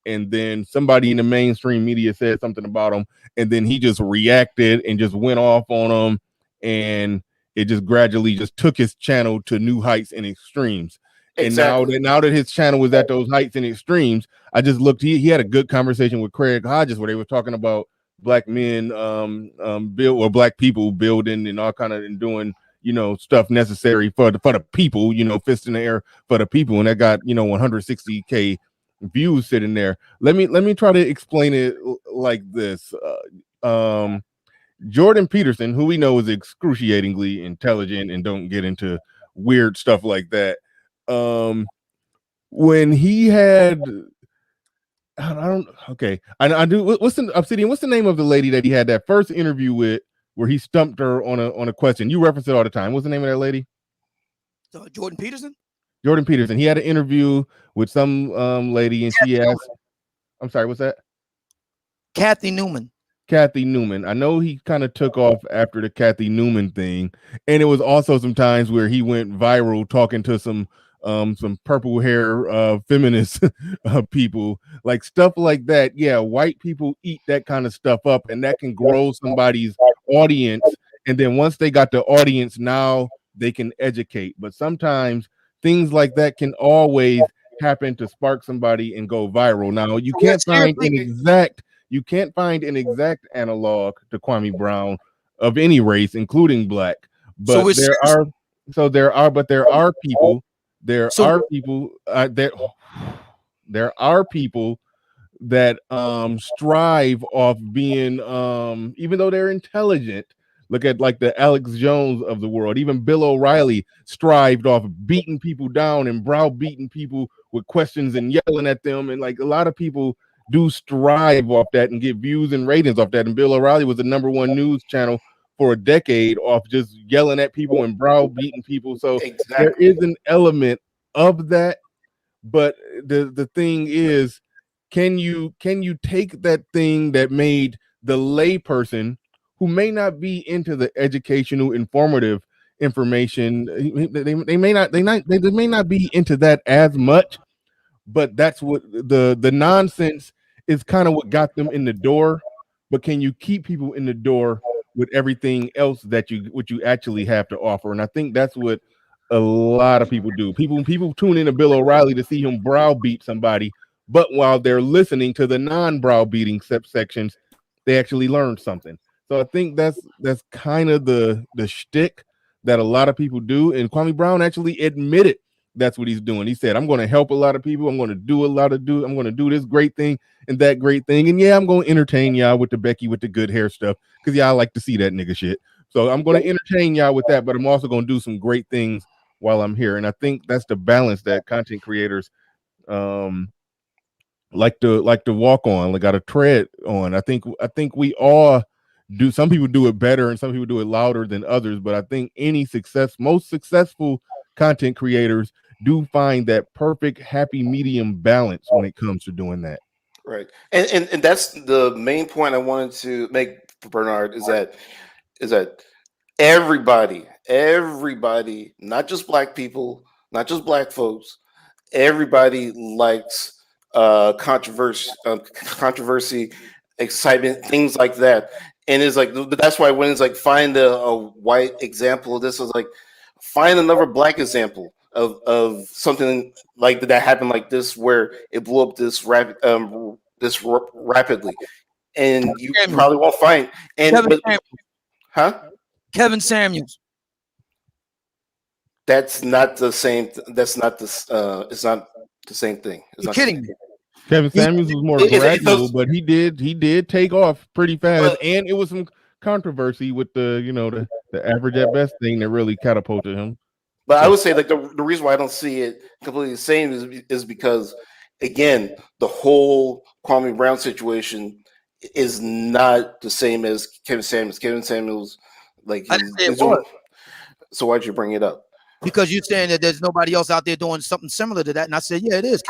And then somebody in the mainstream media said something about him, and then he just reacted and just went off on them, and it just gradually just took his channel to new heights and extremes. Exactly. And now that his channel was at those heights and extremes, I just looked. He had a good conversation with Craig Hodges where they were talking about black men, build, or black people building and all kind of, and doing, stuff necessary for the people, fist in the air for the people, and that got 160K views sitting there. Let me try to explain it like this. Jordan Peterson, who we know is excruciatingly intelligent and don't get into weird stuff like that. When he had I don't. Okay, I do. What's the Obsidian? What's the name of the lady that he had that first interview with, where he stumped her on a question? You reference it all the time. What's the name of that lady? Jordan Peterson. Jordan Peterson. He had an interview with some lady, and she asked. I'm sorry. What's that? Kathy Newman. Kathy Newman. I know he kind of took off after the Kathy Newman thing, and it was also some times where he went viral talking to some purple hair feminist people, like stuff like that. Yeah, white people eat that kind of stuff up, and that can grow somebody's audience. And then once they got the audience, now they can educate. But sometimes things like that can always happen to spark somebody and go viral. Now you can't find an exact analog to Kwame Brown of any race, including black. But there are people that strive off being even though they're intelligent. Look at like the Alex Jones of the world. Even Bill O'Reilly strived off beating people down and browbeating people with questions and yelling at them. And like a lot of people do strive off that and get views and ratings off that. And Bill O'Reilly was the #1 news channel for a decade off just yelling at people and browbeating people. So there is an element of that. But the thing is, can you take that thing that made the layperson who may not be into the educational, informative information, they may not be into that as much, but that's what the nonsense is kind of what got them in the door. But can you keep people in the door with everything else that you actually have to offer? And I think that's what a lot of people do. People tune into Bill O'Reilly to see him browbeat somebody, but while they're listening to the non-browbeating sections, they actually learn something. So I think that's kind of the shtick that a lot of people do. And Kwame Brown actually admitted that's what he's doing. He said, I'm going to help a lot of people. I'm going to do I'm going to do this great thing and that great thing. And yeah, I'm going to entertain y'all with the Becky with the good hair stuff, because y'all like to see that nigga shit. So I'm going to entertain y'all with that, but I'm also going to do some great things while I'm here. And I think that's the balance that content creators like to walk on, like got to tread on. I think we all do. Some people do it better and some people do it louder than others, but I think most successful content creators do find that perfect happy medium balance when it comes to doing that. Right. And that's the main point I wanted to make for Bernard, is that everybody, not just black people, not just black folks, everybody likes controversy, excitement, things like that. And it's like, that's why when it's like, find a white example of this, is like, find another black example of something like that happened like this, where it blew up this rapidly, and you probably won't find. Kevin Samuels. That's not the same. It's not the same thing. You're kidding me. Kevin Samuels was more gradual, but he did take off pretty fast, and it was some controversy with the average at best thing that really catapulted him. But I would say, like, the reason why I don't see it completely the same is because, again, the whole Kwame Brown situation is not the same as Kevin Samuels. Kevin Samuels, like, so why'd you bring it up? Because you're saying that there's nobody else out there doing something similar to that, and I said, yeah, it is.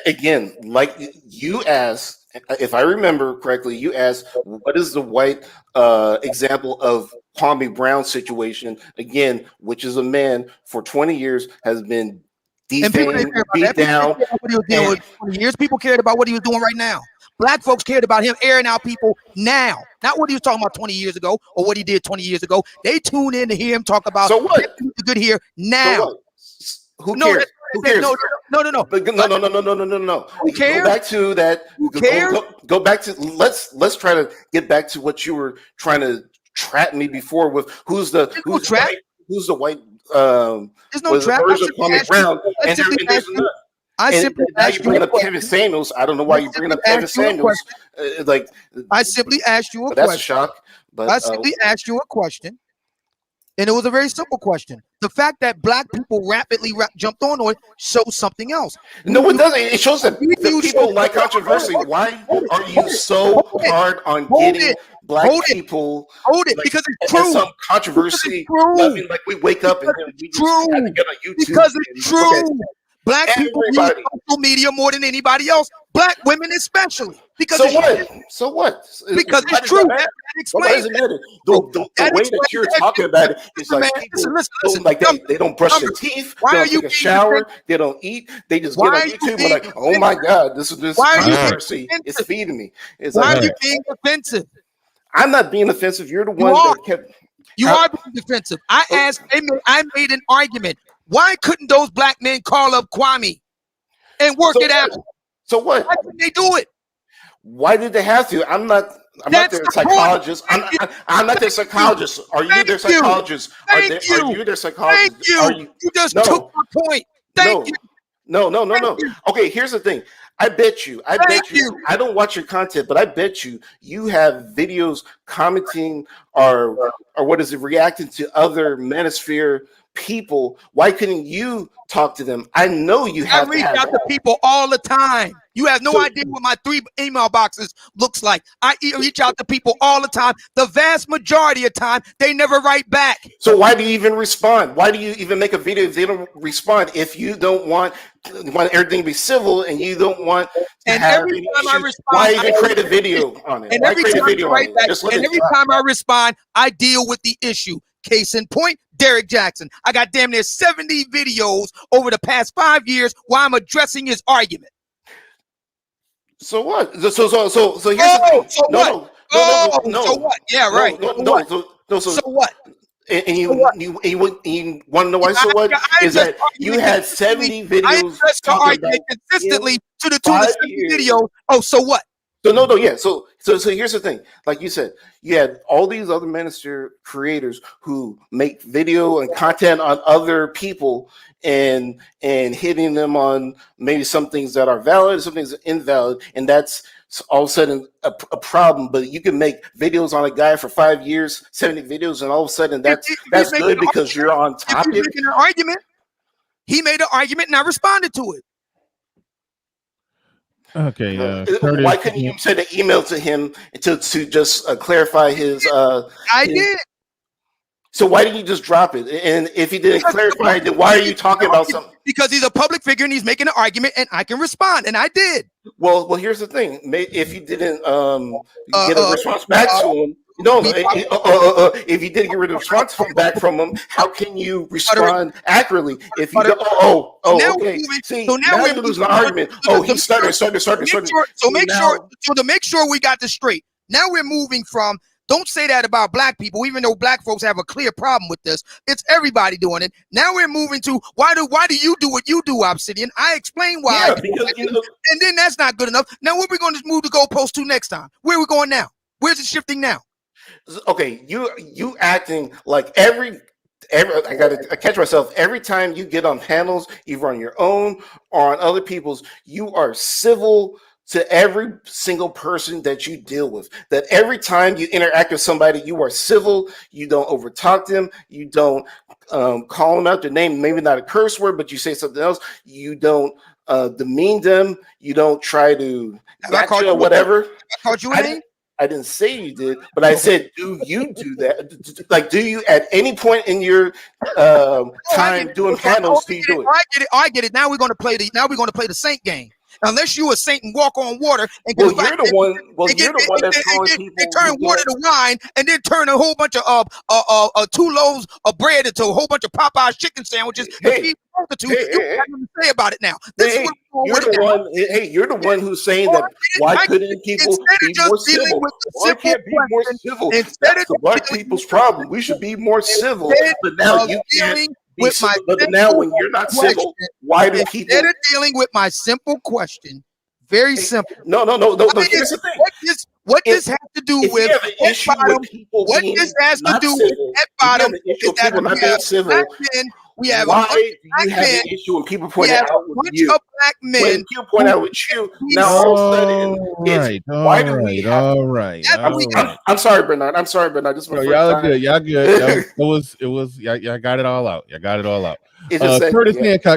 Again, like you asked, if I remember correctly, you asked, what is the white example of Kwame Brown situation? Again, which is a man for 20 years has been defamed, beat down. People cared about what he was doing right now. Black folks cared about him airing out people now, not what he was talking about 20 years ago or what he did 20 years ago. They tune in to hear him talk about good here now. So who cares? Who cares? No. No. Who cares? Go back to that. Who cares? Go back to let's try to get back to what you were trying to trap me before with. Who's the white? There's no trap. Brown. I simply asked you bring up Kevin Samuels. I don't know why you bring up Kevin Samuels. I simply asked you a question. That's a shock. But I simply asked you a question. And it was a very simple question. The fact that black people rapidly jumped on it shows something else. No, it doesn't. It shows that the people like controversy. Why are you so hard on getting black people? Hold it, like, because it's and true. some controversy. Loving, like we wake up and then we just have to get on YouTube. Because it's true. Black people use everybody. social media more than anybody else. Black women especially. Because So it's what? true. So what? Because Why it's does true. that That matter? Why explains does it it. matter? The way that you're talking about it is like people don't, like they don't brush their teeth. Why They are don't you take a being shower. They don't eat. They just Why get are on you YouTube and being like, oh my God, this Why are you being controversy. It's offensive? feeding me. It's Why like, are you being offensive? I'm not being offensive. You're the You one are. that kept. You How- are being defensive. I asked, I made an argument. Why couldn't those black men call up Kwame and work So it out? what? So what? Why couldn't they do it? Why did they have to? I'm not That's their the psychologist. point. I'm not their psychologist. Are you Thank their you. psychologist? Are Thank you. you their psychologist? Thank you. Are You just No. took my point. Thank you. No. Thank you. Okay, here's the thing. I bet you. Thank you. I don't watch your content, but I bet you have videos commenting or what is it, reacting to other manosphere people. Why couldn't you talk to them? I know you I have to reach have out to people all the time. You have no So- idea what my 3 email boxes looks like. I reach out to people all the time. The vast majority of time, they never write back. So why do you even respond? Why do you even make a video if they don't respond? If you don't want everything to be civil and you don't want to And have every any time I issues, respond, why even I- create a video on it? And Why every create a time I video on write it? back, Just let and it every drop. time I respond, I deal with the issue. Case in point, Derek Jackson. I got damn near 70 videos over the past 5 years while I'm addressing his argument. So what? So here's the Oh, thing. so what? No. So what? Yeah, right. No. So what? And you So what? you want to know why? So what I is that? address You argument had consistently. 70 I videos address the talking argument about consistently to the tune of 5 70 years. videos. Oh, so what? So no, yeah. So here's the thing. Like you said, you had all these other minister creators who make video and content on other people and hitting them on maybe some things that are valid, some things that are invalid, and that's all of a sudden a problem. But you can make videos on a guy for 5 years, 70 videos, and all of a sudden that's good because you're on If topic. he's making an argument, he made an argument and I responded to it. Okay. Why couldn't you send an email to him to just clarify his? I did. So why didn't you just drop it? And if he didn't clarify it, then why are you talking about something? Because he's a public figure and he's making an argument and I can respond, and I did. Well, here's the thing. If you didn't get a response back to him, if you didn't get rid of response back from him, how can you respond accurately? If you don't, okay. See, So now you're losing the argument. Oh, he started. So to make sure we got this straight, now we're moving from, don't say that about black people, even though black folks have a clear problem with this. It's everybody doing it. Now we're moving to why do you do what you do, Obsidian? I explain why. Yeah, I do because, what I do, and then that's not good enough. Now where are we going to move the goalpost to next time? Where are we going now? Where's it shifting now? Okay, you acting like every I gotta catch myself every time you get on panels, either on your own or on other people's. You are civil to every single person that you deal with. That every time you interact with somebody, you are civil. You don't overtalk them. You don't call them out their name. Maybe not a curse word, but you say something else. You don't demean them. You don't try to gotcha or whatever. I called you a name? I didn't say you did, but I said, do you do that? Like, do you at any point in your time doing panels, do you do it? I get it. Now we're going to play the Saint game. Unless you a saint and walk on water and you're the one that's calling people. They turn water to wine and then turn a whole bunch of 2 loaves of bread into a whole bunch of Popeye's chicken sandwiches. You have nothing to say about it now. You're the one who's saying that. Why couldn't people be more civil? Why can't be more civil? That's the black people's problem. We should be more civil. But now you can't. But now, when you're not civil, why do people? Instead of dealing with my simple question, very simple. No. Here's the thing. What this has to do with people what this has to do with that bottom is that black men We have Why a do black you have men. an issue when people We point it have out a with bunch you? of black men. When people point out with you, now all of a sudden, why do we have to? All right. I'm sorry, Bernard. I'm sorry, Bernard. This is my So first y'all are time. good. Y'all good. It was. Y'all got it all out. Y'all got it all out. It's just saying,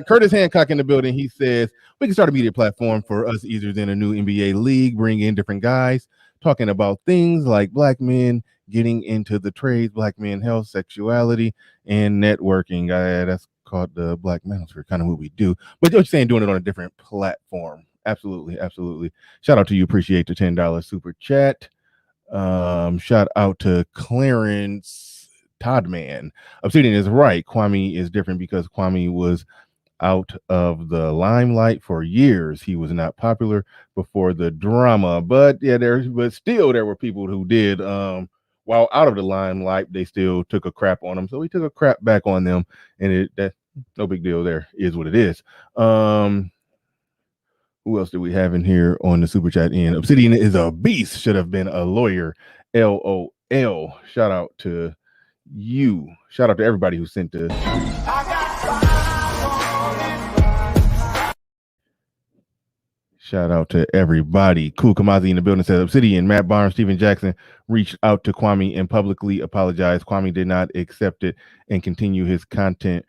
Curtis Hancock in the building. He says we can start a media platform for us easier than a new NBA league. Bring in different guys talking about things like black men getting into the trades, black men health, sexuality, and networking. That's called the Black Manosphere, kind of what we do. But you're saying doing it on a different platform. Absolutely. Shout out to you. Appreciate the $10 super chat. Shout out to Clarence Toddman. Obsidian is right. Kwame is different because Kwame was out of the limelight for years. He was not popular before the drama, but still there were people who did while out of the limelight, they still took a crap on him. So he took a crap back on them, and that no big deal. There is what it is. Who else do we have in here on the super chat end? Obsidian is a beast. Should have been a lawyer. LOL. Shout out to you. Shout out to everybody who sent the. Shout out to everybody. Cool Kamazi in the building says Obsidian, Matt Barnes, Steven Jackson reached out to Kwame and publicly apologized. Kwame did not accept it and continue his content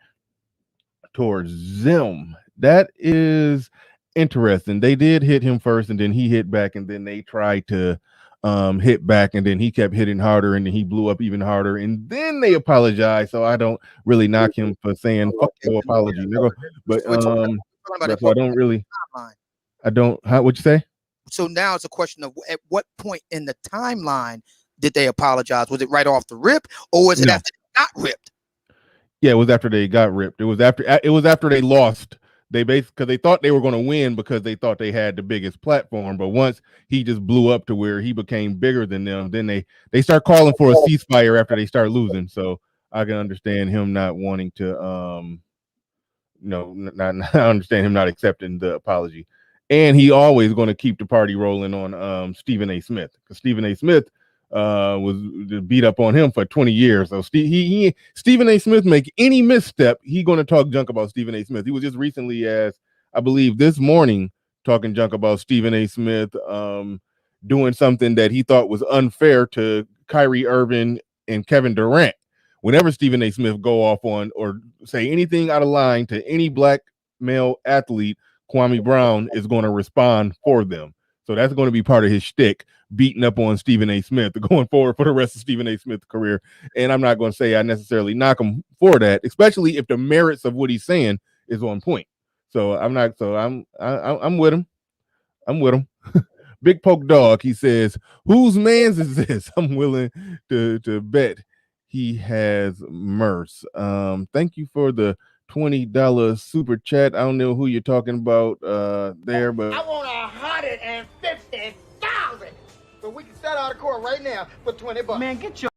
towards them. That is interesting. They did hit him first, and then he hit back, and then they tried to hit back, and then he kept hitting harder, and then he blew up even harder, and then they apologized. So I don't really knock him for saying fuck no apology, nigga. But so I don't really. What'd you say? So now it's a question of at what point in the timeline did they apologize? Was it right off the rip, or was it after they got ripped? Yeah, it was after they got ripped. It was after they lost. Because they thought they were going to win because they thought they had the biggest platform. But once he just blew up to where he became bigger than them, then they start calling for a ceasefire after they start losing. So I can understand him not wanting to, not understand him not accepting the apology. And he always going to keep the party rolling on Stephen A. Smith, because Stephen A. Smith was beat up on him for 20 years. So Stephen A. Smith make any misstep, he going to talk junk about Stephen A. Smith. He was just recently, as I believe this morning, talking junk about Stephen A. Smith doing something that he thought was unfair to Kyrie Irving and Kevin Durant. Whenever Stephen A. Smith go off on or say anything out of line to any black male athlete, Kwame Brown is going to respond for them. So that's going to be part of his shtick, beating up on Stephen A. Smith going forward for the rest of Stephen A. Smith's career. And I'm not going to say I necessarily knock him for that, especially if the merits of what he's saying is on point. So I'm with him. I'm with him. Big Poke Dog, he says, whose man's is this? I'm willing to bet he has Merce. Thank you for the $20 super chat. I don't know who you're talking about there, but I want 150,000. So we can set out of court right now for $20. Man, get your.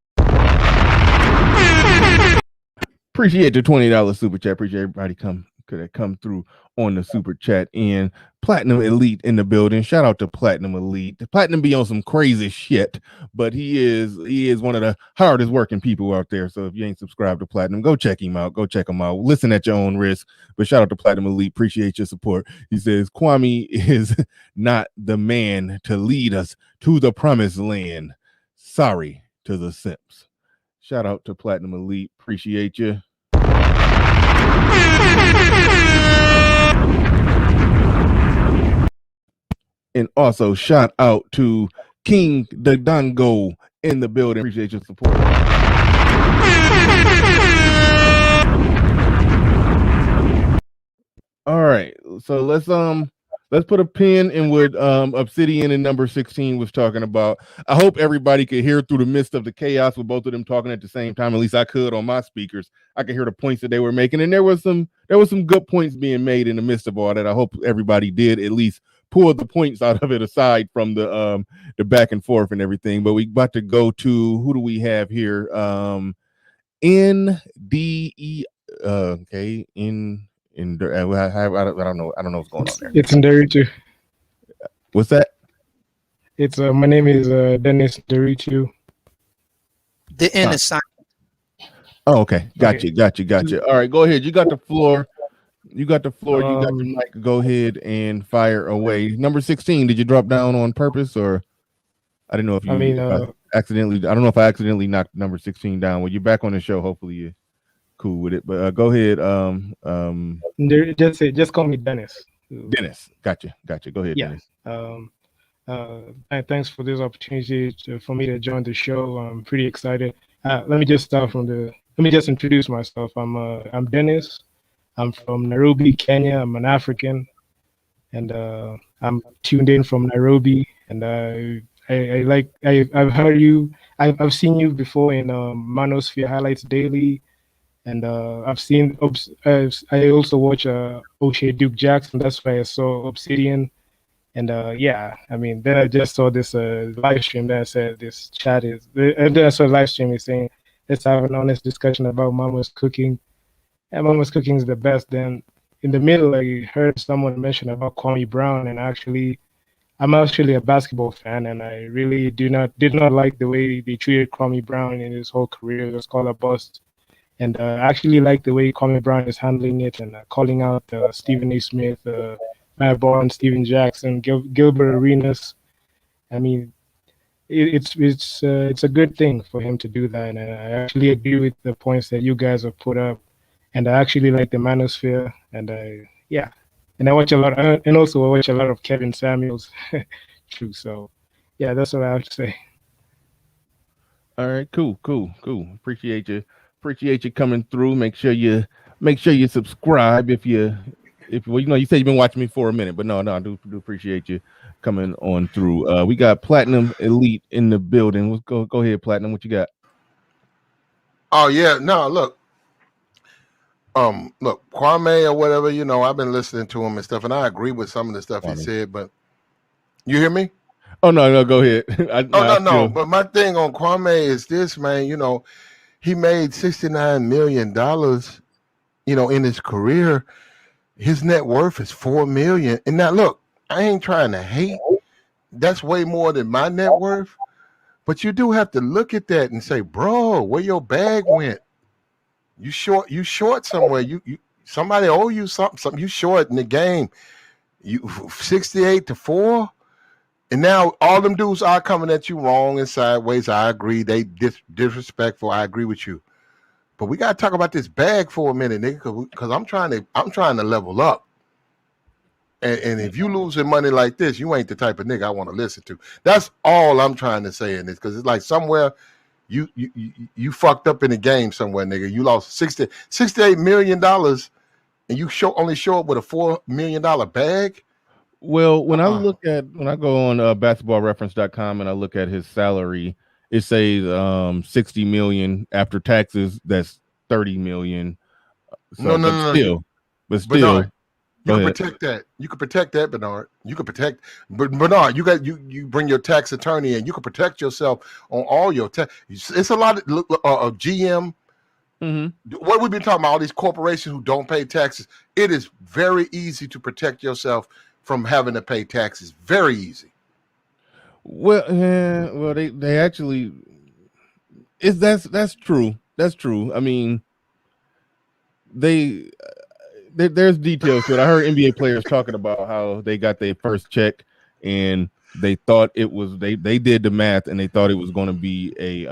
Appreciate the $20 super chat. Appreciate everybody could have come through on the super chat. And Platinum Elite in the building. Shout out to Platinum Elite. Platinum be on some crazy shit, but he is one of the hardest working people out there. So if you ain't subscribed to Platinum, go check him out. Listen at your own risk. But shout out to Platinum Elite. Appreciate your support. He says Kwame is not the man to lead us to the promised land. Sorry to the simps. Shout out to Platinum Elite. Appreciate you. And also shout out to King Dadango in the building. Appreciate your support. All right, so let's put a pin in what Obsidian and number 16 was talking about. I hope everybody could hear through the midst of the chaos with both of them talking at the same time. At least I could on my speakers. I could hear the points that they were making, and there was some good points being made in the midst of all that. I hope everybody did at least pull the points out of it, aside from the back and forth and everything. But we about to go to, who do we have here? NDE. Okay, I don't know what's going on there. It's Nderitu. What's that? It's my name is Dennis Nderitu. The N is silent. Oh, okay. Got you. All right, go ahead. You got the floor. You got the mic. Go ahead and fire away. Number 16, did you drop down on purpose, or I didn't know if you accidentally. I don't know if I accidentally knocked number 16 down. When you're back on the show, hopefully you're cool with it. But go ahead. Just call me Dennis. Dennis. Gotcha. Go ahead, Yeah. Dennis. And thanks for this opportunity for me to join the show. I'm pretty excited. Let me just introduce myself. I'm Dennis. I'm from Nairobi, Kenya. I'm an African, and I'm tuned in from Nairobi. And I've heard you. I've seen you before in Manosphere Highlights Daily, and I've seen. I also watch O'Shea Duke Jackson. That's why I saw Obsidian. And then I just saw this live stream that said this chat is, and then I saw a live stream is saying, let's have an honest discussion about Mama's cooking. And Mama's cooking is the best. Then in the middle, I heard someone mention about Kwame Brown, and I'm actually a basketball fan, and I really did not like the way they treated Kwame Brown in his whole career. It was called a bust. And I actually like the way Kwame Brown is handling it and calling out Stephen A. Smith, Matt Barnes, Steven Jackson, Gilbert Arenas. I mean, it's a good thing for him to do that, and I actually agree with the points that you guys have put up. And I actually like the Manosphere, and I watch a lot, and also I watch a lot of Kevin Samuels too. So, yeah, that's what I have to say. All right, cool. Appreciate you coming through. Make sure you subscribe if you you said you've been watching me for a minute, but no, I do appreciate you coming on through. We got Platinum Elite in the building. Let's go ahead, Platinum. What you got? Oh yeah, no, look, Kwame or whatever, I've been listening to him and stuff, and I agree with some of the stuff he said. But you hear me? Oh no, go ahead. No. But my thing on Kwame is this, man. He made $69 million, in his career. His net worth is $4 million. And now look, I ain't trying to hate. That's way more than my net worth. But you do have to look at that and say, bro, where your bag went? You short somewhere. You somebody owe you something. You short in the game. You 68-4. And now all them dudes are coming at you wrong and sideways. I agree. They disrespectful. I agree with you. But we gotta talk about this bag for a minute, nigga, because I'm trying to level up. And if you losing money like this, you ain't the type of nigga I want to listen to. That's all I'm trying to say in this, because it's like somewhere you fucked up in the game somewhere, nigga. You lost $68 million, and you only show up with a $4 million bag. Well, when I go on basketballreference.com and I look at his salary, it says 60 million after taxes. That's 30 million. So, no. But still, Bernard, you can protect that. You can protect that, Bernard. You can protect, but Bernard, you bring your tax attorney in. You can protect yourself on all your tax. It's a lot of GM. Mm-hmm. What we've been talking about, all these corporations who don't pay taxes. It is very easy to protect yourself from having to pay taxes. Very easy. Well, they actually that's true. That's true. I mean, there's details to it. I heard NBA players talking about how they got their first check and they thought it was they did the math and they thought it was going to be a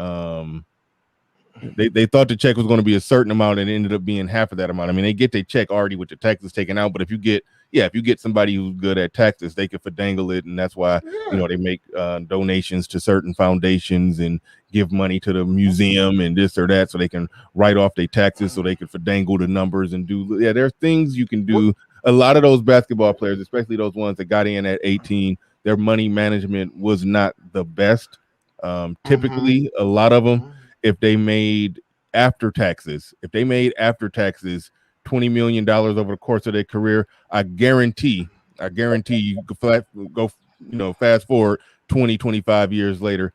they thought the check was going to be a certain amount and it ended up being half of that amount. I mean, they get their check already with the taxes taken out, but if you get somebody who's good at taxes, they can finagle it, and that's why they make donations to certain foundations and give money to the museum and this or that, so they can write off their taxes, so they can finagle the numbers and do. Yeah, there are things you can do. A lot of those basketball players, especially those ones that got in at 18, their money management was not the best. Typically, a lot of them, if they made after taxes, $20 million over the course of their career, I guarantee you could go fast forward 20, 25 years later.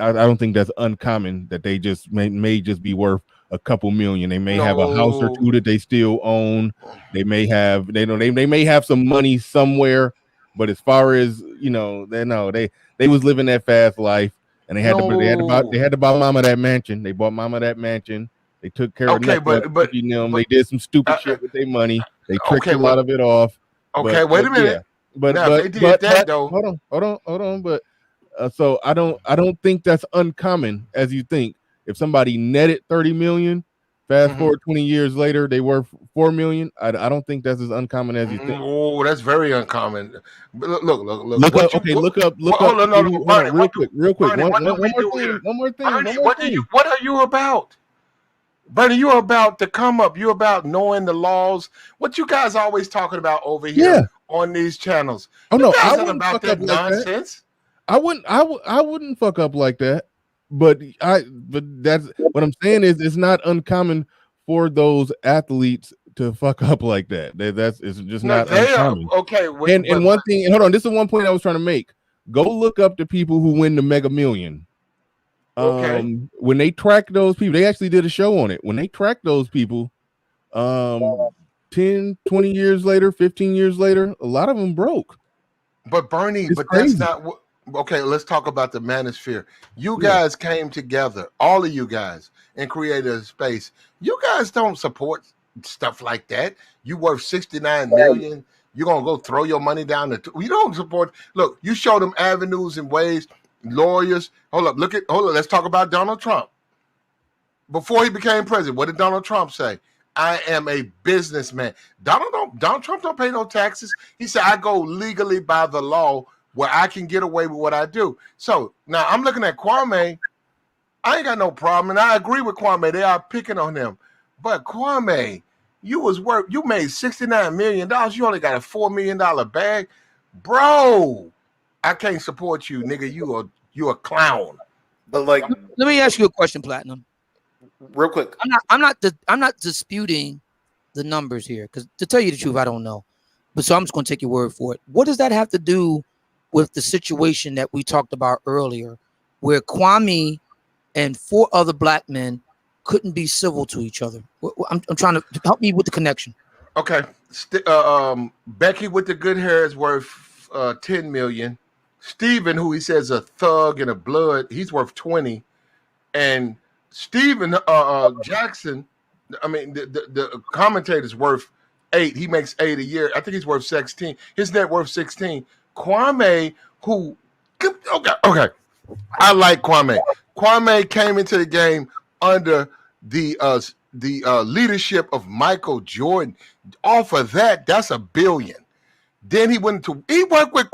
I don't think that's uncommon that they just may just be worth a couple million. They may have a house or two that they still own. They may have they may have some money somewhere, but as far as they was living that fast life, and they had to buy mama that mansion. They bought mama that mansion. They took care of Okay, but them. They did some stupid shit with their money. They tricked okay, a lot of it off. Okay, wait a minute. Yeah. But now, if they did that though. Hold on. But so I don't think that's uncommon as you think. If somebody netted 30 million, fast forward 20 years later, they worth 4 million. I don't think that's as uncommon as you think. Oh, that's very uncommon. Look. Look up. Hold on, Bernie, real quick. Bernie, One more thing. Bernie, what are you about? Bernie, you're about to come up. You're about knowing the laws. What you guys always talking about over here on these channels? Oh no, I wouldn't about fuck that up like nonsense. That. I wouldn't fuck up like that. But that's what I'm saying is it's not uncommon for those athletes to fuck up like that. It's just not uncommon. Okay. And one thing, hold on, this is one point I was trying to make. Go look up the people who win the Mega Million. When they track those people, they actually did a show on it. When they track those people, 10, 20 years later, 15 years later, a lot of them broke. But Bernie, that's not what. Okay, let's talk about the manosphere. You guys came together, all of you guys, and created a space. You guys don't support stuff like that. You worth 69 million. You're gonna go throw your money down the. You don't support. Look, you show them avenues and ways. Lawyers. Hold up. Let's talk about Donald Trump. Before he became president, what did Donald Trump say? I am a businessman. Donald Trump don't pay no taxes. He said, I go legally by the law where I can get away with what I do. So now I'm looking at Kwame. I ain't got no problem, and I agree with Kwame. They are picking on him. But Kwame, you made $69 million. You only got a $4 million bag. Bro, I can't support you, nigga. You a clown. But like, let me ask you a question, Platinum. Real quick. I'm not disputing the numbers here, because to tell you the truth, I don't know. But so I'm just gonna take your word for it. What does that have to do with the situation that we talked about earlier, where Kwame and 4 other black men couldn't be civil to each other? I'm trying to help me with the connection. Okay. Becky with the good hair is worth 10 million. Steven, who he says a thug and a blood, he's worth 20. And Steven Jackson, I mean, the commentator's worth 8. He makes 8 a year. I think he's worth 16. His net worth 16. Kwame, okay, I like Kwame. Kwame came into the game under the leadership of Michael Jordan. Off of that, that's $1 billion. Then he worked with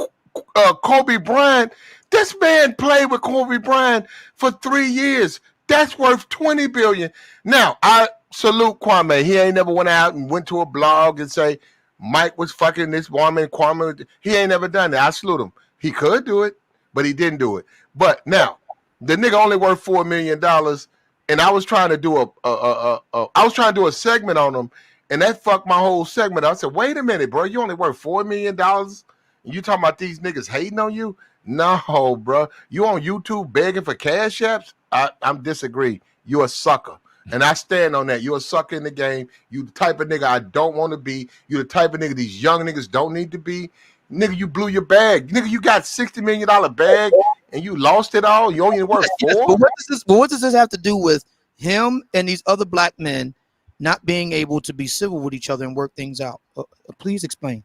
Kobe Bryant. This man played with Kobe Bryant for 3 years. That's worth $20 billion. Now, I salute Kwame. He ain't never went out and went to a blog and say Mike was fucking this woman. Kwame, he ain't never done that. I salute him. He could do it, but he didn't do it. But now, the nigga only worth $4 million, and I was trying to do a segment on him, and that fucked my whole segment. I said, wait a minute, bro, you only worth $4 million, and you talking about these niggas hating on you? No, bro, you on YouTube begging for cash apps? I'm disagree. You're a sucker. And I stand on that. You're a sucker in the game. You the type of nigga I don't want to be. You the type of nigga these young niggas don't need to be. Nigga, you blew your bag. Nigga, you got $60 million bag and you lost it all. You only worth 4. Yes, but what does this have to do with him and these other black men not being able to be civil with each other and work things out? Please explain.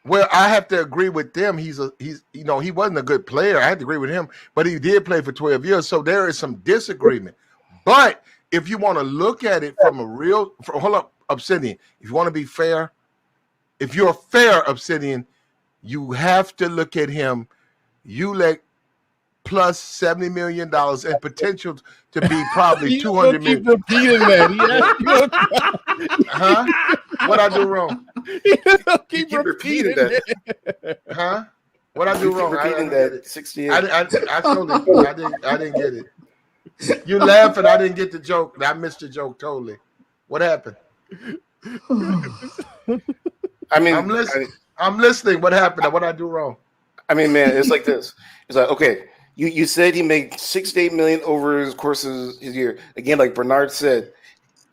Well, I have to agree with them. He wasn't a good player. I had to agree with him, but he did play for 12 years. So there is some disagreement. But if you want to look at it from hold up, Obsidian. If you want to be fair, if you're a fair Obsidian, you have to look at him. You let plus $70 million and potential to be probably 200 million. Repeating that. Huh? What I do wrong? Keep repeating that. Huh? What I do wrong? Repeating that 68. I didn't get it. You laughing? I didn't get the joke. I missed the joke totally. What happened? I mean, I'm listening. What happened? What I do wrong? I mean, man, it's like this. It's like, okay, you said he made $6 to $8 million over his course of his year. Again, like Bernard said,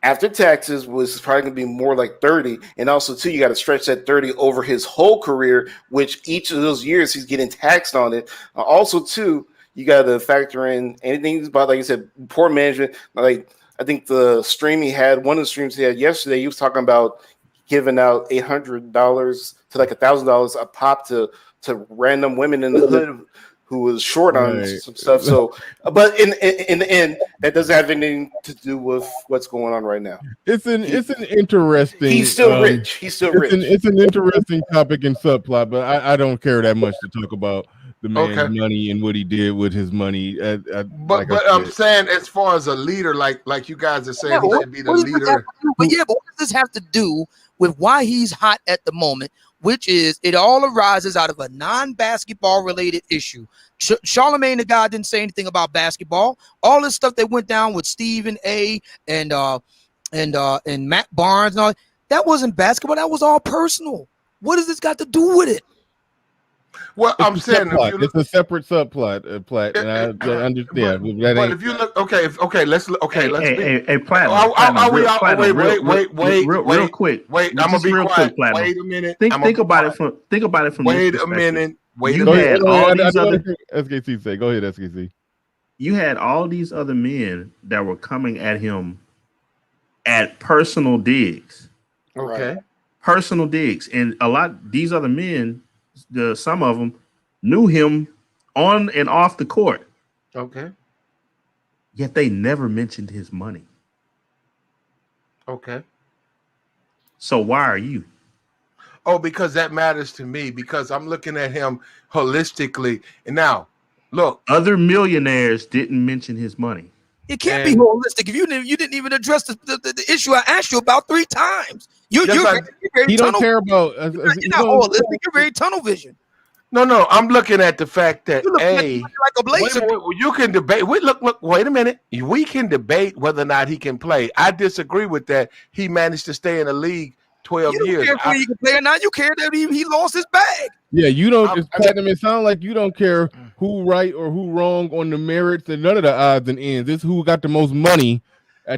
after taxes was probably going to be more like 30. And also, too, you got to stretch that 30 over his whole career, which each of those years he's getting taxed on it. Also, too, you got to factor in anything about, like you said, poor management. Like, I think the stream he had, one of the streams he had yesterday, he was talking about giving out $800 to like $1,000 a pop to random women in the hood who was short on some stuff. So, but in the end, that doesn't have anything to do with what's going on right now. It's an interesting. He's still rich. He's still rich. It's an interesting topic and subplot, but I don't care that much to talk about the man's money and what he did with his money. But I'm saying, as far as a leader, like you guys are saying, he should be the leader. But what does this have to do with why he's hot at the moment? Which is, it all arises out of a non-basketball related issue. Charlamagne the guy didn't say anything about basketball. All this stuff that went down with Stephen A. and Matt Barnes and all that wasn't basketball. That was all personal. What does this got to do with it? Well, I'm saying it's a separate subplot, and I understand. But if you look, let's Hey, real quick. Wait, I'm gonna be real quick. Wait a minute. Think about it from. Wait a minute. SKC say. Go ahead, SKC. You had all these other men that were coming at him at personal digs. Okay. Personal digs, and these other men. Some of them knew him on and off the court. Okay. Yet they never mentioned his money. Okay. So why are you? Oh, because that matters to me, because I'm looking at him holistically. And now, look. Other millionaires didn't mention his money. It can't be holistic if you didn't even address the issue I asked you about 3 times. You're he don't care about. You're not holistic. You're very tunnel vision. No. I'm looking at the fact that like a blazer. You can debate. Look. Wait a minute. We can debate whether or not he can play. I disagree with that. He managed to stay in the league 12 years. You don't care if he can play or not. You care that he lost his bag. Yeah, you don't. Platinum. It sounds like you don't care who right or who wrong on the merits and none of the odds and ends. This is who got the most money.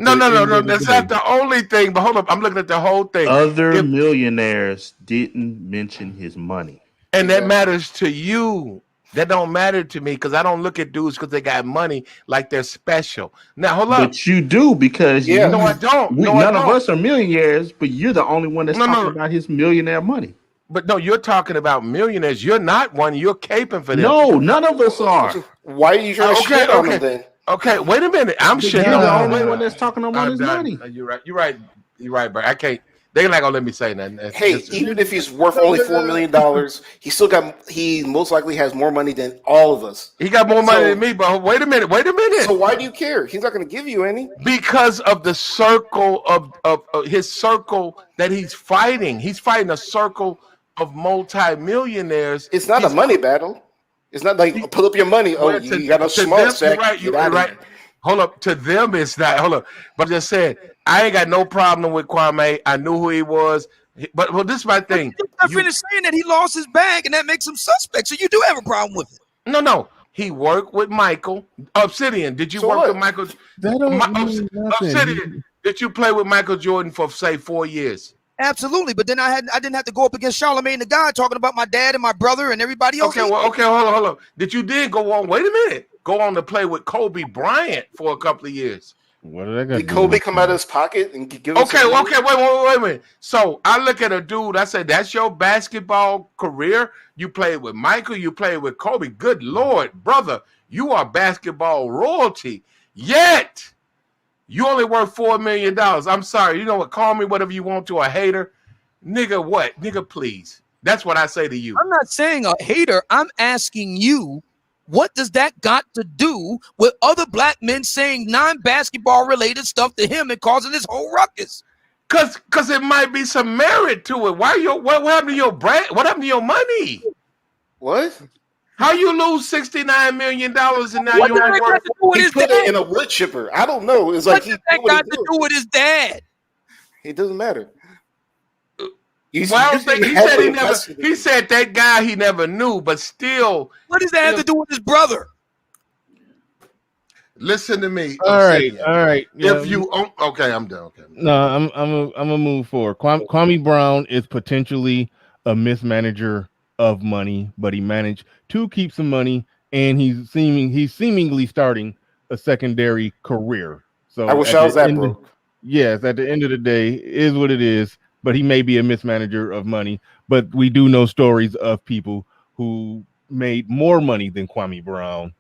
No. That's not the only thing. But hold up, I'm looking at the whole thing. Other millionaires didn't mention his money, and that matters to you. That don't matter to me because I don't look at dudes because they got money like they're special. Now hold up, but you do because no, I don't. None of us are millionaires, but you're the only one that's talking about his millionaire money. But no, you're talking about millionaires. You're not one. You're caping for them. No, none of us are. Why are you trying to shit on them then? Okay, wait a minute. I'm shitting on the only one that's talking about his money. You're right, bro. I can't. They're not gonna let me say nothing. Hey, even if he's worth only $4 million, he most likely has more money than all of us. He got more money than me, but wait a minute. So why do you care? He's not gonna give you any. Because of the circle of his circle that he's fighting. He's fighting a circle of multi-millionaires. It's not a money battle. It's not like pull up your money. Oh, you got a small sack. You're right. Hold up. To them, it's not. Hold up. But I just said, I ain't got no problem with Kwame. I knew who he was. But this is my thing. I finished saying that he lost his bag, and that makes him suspect. So you do have a problem with it. No. He worked with Michael. Obsidian. Did you work with Michael? Obsidian. Did you play with Michael Jordan for, say, 4 years? Absolutely, but then I didn't have to go up against Charlamagne the guy talking about my dad and my brother and everybody else. Okay, hold on. Did you go on? Wait a minute. Go on to play with Kobe Bryant for a couple of years. What did I got? Did Kobe come out of his pocket and give him Okay, wait a minute. So I look at a dude. I say, that's your basketball career. You played with Michael. You played with Kobe. Good Lord, brother, you are basketball royalty. Yet. You only worth $4 million. I'm sorry. You know what? Call me whatever you want to, a hater. Nigga, what? Nigga, please. That's what I say to you. I'm not saying a hater. I'm asking you, what does that got to do with other black men saying non-basketball related stuff to him and causing this whole ruckus? Because it might be some merit to it. What happened to your brand? What happened to your money? What? How you lose $69 million and now you only work? He put it in a wood chipper. I don't know. It's like what that got to do with his dad? It doesn't matter. He said that guy he never knew, but still. What does that have to do with his brother? Listen to me. All right. If you okay, I'm done. Okay. No, I'm gonna move forward. Kwame Brown is potentially a mismanager of money, but he managed to keep some money, and he's seemingly starting a secondary career. So I wish at I was the that end of- broke. yes, at the end of the day, it is what it is. But he may be a mismanager of money. But we do know stories of people who made more money than Kwame Brown,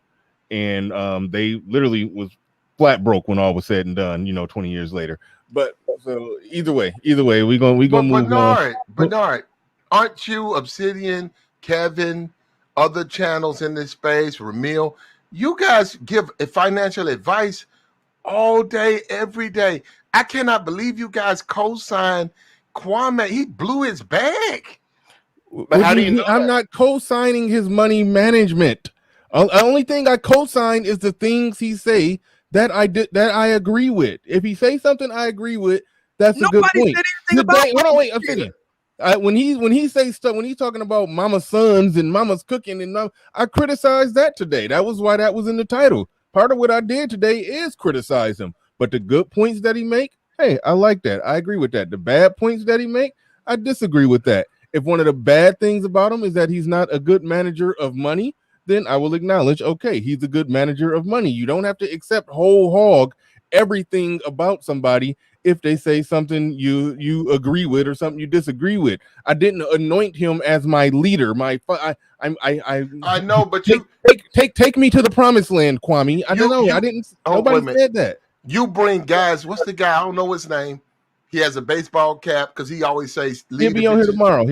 and they literally was flat broke when all was said and done. 20 years later. But so either way, we gonna move on. Bernard, aren't you Obsidian, Kevin, other channels in this space, Ramil? You guys give financial advice all day, every day. I cannot believe you guys co-signed Kwame. He blew his bag. But how do you know I'm that? not co-signing his money management. The only thing I co-sign is the things he say that I agree with. If he say something I agree with, that's a good Nobody point. said anything about Hold on, wait, Obsidian. When he say stuff, when he's talking about mama's sons and mama's cooking, and I criticized that today. That was why that was in the title. Part of what I did today is criticize him. But the good points that he make, hey, I like that. I agree with that. The bad points that he make, I disagree with that. If one of the bad things about him is that he's not a good manager of money, then I will acknowledge, okay, he's a good manager of money. You don't have to accept whole hog everything about somebody if they say something you agree with or something you disagree with. I didn't anoint him as my leader. I know, but take me to the promised land, Kwame. I don't know. I didn't. Nobody said that. You bring guys. What's the guy? I don't know his name. He has a baseball cap because he always says he'll be on here tomorrow.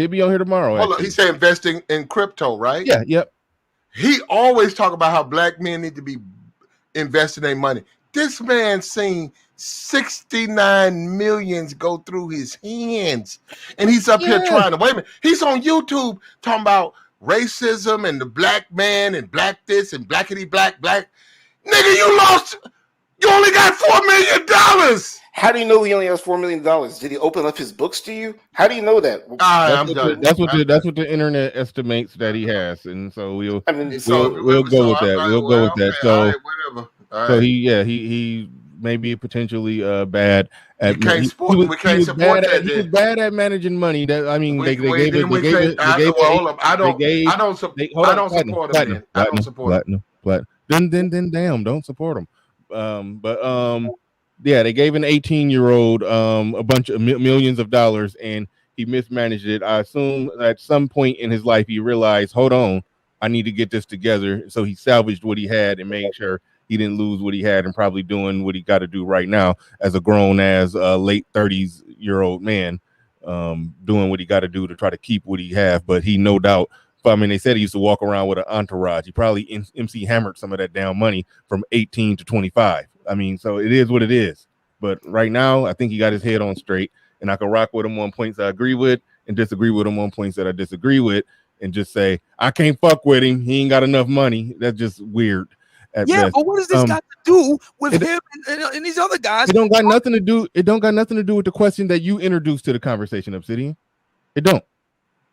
Hold on, he said investing in crypto, right? Yeah, yep. He always talk about how black men need to be investing their money. This man seen 69 millions go through his hands, and he's up here trying to wait a minute. He's on YouTube talking about racism and the black man and black this and blackity black. Nigga, you lost. You only got $4 million. How do you know he only has $4 million? Did he open up his books to you? How do you know that? That's what the internet estimates that he has, and so we'll go with that. So whatever. So he may be potentially bad at. We can't support that. He was bad at managing money. That I mean, I don't support him. I don't support him. Then damn, don't support him. They gave an 18-year-old a bunch of millions of dollars, and he mismanaged it. I assume at some point in his life he realized, hold on, I need to get this together. So he salvaged what he had and made sure he didn't lose what he had, and probably doing what he got to do right now as a grown late 30s-year-old man, doing what he got to do to try to keep what he have. But he no doubt. I mean, they said he used to walk around with an entourage. He probably MC hammered some of that down money from 18 to 25. I mean, so it is what it is. But right now, I think he got his head on straight, and I can rock with him on points I agree with and disagree with him on points that I disagree with, and just say, I can't fuck with him. He ain't got enough money. That's just weird. Best. But what does this got to do with him and these other guys? It don't got nothing to do. It don't got nothing to do with the question that you introduced to the conversation, Obsidian. It don't.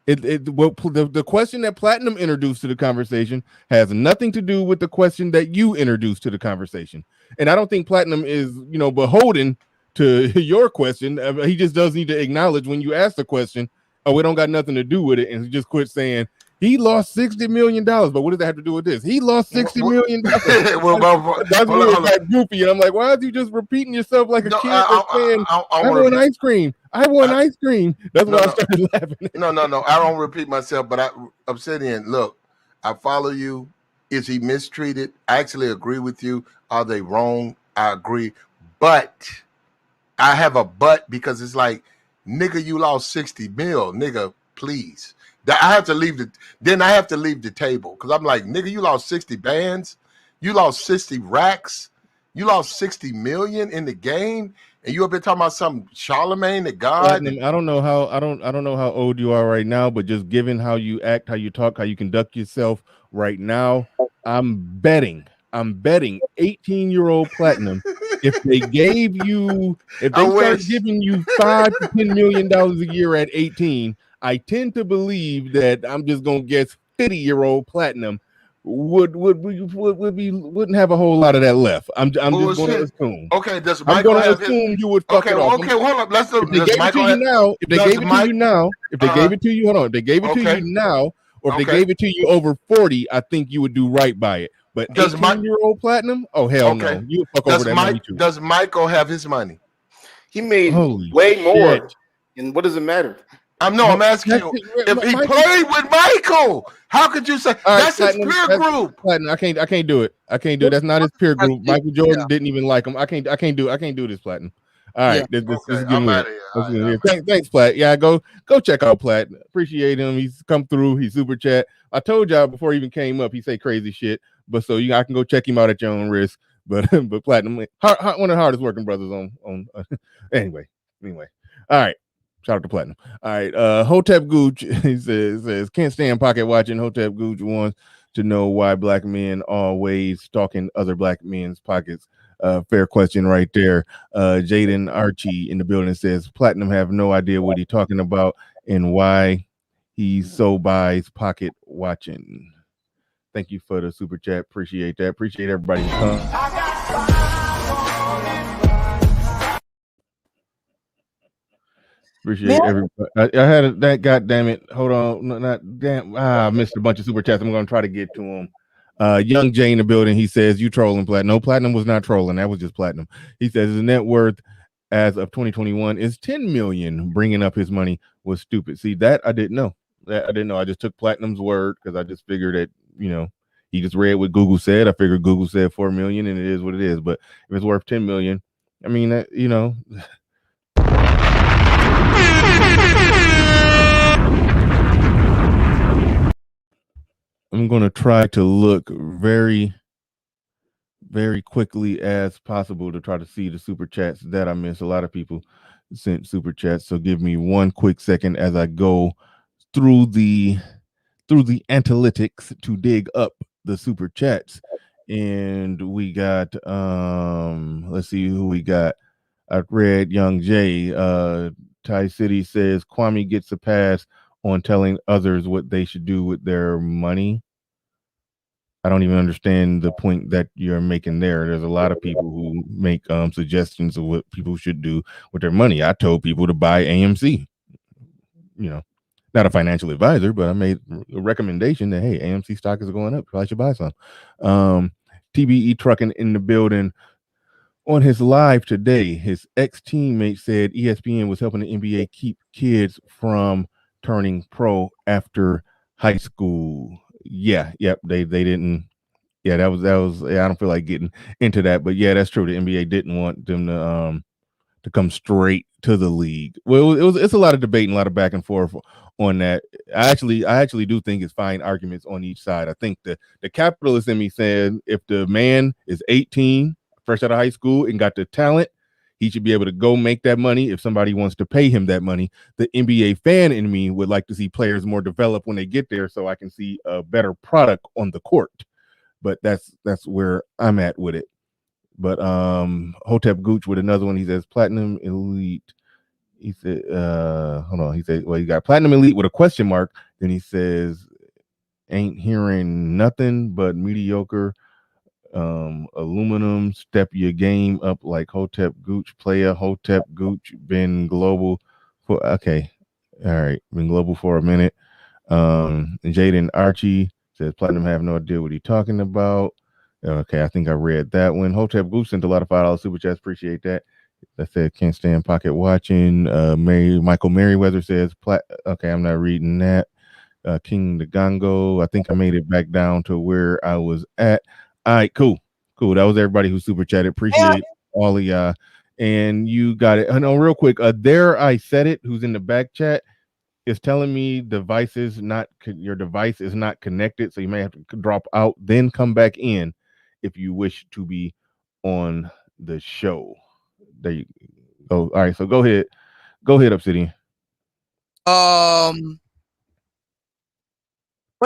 The question that Platinum introduced to the conversation has nothing to do with the question that you introduced to the conversation. And I don't think Platinum is, beholden to your question. He just does need to acknowledge when you ask the question, oh, it don't got nothing to do with it, and he just quit saying he lost $60 million. But what does that have to do with this? He lost $60 million. That's really goofy. And I'm like, why are you just repeating yourself like a kid saying, I won ice cream? I won ice cream. That's why I started laughing. No. I don't repeat myself, but Obsidian, look, I follow you. Is he mistreated? I actually agree with you. Are they wrong? I agree. But I have a but because it's like, nigga, you lost 60 mil. Nigga, please. I have to leave the table because I'm like, nigga, you lost 60 bands, you lost 60 racks, you lost 60 million in the game, and you have been talking about some Charlemagne the God. I don't know how old you are right now, but just given how you act, how you talk, how you conduct yourself right now, I'm betting 18-year-old Platinum. If they start giving you $5 to $10 million a year at 18. I tend to believe that I'm just gonna guess 50-year-old Platinum wouldn't have a whole lot of that left. I'm just going to assume. Okay, I'm going to assume you would fuck it off. Okay, hold up. If they gave it to you now, if they gave it to you now, if they gave it to you, hold on. If they gave it to you now, or if they gave it to you over 40, I think you would do right by it. But Does 18-year-old Platinum? Oh hell Okay. no! You fuck over that money too. Does Michael have his money? He made Holy way more. shit. And what does it matter? I'm asking you if he Michael- played with Michael. How could you say All right, that's his Platinum, peer that's- group? Platinum, I can't do it. I can't do it. That's not his peer group. Michael Jordan didn't even like him. I can't do this, Platinum. All right, this is Okay, getting I'm weird. outta here. This is All getting right, weird. Thanks, Plat. Yeah, go check out Plat. Appreciate him. He's come through. He's super chat. I told y'all before he even came up, he say crazy shit. But so I can go check him out at your own risk. But Platinum, one of the hardest working brothers on. Anyway. All right. Shout out to Platinum. All right. Hotep Gooch, he says can't stand pocket watching. Hotep Gooch wants to know why black men always stalking other black men's pockets. Fair question right there. Jaden Archie in the building says Platinum have no idea what he's talking about and why he's so buys pocket watching. Thank you for the super chat. Appreciate that. Appreciate everybody who comes. Appreciate everybody. I had that. God damn it! Hold on, not damn. I missed a bunch of super chats. I'm gonna try to get to them. Young Jay in the building. He says you trolling Platinum. No, Platinum was not trolling. That was just Platinum. He says his net worth as of 2021 is 10 million. Bringing up his money was stupid. See that I didn't know. I just took Platinum's word because I just figured that he just read what Google said. I figured Google said 4 million, and it is what it is. But if it's worth 10 million, I mean I'm going to try to look very, very quickly as possible to try to see the super chats that I missed. A lot of people sent super chats, so give me one quick second as I go through the analytics to dig up the super chats. And we got let's see who we got. I read Young Jay. Ty City says Kwame gets a pass on telling others what they should do with their money. I don't even understand the point that you're making there. There's a lot of people who make suggestions of what people should do with their money. I told people to buy AMC. Not a financial advisor, but I made a recommendation that, hey, AMC stock is going up. Probably should buy some. TBE Trucking in the building. On his live today, his ex-teammate said ESPN was helping the NBA keep kids from turning pro after high school. They didn't. Yeah, that was. I don't feel like getting into that, but yeah, that's true. The NBA didn't want them to come straight to the league. Well, it's a lot of debate and a lot of back and forth on that. I actually do think it's fine arguments on each side. I think the capitalist in me said if the man is 18, fresh out of high school, and got the talent, he should be able to go make that money if somebody wants to pay him that money. The NBA fan in me would like to see players more developed when they get there so I can see a better product on the court. But that's where I'm at with it. But Hotep Gooch with another one. He says Platinum Elite. He said, hold on. He said, well, you got Platinum Elite with a question mark. Then he says, ain't hearing nothing but mediocre. Aluminum, step your game up like Hotep Gooch player. Hotep Gooch been global for all right, been global for a minute. And Jaden Archie says Platinum have no idea what he's talking about. Okay, I think I read that one. Hotep Gooch sent a lot of $5 super chats. Appreciate that. That said can't stand pocket watching. Michael Merriweather says okay, I'm not reading that. King Dagongo, I think I made it back down to where I was at. All right, cool. That was everybody who super chatted. Appreciate all of y'all. And you got it. I know, real quick. There, I said it. Who's in the back chat is telling me your device is not connected, so you may have to drop out, then come back in if you wish to be on the show. There you go. All right, so go ahead, Obsidian. What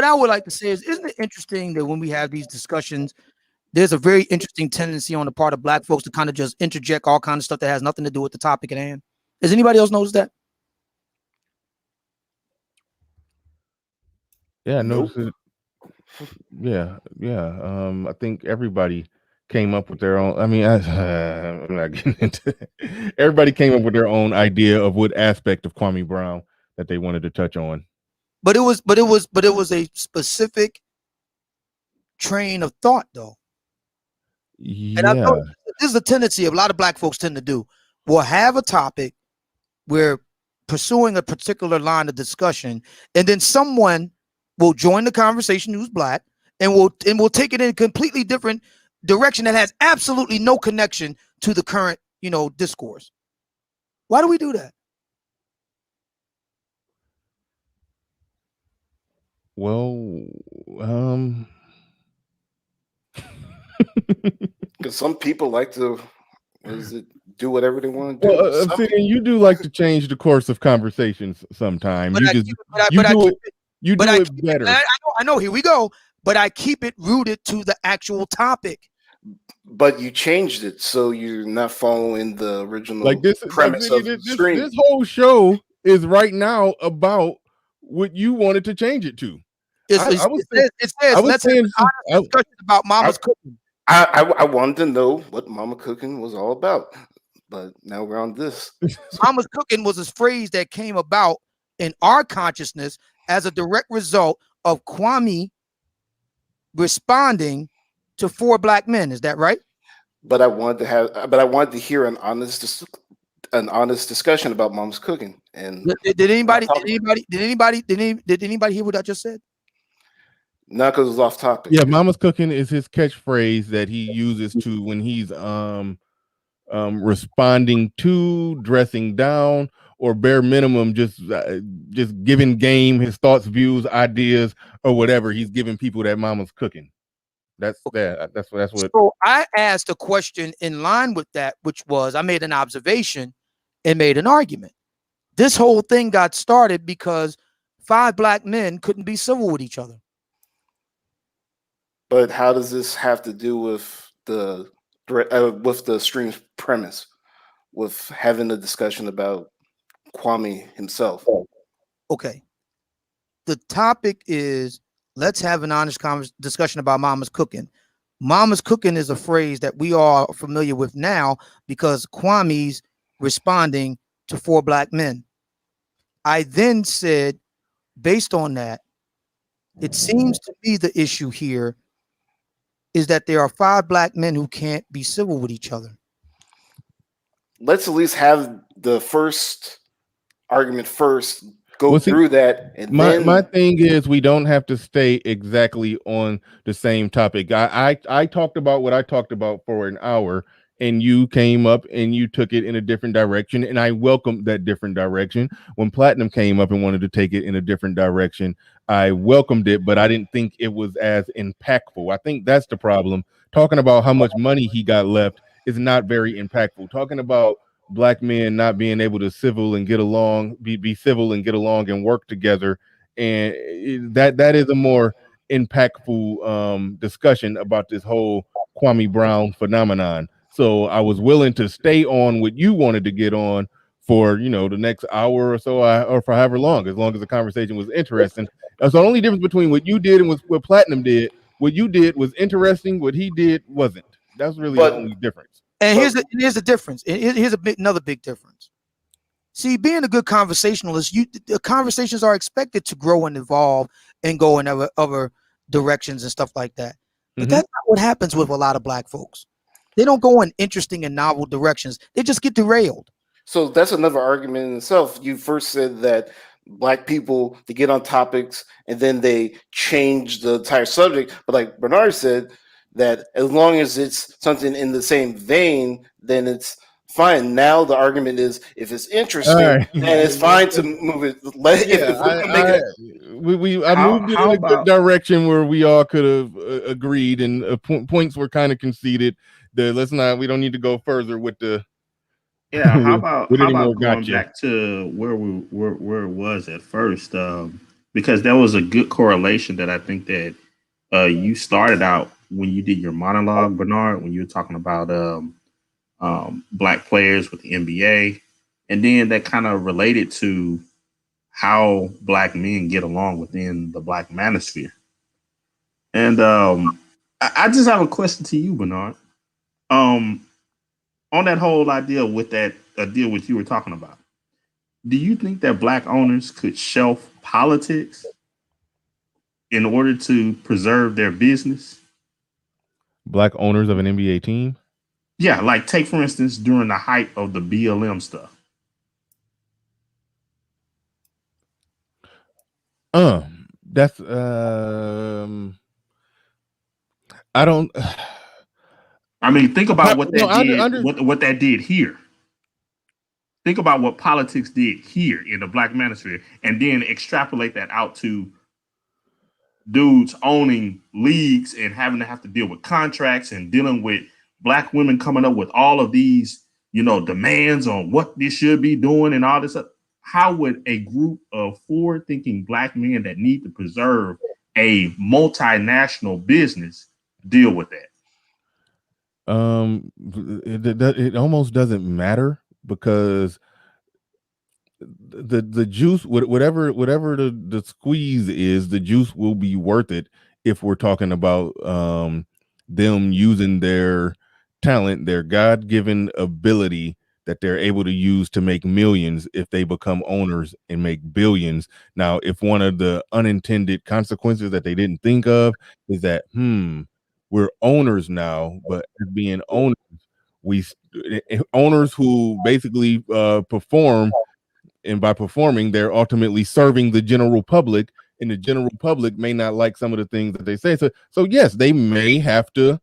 I would like to say is, isn't it interesting that when we have these discussions, there's a very interesting tendency on the part of black folks to kind of just interject all kinds of stuff that has nothing to do with the topic at hand? Has anybody else noticed that? Yeah, I noticed it. Yeah. I think everybody came up with their own. I mean, I'm not getting into it. Everybody came up with their own idea of what aspect of Kwame Brown that they wanted to touch on. But it was a specific train of thought, though. And I Yeah. know this is a tendency a lot of black folks tend to do. We'll have a topic, we're pursuing a particular line of discussion, and then someone will join the conversation who's black, and we'll take it in a completely different direction that has absolutely no connection to the current, discourse. Why do we do that? Well, Because some people like to do whatever they want to do. well, Some see, and you do like to change the course of conversations sometimes. But You I just keep it- but I- you but I do keep it you do But I it keep it, better. I know, here we go. But I keep it rooted to the actual topic. But you changed it, so you're not following the original Like this premise of the this stream. whole show is right now about what you wanted to change it to. It I was says let's have an honest discussion about Mama's cooking. I wanted to know what Mama Cooking was all about, but now we're on this. Mama's cooking was a phrase that came about in our consciousness as a direct result of Kwame responding to 4 black men. Is that right? But I wanted to hear an honest discussion about Mom's cooking. And Did anybody hear what I just said? Not because it was off topic. Yeah, Mama's cooking is his catchphrase that he uses to when he's responding to, dressing down, or bare minimum just giving game, his thoughts, views, ideas, or whatever. He's giving people that Mama's cooking. That's what. So I asked a question in line with that, which was I made an observation and made an argument. This whole thing got started because 5 black men couldn't be civil with each other. But how does this have to do with the stream's premise, with having a discussion about Kwame himself? Okay. The topic is let's have an honest discussion about Mama's cooking. Mama's cooking is a phrase that we are familiar with now because Kwame's responding to 4 black men. I then said, based on that, it seems to me the issue here is that there are 5 black men who can't be civil with each other. Let's at least have the first argument first. Go through that, and my thing is we don't have to stay exactly on the same topic. I talked about what I talked about for an hour, and you came up and you took it in a different direction, and I welcomed that different direction. When Platinum came up and wanted to take it in a different direction, I welcomed it, but I didn't think it was as impactful. I think that's the problem. Talking about how much money he got left is not very impactful. Talking about black men not being able to be civil and get along and work together, and that is a more impactful discussion about this whole Kwame Brown phenomenon. So I was willing to stay on what you wanted to get on for the next hour or so, or for however long, as the conversation was interesting. So the only difference between what you did and what Platinum did, what you did was interesting, what he did wasn't. That's really the only difference. And here's the difference. Here's another big difference. See, being a good conversationalist, the conversations are expected to grow and evolve and go in other directions and stuff like that. But that's not what happens with a lot of black folks. They don't go in interesting and novel directions. They just get derailed. So that's another argument in itself. You first said that black people, they get on topics and then they change the entire subject. But like Bernard said, that as long as it's something in the same vein, then it's fine. Now the argument is if it's interesting, then it's fine to move it. I moved it in a good direction where we all could have agreed, and points were kind of conceded. We don't need to go further with the. Yeah, how about going back to where it was at first? Because there was a good correlation that I think that you started out when you did your monologue, Bernard, when you were talking about black players with the NBA, and then that kind of related to how black men get along within the black manosphere. And I just have a question to you, Bernard. On that whole idea with that deal which you were talking about, do you think that black owners could shelf politics in order to preserve their business? Black owners of an NBA team? Yeah, like take for instance during the height of the BLM stuff. That's I don't. I mean, think about what that No, did. What that did here. Think about what politics did here in the Black manosphere, and then extrapolate that out to dudes owning leagues and having to have to deal with contracts and dealing with Black women coming up with all of these, demands on what this should be doing and all this stuff. How would a group of forward-thinking Black men that need to preserve a multinational business deal with that? It almost doesn't matter, because the juice, whatever the squeeze is, the juice will be worth it if we're talking about them using their talent, their God-given ability that they're able to use to make millions if they become owners and make billions. Now, if one of the unintended consequences that they didn't think of is that, we're owners now, but as being owners, owners who basically perform, and by performing, they're ultimately serving the general public, and the general public may not like some of the things that they say. So yes, they may have to,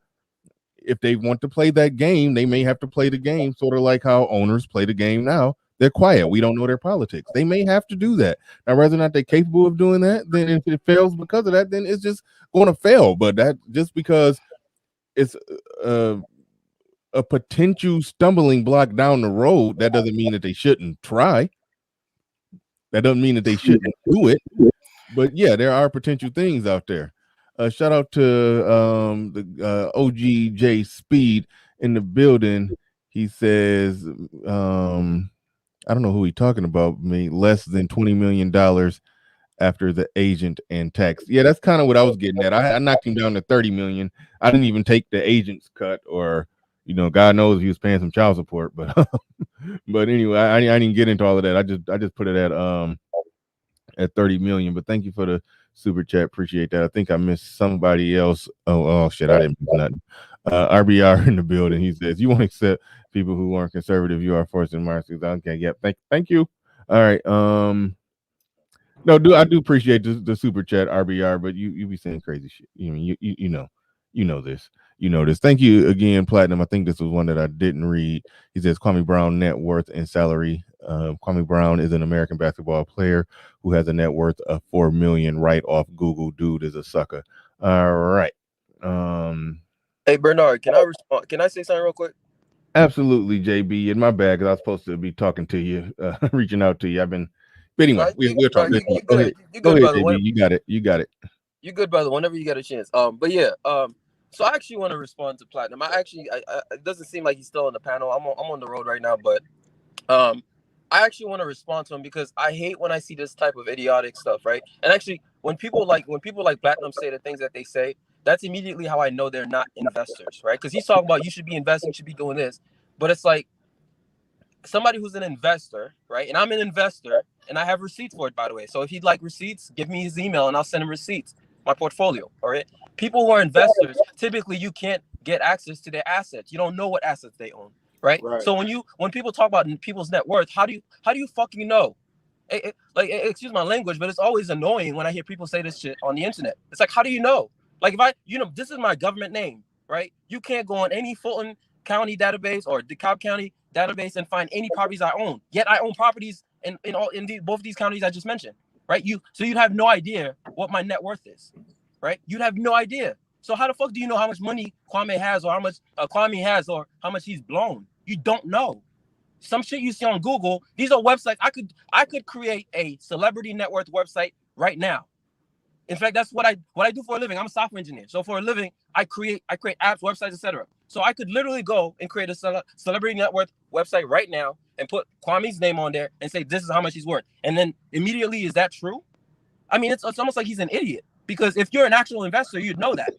if they want to play that game, they may have to play the game sort of like how owners play the game now. They're quiet. We don't know their politics. They may have to do that. Now, whether or not they're capable of doing that, then if it fails because of that, then it's just going to fail. But that, just because it's a potential stumbling block down the road, that doesn't mean that they shouldn't try. That doesn't mean that they shouldn't do it. But yeah, there are potential things out there. Shout out to the OGJ Speed in the building. He says, I don't know who he's talking about, less than $20 million after the agent and tax. Yeah, that's kind of what I was getting at. I knocked him down to 30 million. I didn't even take the agent's cut, or God knows if he was paying some child support, but but anyway, I didn't get into all of that. I just put it at 30 million. But thank you for the super chat. Appreciate that. I think I missed somebody else. Oh shit, I didn't miss nothing. RBR in the building. He says, you won't accept people who aren't conservative. You are forced in markets. Okay, yep. Thank you. All right. No, I do appreciate the super chat, RBR, but you be saying crazy shit. You know this. Thank you again, Platinum. I think this was one that I didn't read. He says Kwame Brown net worth and salary. Kwame Brown is an American basketball player who has a net worth of $4 million right off Google. Dude is a sucker. All right. Hey Bernard, can I respond? Can I say something real quick? Absolutely, JB. In my bag, because I was supposed to be talking to you, reaching out to you. But anyway, we'll talk. Go ahead, JB. You got it. You good, brother? Whenever you get a chance. But yeah. So I actually want to respond to Platinum. I it doesn't seem like he's still on the panel. I'm on the road right now, but I actually want to respond to him because I hate when I see this type of idiotic stuff, right? And actually, when people like Platinum say the things that they say, that's immediately how I know they're not investors, right? Because he's talking about you should be investing, you should be doing this, but it's like somebody who's an investor, right? And I'm an investor, and I have receipts for it, by the way. So if he'd like receipts, give me his email, and I'll send him receipts. My portfolio, all right? People who are investors, typically you can't get access to their assets. You don't know what assets they own, right? So when people talk about people's net worth, how do you fucking know? Excuse my language, but it's always annoying when I hear people say this shit on the internet. It's like, how do you know? Like if this is my government name, right? You can't go on any Fulton County database or DeKalb County database and find any properties I own. Yet I own properties in both of these counties I just mentioned. Right? So you'd have no idea what my net worth is, right? You'd have no idea. So how the fuck do you know how much money Kwame has, or how much Kwame has, or how much he's blown? You don't know. Some shit you see on Google. These are websites. I could create a celebrity net worth website right now. In fact, that's what I do for a living. I'm a software engineer. So for a living, I create apps, websites, etc. So I could literally go and create a celebrity net worth website right now and put Kwame's name on there and say, this is how much he's worth. And then immediately, is that true? I mean, it's almost like he's an idiot, because if you're an actual investor, you'd know that,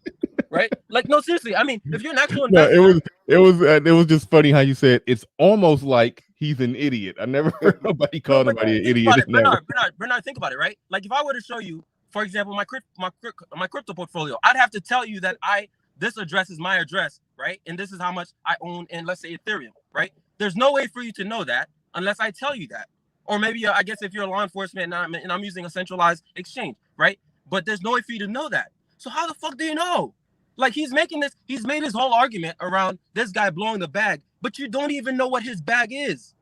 right? Like, no, seriously. I mean, if you're an actual investor. No, it was just funny how you said it's almost like he's an idiot. I never heard nobody call anybody an idiot. Bernard, think about it, right? Like if I were to show you, for example, my crypto portfolio, I'd have to tell you that I this address is my address, right? And this is how much I own in, let's say, Ethereum, right? There's no way for you to know that unless I tell you that. Or maybe, I guess if you're a law enforcement and I'm using a centralized exchange, right? But there's no way for you to know that. So how the fuck do you know? Like, he's made his whole argument around this guy blowing the bag, but you don't even know what his bag is.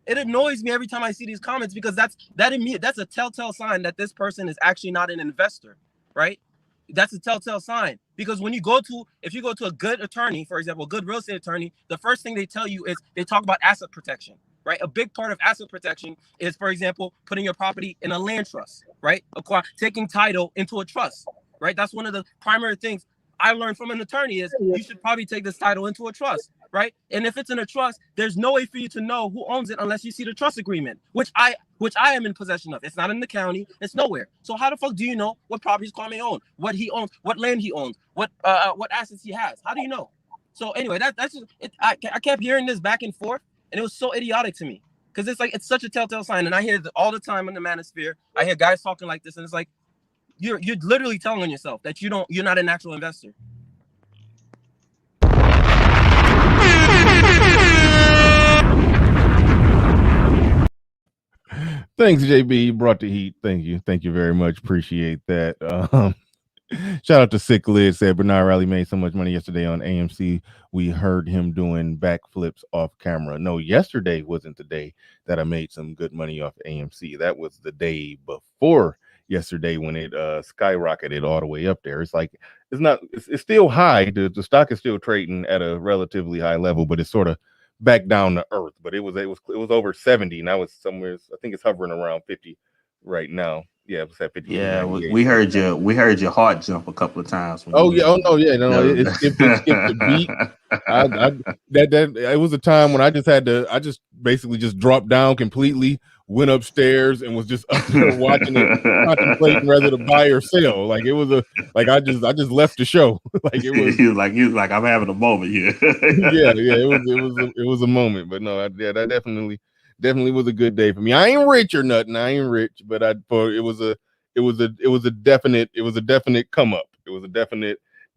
It annoys me every time I see these comments because that's a telltale sign that this person is actually not an investor, right? That's a telltale sign, because if you go to a good attorney, for example, a good real estate attorney, the first thing they tell you is they talk about asset protection, right? A big part of asset protection is, for example, putting your property in a land trust, right? Taking title into a trust, right? That's one of the primary things I learned from an attorney is you should probably take this title into a trust, right? And if it's in a trust, there's no way for you to know who owns it unless you see the trust agreement, which I am in possession of. It's not in the county. It's nowhere. So how the fuck do you know what properties Kwame owns, what he owns, what land he owns, what assets he has? How do you know? So anyway, that's just it. I kept hearing this back and forth, and it was so idiotic to me because it's such a telltale sign, and I hear it all the time in the manosphere. I hear guys talking like this, and it's like you're literally telling on yourself that you're not an actual investor. Thanks, JB. You brought the heat. Thank you very much. Appreciate that. Shout out to Sick Lid, said Bernard Riley made so much money yesterday on AMC. We heard him doing backflips off camera. No, yesterday wasn't the day that I made some good money off AMC. That was the day before yesterday when it skyrocketed all the way up there. It's like it's still high. The stock is still trading at a relatively high level, but it's sort of back down to earth. But it was over 70. Now it's somewhere, I think it's hovering around 50 right now. Yeah, it was at 50. Yeah, we heard your heart jump a couple of times. It skipped the beat. It was a time when I just basically just dropped down completely, went upstairs, and was just up there watching it, contemplating whether to buy or sell. Like it was I just left the show. Like it was. you was like I'm having a moment here. It was a moment, but no, that definitely was a good day for me. I ain't rich or nothing. I ain't rich, but it was a definite come up. It was a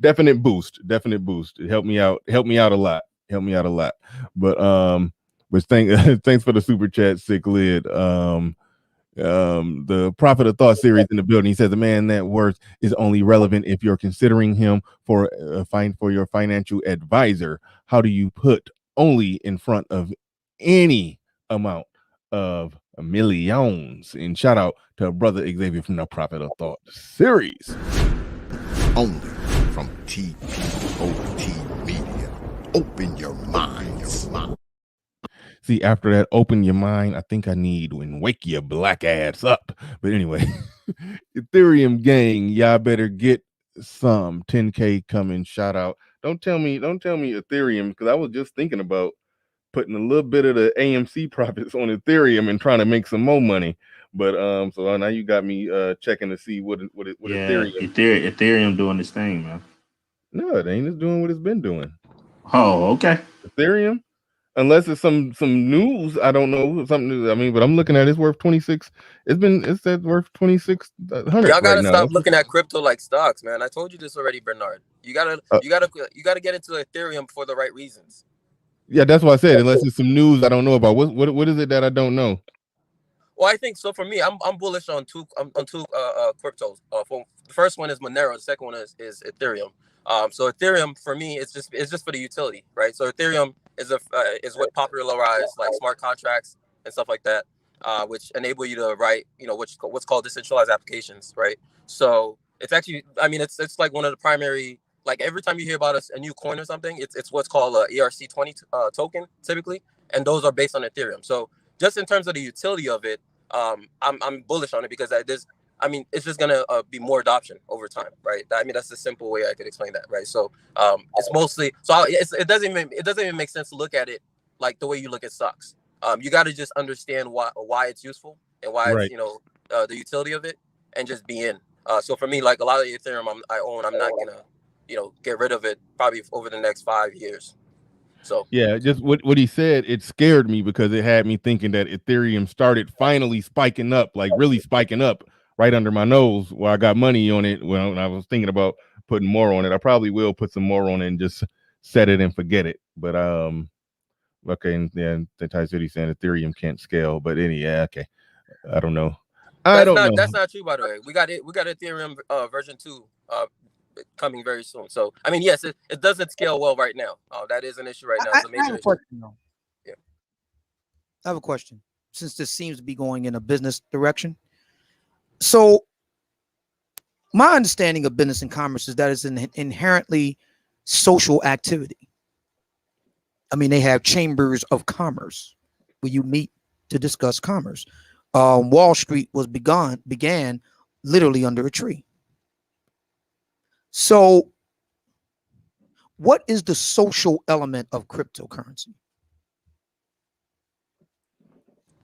definite boost. It helped me out a lot. But thanks for the super chat, Sick Lid. The Prophet of Thought series in the building. He says the man net worth is only relevant if you're considering him for your financial advisor. How do you put only in front of any amount of millions? And shout out to brother Xavier from the Prophet of Thought series. Only from TPOT Media. Open your minds. See, after that, open your mind. I think I need and wake your black ass up. But anyway, Ethereum gang, y'all better get some 10K coming. Shout out. Don't tell me Ethereum, because I was just thinking about putting a little bit of the AMC profits on Ethereum and trying to make some more money. But so now you got me checking to see what Ethereum doing this thing, man. No, it ain't. It's doing what it's been doing. Oh, okay. Ethereum, unless it's some news, I don't know, something new. I mean, but I'm looking at it's worth 26. It's worth 2,600. Y'all gotta right stop now. looking at crypto like stocks, man. I told you this already, Bernard. You gotta get into Ethereum for the right reasons. Yeah, that's what I said. Unless it's some news I don't know about. What is it that I don't know? Well, I think so. For me, I'm bullish on two cryptos. The first one is Monero. The second one is Ethereum. So Ethereum for me, it's just for the utility, right? So Ethereum is what popularized like smart contracts and stuff like that, which enable you to write, what's called decentralized applications, right? So it's actually, I mean, it's like one of the primary. Like every time you hear about a new coin or something, it's what's called a ERC20 token typically, and those are based on Ethereum. So just in terms of the utility of it, I'm bullish on it because it's just gonna be more adoption over time, right? I mean, that's the simple way I could explain that, right? So it's mostly it doesn't even make sense to look at it like the way you look at stocks. You got to just understand why it's useful and why Right. it's, the utility of it, and just be in. So for me, like a lot of the Ethereum I own, I'm not gonna get rid of it probably over the next 5 years. So Yeah, just what he said, it scared me because it had me thinking that Ethereum started finally spiking up, like really spiking up right under my nose, where I got money on it when I was thinking about putting more on it. I probably will put some more on it and just set it and forget it. But okay, and then the Thai City saying Ethereum can't scale, but okay. I don't know. That's not true, by the way. We got Ethereum version 2 coming very soon. So I mean, yes, it doesn't scale well right now. That is an issue right now. It's a major issue. Question, though. Yeah. I have a question, since this seems to be going in a business direction. So my understanding of business and commerce is that it's an inherently social activity. I mean, they have chambers of commerce where you meet to discuss commerce. Wall Street was began literally under a tree. So what is the social element of cryptocurrency?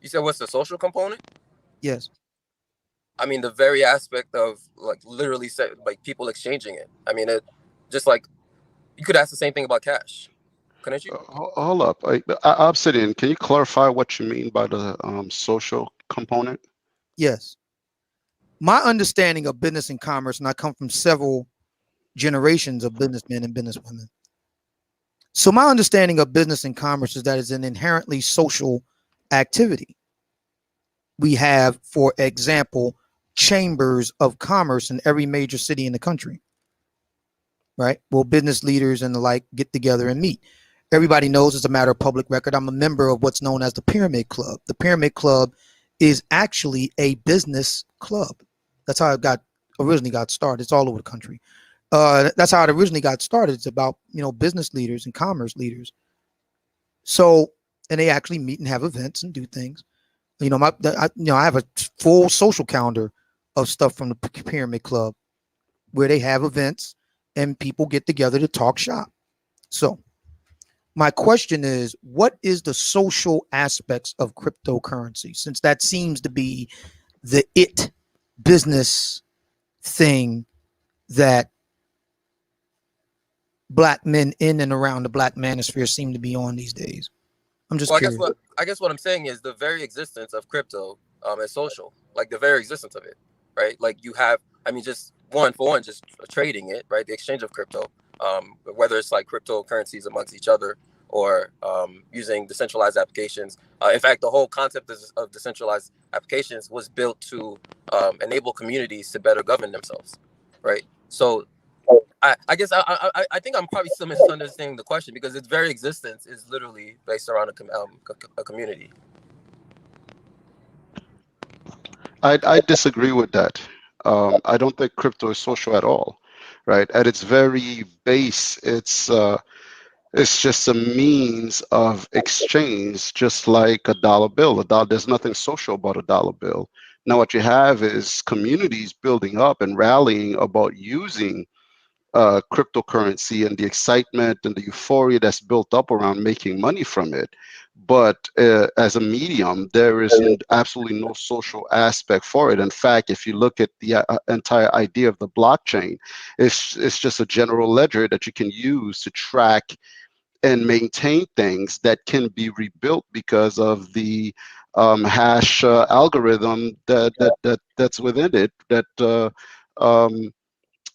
You said what's the social component? Yes. I mean, the very aspect of like literally like people exchanging it. I mean, it just like you could ask the same thing about cash, couldn't you? Hold up, Obsidian. Can you clarify what you mean by the social component? Yes. My understanding of business and commerce, and I come from several generations of businessmen and businesswomen. So my understanding of business and commerce is that it's an inherently social activity. We have, for example, chambers of commerce in every major city in the country, right? Well, business leaders and the like get together and meet. Everybody knows it's a matter of public record. I'm a member of what's known as the Pyramid Club. The Pyramid Club is actually a business club. That's how it originally got started. It's all over the country. That's how it originally got started. It's about, business leaders and commerce leaders. So, and they actually meet and have events and do things. I have a full social calendar of stuff from the Pyramid Club where they have events and people get together to talk shop. So my question is, what is the social aspects of cryptocurrency? Since that seems to be the business thing that Black men in and around the Black manosphere seem to be on these days. I'm just curious. I guess what I'm saying is the very existence of crypto is social, like the very existence of it, right? Like you have, just just trading it, right? The exchange of crypto, whether it's like cryptocurrencies amongst each other or using decentralized applications. In fact, the whole concept of decentralized applications was built to enable communities to better govern themselves, right? So I guess I think I'm probably still misunderstanding the question because its very existence is literally based around a community. I disagree with that. I don't think crypto is social at all, right? At its very base, it's just a means of exchange, just like a dollar bill. There's nothing social about a dollar bill. Now, what you have is communities building up and rallying about using cryptocurrency and the excitement and the euphoria that's built up around making money from it. But as a medium, there is absolutely no social aspect for it. In fact, if you look at the entire idea of the blockchain, it's just a general ledger that you can use to track and maintain things that can be rebuilt because of the hash algorithm that's within it,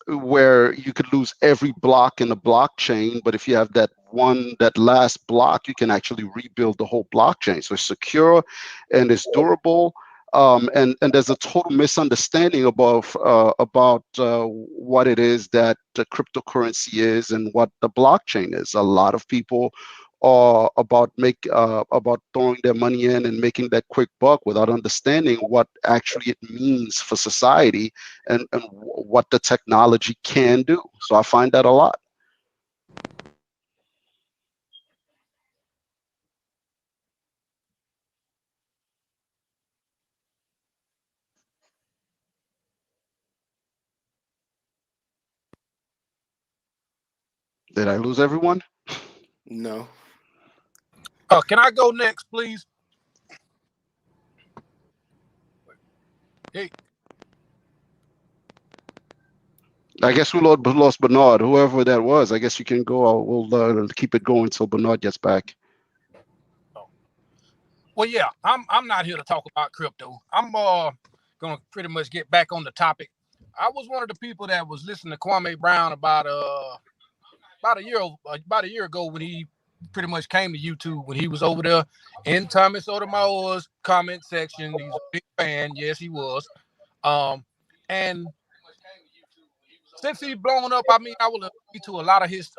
where you could lose every block in the blockchain, but if you have that last block, you can actually rebuild the whole blockchain. So it's secure and it's durable. And there's a total misunderstanding about what it is that the cryptocurrency is and what the blockchain is. A lot of people are about throwing their money in and making that quick buck without understanding what actually it means for society and what the technology can do. So I find that a lot. Did I lose everyone? No. Can I go next, please? Hey. I guess we lost Bernard, whoever that was. I guess you can go. We'll keep it going until Bernard gets back. Well, yeah, I'm not here to talk about crypto. I'm gonna pretty much get back on the topic. I was one of the people that was listening to Kwame Brown about a year ago when he pretty much came to YouTube when he was over there in Tommy Sotomayor's comment section. He's a big fan. Yes, he was. And since he's blown up, I mean, I will agree to a lot of his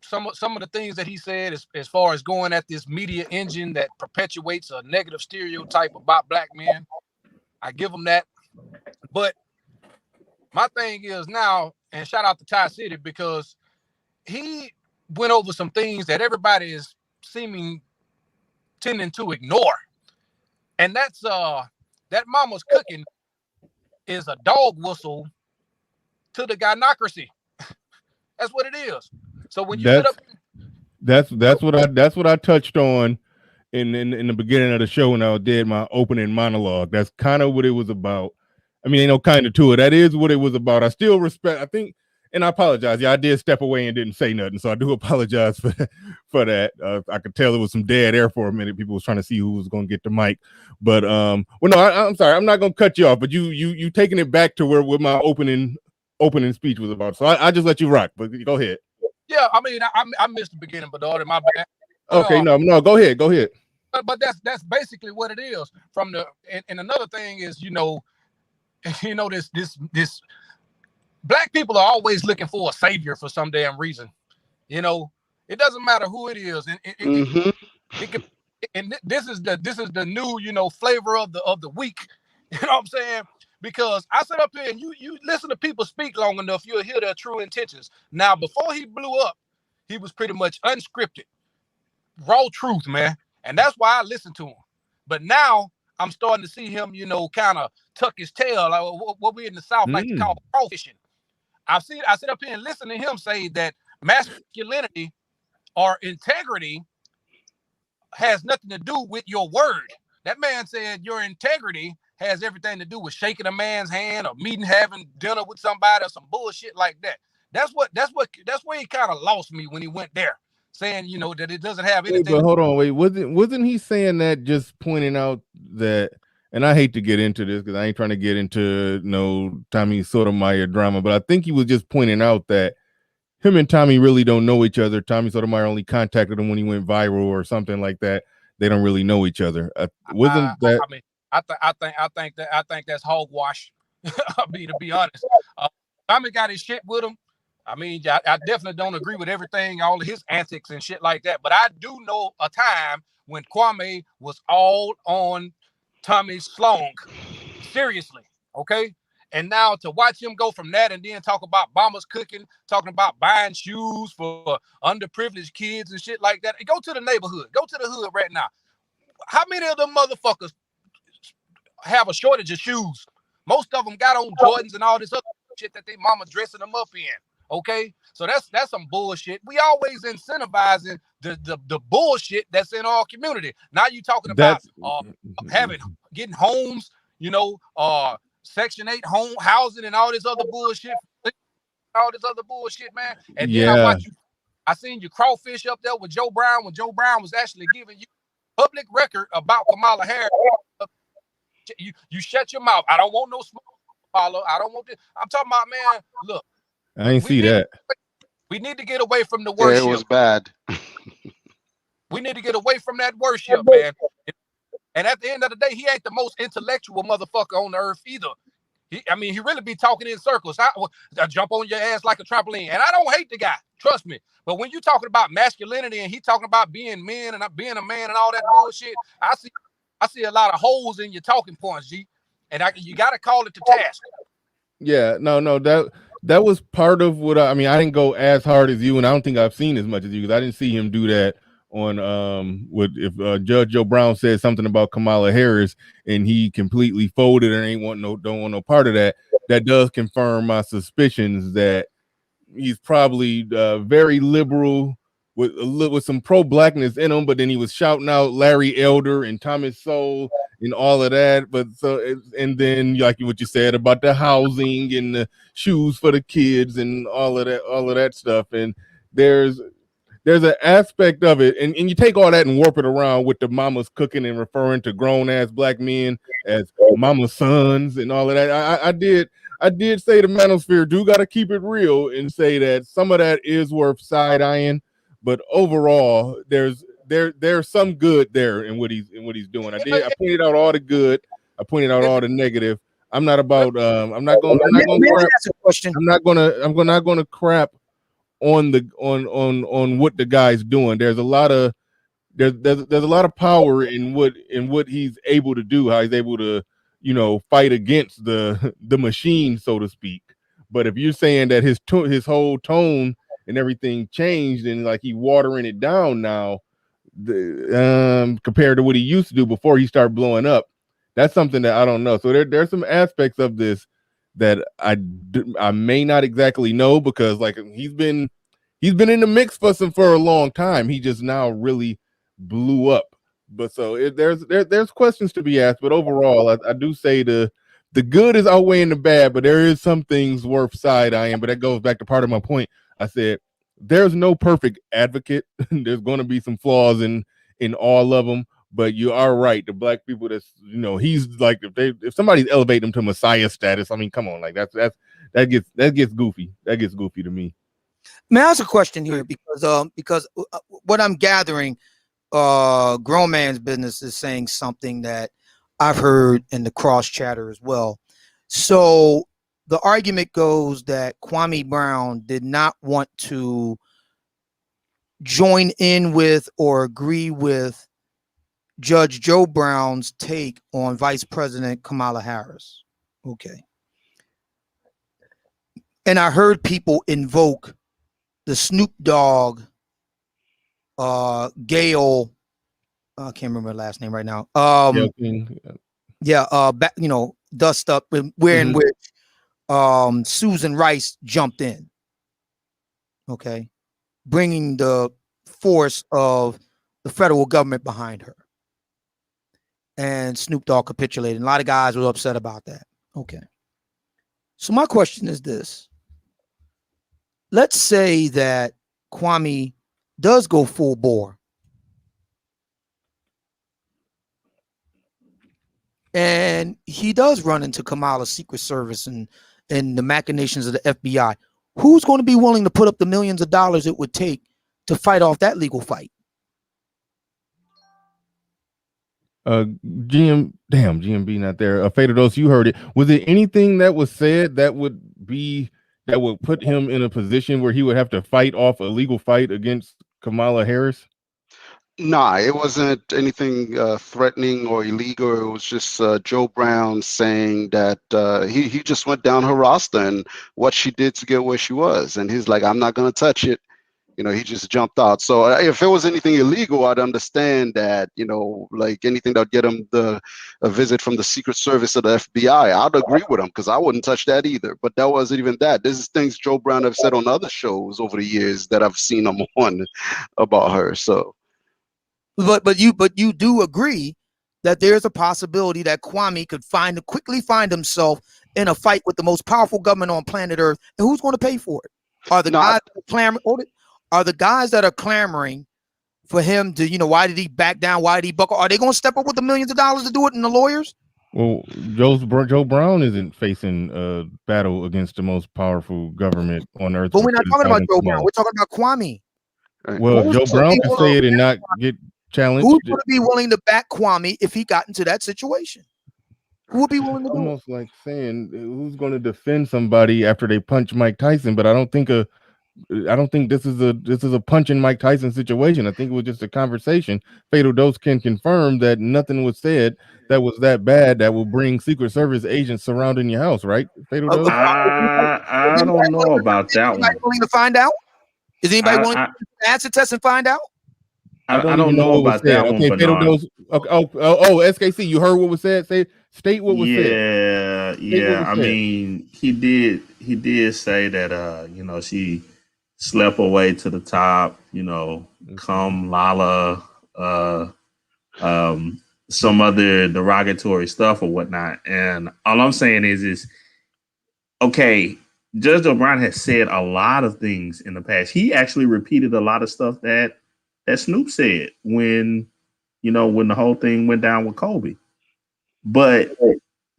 some of the things that he said as far as going at this media engine that perpetuates a negative stereotype about black men. I give him that. But my thing is now, and shout out to Ty City, because he went over some things that everybody is tending to ignore. And that's that Mama's Cooking is a dog whistle to the gynocracy. That's what it is. So when you sit up, that's what I touched on in the beginning of the show when I did my opening monologue. That's kind of what it was about. I mean, ain't no kind of to it. That is what it was about. I still respect. I think, and I apologize. Yeah, I did step away and didn't say nothing, so I do apologize for that. I could tell it was some dead air for a minute. People was trying to see who was going to get the mic, but well, no, I'm sorry. I'm not going to cut you off, but you taking it back to where my opening speech was about. So I just let you rock. But go ahead. Yeah, I mean, I missed the beginning, but my bad. Okay, no, go ahead. But that's basically what it is. From the and another thing is, this black people are always looking for a savior for some damn reason. It doesn't matter who it is, and this is the new flavor of the week. You know what I'm saying? Because I sit up here and you listen to people speak long enough, you'll hear their true intentions. Now, before he blew up, he was pretty much unscripted, raw truth, man. And that's why I listen to him. But now I'm starting to see him, kind of tuck his tail, like what we in the South like to call crawfishing. I sit up here and listen to him say that masculinity or integrity has nothing to do with your word. That man said your integrity has everything to do with shaking a man's hand or having dinner with somebody or some bullshit like that. That's where he kind of lost me when he went there, saying, that it doesn't have anything. But hold on, wait, wasn't he saying that just pointing out that, and I hate to get into this because I ain't trying to get into Tommy Sotomayor drama, but I think he was just pointing out that him and Tommy really don't know each other. Tommy Sotomayor only contacted him when he went viral or something like that. They don't really know each other. I think that's hogwash. To be honest, Tommy got his shit with him. I mean, I definitely don't agree with everything, all of his antics and shit like that. But I do know a time when Kwame was all on Tommy's slong, seriously. Okay, and now to watch him go from that and then talk about Mama's Cooking, talking about buying shoes for underprivileged kids and shit like that. Go to the neighborhood, go to the hood right now. How many of them motherfuckers have a shortage of shoes? Most of them got on Jordans and all this other shit that they mama dressing them up in. Okay, so that's some bullshit. We always incentivizing the bullshit that's in our community. Now you talking about getting homes, Section 8 home housing and all this other bullshit, man. And then I seen you crawfish up there with Joe Brown when Joe Brown was actually giving you public record about Kamala Harris. You shut your mouth. I don't want no smoke, Paulo. I don't want this. I'm talking about, man, look. I ain't see that. We need to get away from the worship. Yeah, it was bad. We need to get away from that worship, man. And at the end of the day, he ain't the most intellectual motherfucker on the earth either. He really be talking in circles. I jump on your ass like a trampoline. And I don't hate the guy, trust me. But when you talking about masculinity and he talking about being men and being a man and all that bullshit, I see a lot of holes in your talking points, G. And you got to call it to task. Yeah, no, that was part of what I didn't go as hard as you, and I don't think I've seen as much as you because I didn't see him do that on if Judge Joe Brown said something about Kamala Harris and he completely folded and don't want no part of that. That does confirm my suspicions that he's probably very liberal with some pro-blackness in him, but then he was shouting out Larry Elder and Thomas Sowell and all of that. But and then like what you said about the housing and the shoes for the kids and all of that stuff. And there's an aspect of it, and you take all that and warp it around with the Mama's Cooking and referring to grown ass black men as mama's sons and all of that. I did say the manosphere do got to keep it real and say that some of that is worth side eyeing, but overall, there's some good there in what he's doing. I pointed out all the good. I pointed out all the negative. I'm not about. I'm not going to crap on what the guy's doing. There's a lot of there's a lot of power in what he's able to do. How he's able to fight against the machine, so to speak. But if you're saying that his whole tone and everything changed and like he watering it down now, compared to what he used to do before he started blowing up, that's something that I don't know. So there's some aspects of this that I may not exactly know, because like he's been in the mix for a long time. He just now really blew up. But so there's questions to be asked. But overall, I do say the good is outweighing the bad, but there is some things worth side eyeing. But that goes back to part of my point. I said there's no perfect advocate. There's going to be some flaws in all of them. But you are right. The black people that's he's like, if somebody's elevating him to Messiah status, I mean, come on, like that gets goofy. That gets goofy to me. May I ask a question here, because what I'm gathering, Grown Man's Business is saying something that I've heard in the cross chatter as well. So the argument goes that Kwame Brown did not want to join in with or agree with Judge Joe Brown's take on Vice President Kamala Harris. Okay. And I heard people invoke the Snoop Dogg, Gail, I can't remember her last name right now. Dust Up, wherein which Susan Rice jumped in. Okay. Bringing the force of the federal government behind her. And Snoop Dogg capitulated. A lot of guys were upset about that. Okay. So my question is this. Let's say that Kwame does go full bore. And he does run into Kamala's Secret Service and the machinations of the FBI. Who's going to be willing to put up the millions of dollars it would take to fight off that legal fight? GMB not there. Fatal Dose, you heard it. Was there anything that was said that would put him in a position where he would have to fight off a legal fight against Kamala Harris? Nah, it wasn't anything threatening or illegal. It was just Joe Brown saying that he just went down her roster and what she did to get where she was. And he's like, I'm not going to touch it. He just jumped out. So if it was anything illegal, I'd understand that, like anything that would get him a visit from the Secret Service or the FBI, I'd agree with him because I wouldn't touch that either. But that wasn't even that. This is things Joe Brown have said on other shows over the years that I've seen him on about her. So. But you do agree that there's a possibility that Kwame could quickly find himself in a fight with the most powerful government on planet Earth, and who's going to pay for it? Are the guys that are clamoring for him to, why did he back down? Why did he buckle? Are they going to step up with the millions of dollars to do it, and the lawyers? Well, Joe Brown isn't facing a battle against the most powerful government on earth. But we're not talking about Joe Brown. We're talking about Kwame. Well, Joe Brown can say it and not get challenged. Who's going to be willing to back Kwame if he got into that situation? Who would be willing to do it? Almost like saying who's going to defend somebody after they punch Mike Tyson, but I don't think this is a punch in Mike Tyson situation. I think it was just a conversation. Fatal Dose can confirm that nothing was said that was that bad that will bring Secret Service agents surrounding your house, right? Fatal Dose? I don't know about that one. Willing to find out? Is anybody willing to acid test and find out? I don't know about that one. Okay, Fatal Dose. SKC, you heard what was said? State what was said. Yeah. I mean, he did say that she slept her way to the top, come Lala, some other derogatory stuff or whatnot. And all I'm saying is okay, Judge O'Brien has said a lot of things in the past. He actually repeated a lot of stuff that Snoop said when the whole thing went down with Kobe. But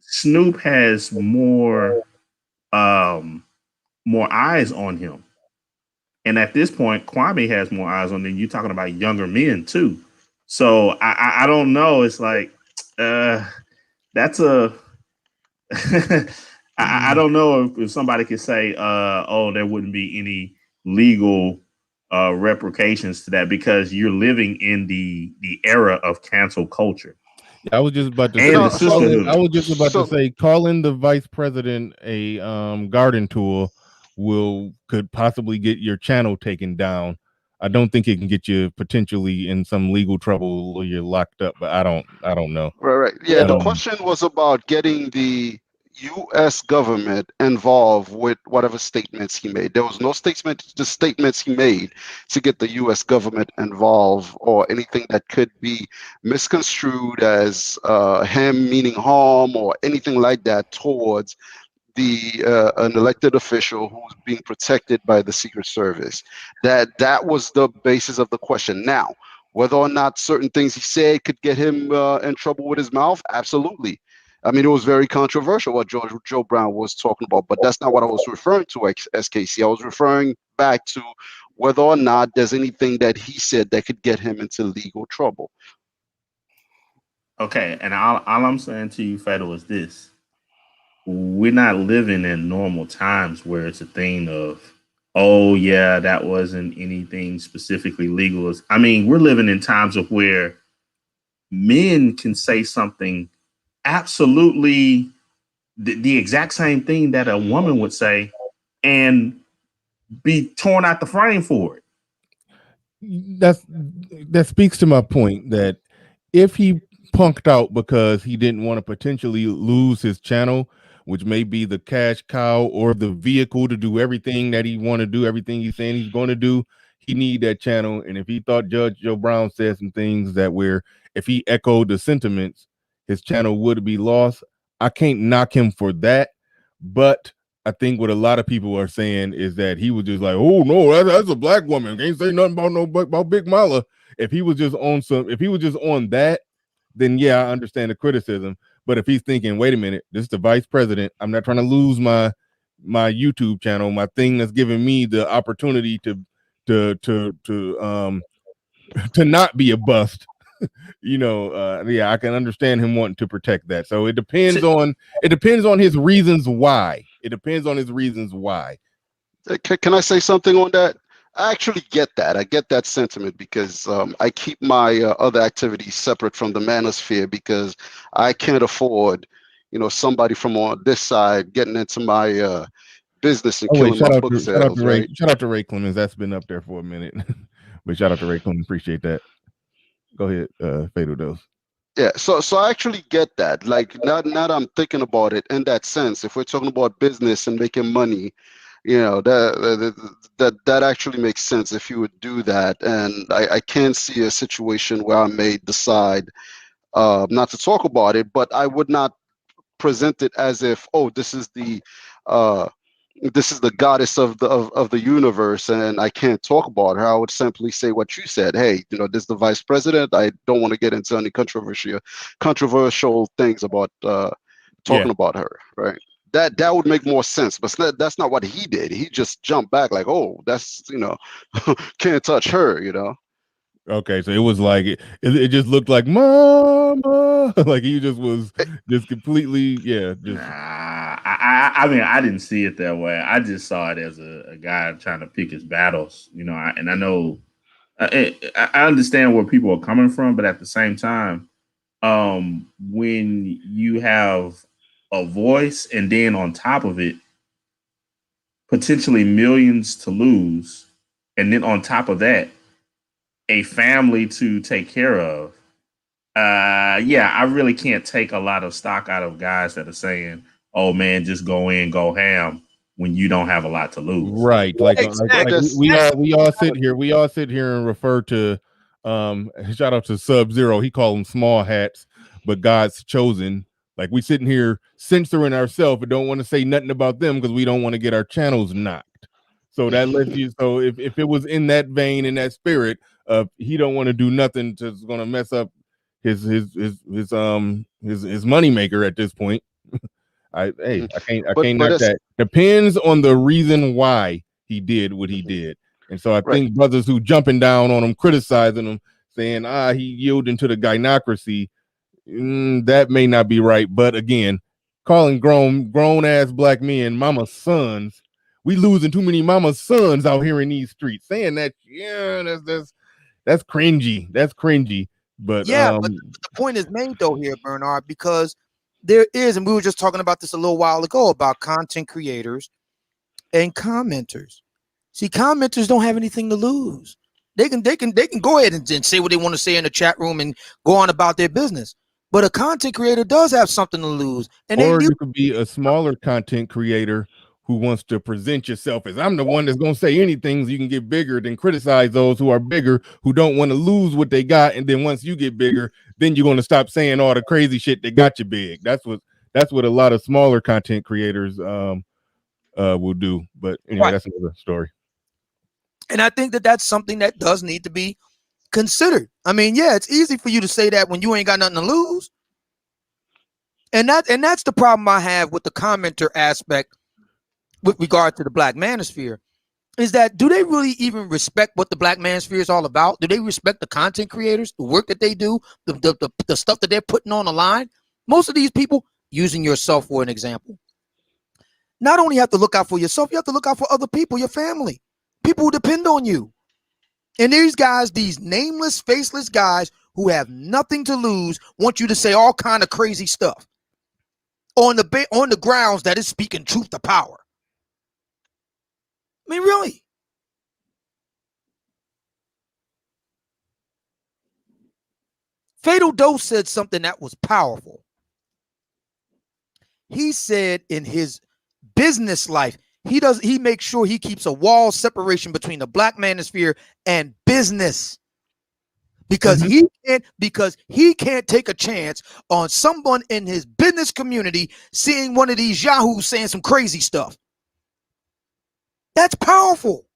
Snoop has more more eyes on him. And at this point, Kwame has more eyes on him. You're talking about younger men too. So I don't know. It's like that's a I don't know if somebody could say, oh, there wouldn't be any legal repercussions to that because you're living in the era of cancel culture. I was just about to And say, the sisterhood. I was just about to say, calling the vice president a garden tool could possibly get your channel taken down. I don't think it can get you potentially in some legal trouble or you're locked up, but I don't know. Right. Yeah, the question was about getting the U.S. government involved with whatever statements he made. There was no statements he made to get the U.S. government involved or anything that could be misconstrued as him meaning harm or anything like that towards an elected official who's being protected by the Secret Service. That was the basis of the question. Now, whether or not certain things he said could get him in trouble with his mouth, absolutely. I mean, it was very controversial what Joe Brown was talking about, but that's not what I was referring to, SKC. I was referring back to whether or not there's anything that he said that could get him into legal trouble. Okay, and all I'm saying to you, Fado, is this. We're not living in normal times where it's a thing of, oh, yeah, that wasn't anything specifically legal. I mean, we're living in times of where men can say something absolutely the exact same thing that a woman would say and be torn out the frame for it. That speaks to my point that if he punked out because he didn't want to potentially lose his channel, which may be the cash cow or the vehicle to do everything that he want to do, everything he's saying he's going to do, he need that channel. And if he thought Judge Joe Brown said some things that where if he echoed the sentiments, his channel would be lost. I can't knock him for that, but I think what a lot of people are saying is that he was just like, oh no, that's a black woman. Can't say nothing about Big Mala. If he was just on that, then yeah, I understand the criticism. But if he's thinking, wait a minute, this is the vice president. I'm not trying to lose my YouTube channel, my thing that's giving me the opportunity to not be a bust. Yeah, I can understand him wanting to protect that. So it depends on his reasons why. It depends on his reasons why. Can I say something on that? I actually get that. I get that sentiment because I keep my other activities separate from the manosphere because I can't afford, somebody from on this side getting into my business and killing my book sales. Shout out to Ray Clemens. That's been up there for a minute. But shout out to Ray Clemens. Appreciate that. Go ahead, Fatal Dose. Yeah, so I actually get that. Like now I'm thinking about it in that sense. If we're talking about business and making money, that actually makes sense if you would do that. And I can see a situation where I may decide not to talk about it, but I would not present it as if, oh, this is the goddess of the universe and I can't talk about her. I would simply say what you said. Hey, this is the vice president. I don't want to get into any controversial things about talking about her, right? That would make more sense, but that's not what he did. He just jumped back like, oh, that's can't touch her, Okay, so it was like it just looked like mama, like he just was just completely I mean, I didn't see it that way. I just saw it as a guy trying to pick his battles, and I know I understand where people are coming from, but at the same time, when you have a voice and then on top of it, potentially millions to lose, and then on top of that, a family to take care of. I really can't take a lot of stock out of guys that are saying, oh man, just go in, go ham when you don't have a lot to lose. Right. Like we all sit here and refer to shout out to Sub-Zero. He called them small hats, but God's chosen. Like we sitting here censoring ourselves and don't want to say nothing about them because we don't want to get our channels knocked. So that lets you. So if it was in that vein, in that spirit of he don't want to do nothing that's going to mess up his money maker at this point, I But can't knock that's that. Depends on the reason why he did what he did. And so I right. think brothers who jumping down on him, criticizing him, saying he yielding to the gynocracy, that may not be right. But again, calling grown ass black men mama's sons, we losing too many mama's sons out here in these streets. Saying that, that's cringy. That's cringy. But Yeah, but the point is made though here, Bernard, because there is, and we were just talking about this a little while ago about content creators and commenters. See, commenters don't have anything to lose. They can go ahead and say what they want to say in the chat room and go on about their business. But a content creator does have something to lose. And or you could be a smaller content creator who wants to present yourself as I'm the one that's going to say anything so you can get bigger, then criticize those who are bigger, who don't want to lose what they got. And then once you get bigger, then you're going to stop saying all the crazy shit that got you big. That's what a lot of smaller content creators will do. But anyway, that's another story. And I think that that's something that does need to be considered. I mean, yeah, it's easy for you to say that when you ain't got nothing to lose. And that's the problem I have with the commenter aspect with regard to the Black Manosphere, is that do they really even respect what the Black Manosphere is all about? Do they respect the content creators, the work that they do, the stuff that they're putting on the line? Most of these people, using yourself for an example, not only have to look out for yourself, you have to look out for other people, your family, people who depend on you. And these guys, these nameless, faceless guys who have nothing to lose, want you to say all kind of crazy stuff on the grounds that is speaking truth to power. I mean, really? Fatal Dose said something that was powerful. He said in his business life, he makes sure he keeps a wall separation between the Black Manosphere and business. Because he can't take a chance on someone in his business community seeing one of these yahoos saying some crazy stuff. That's powerful.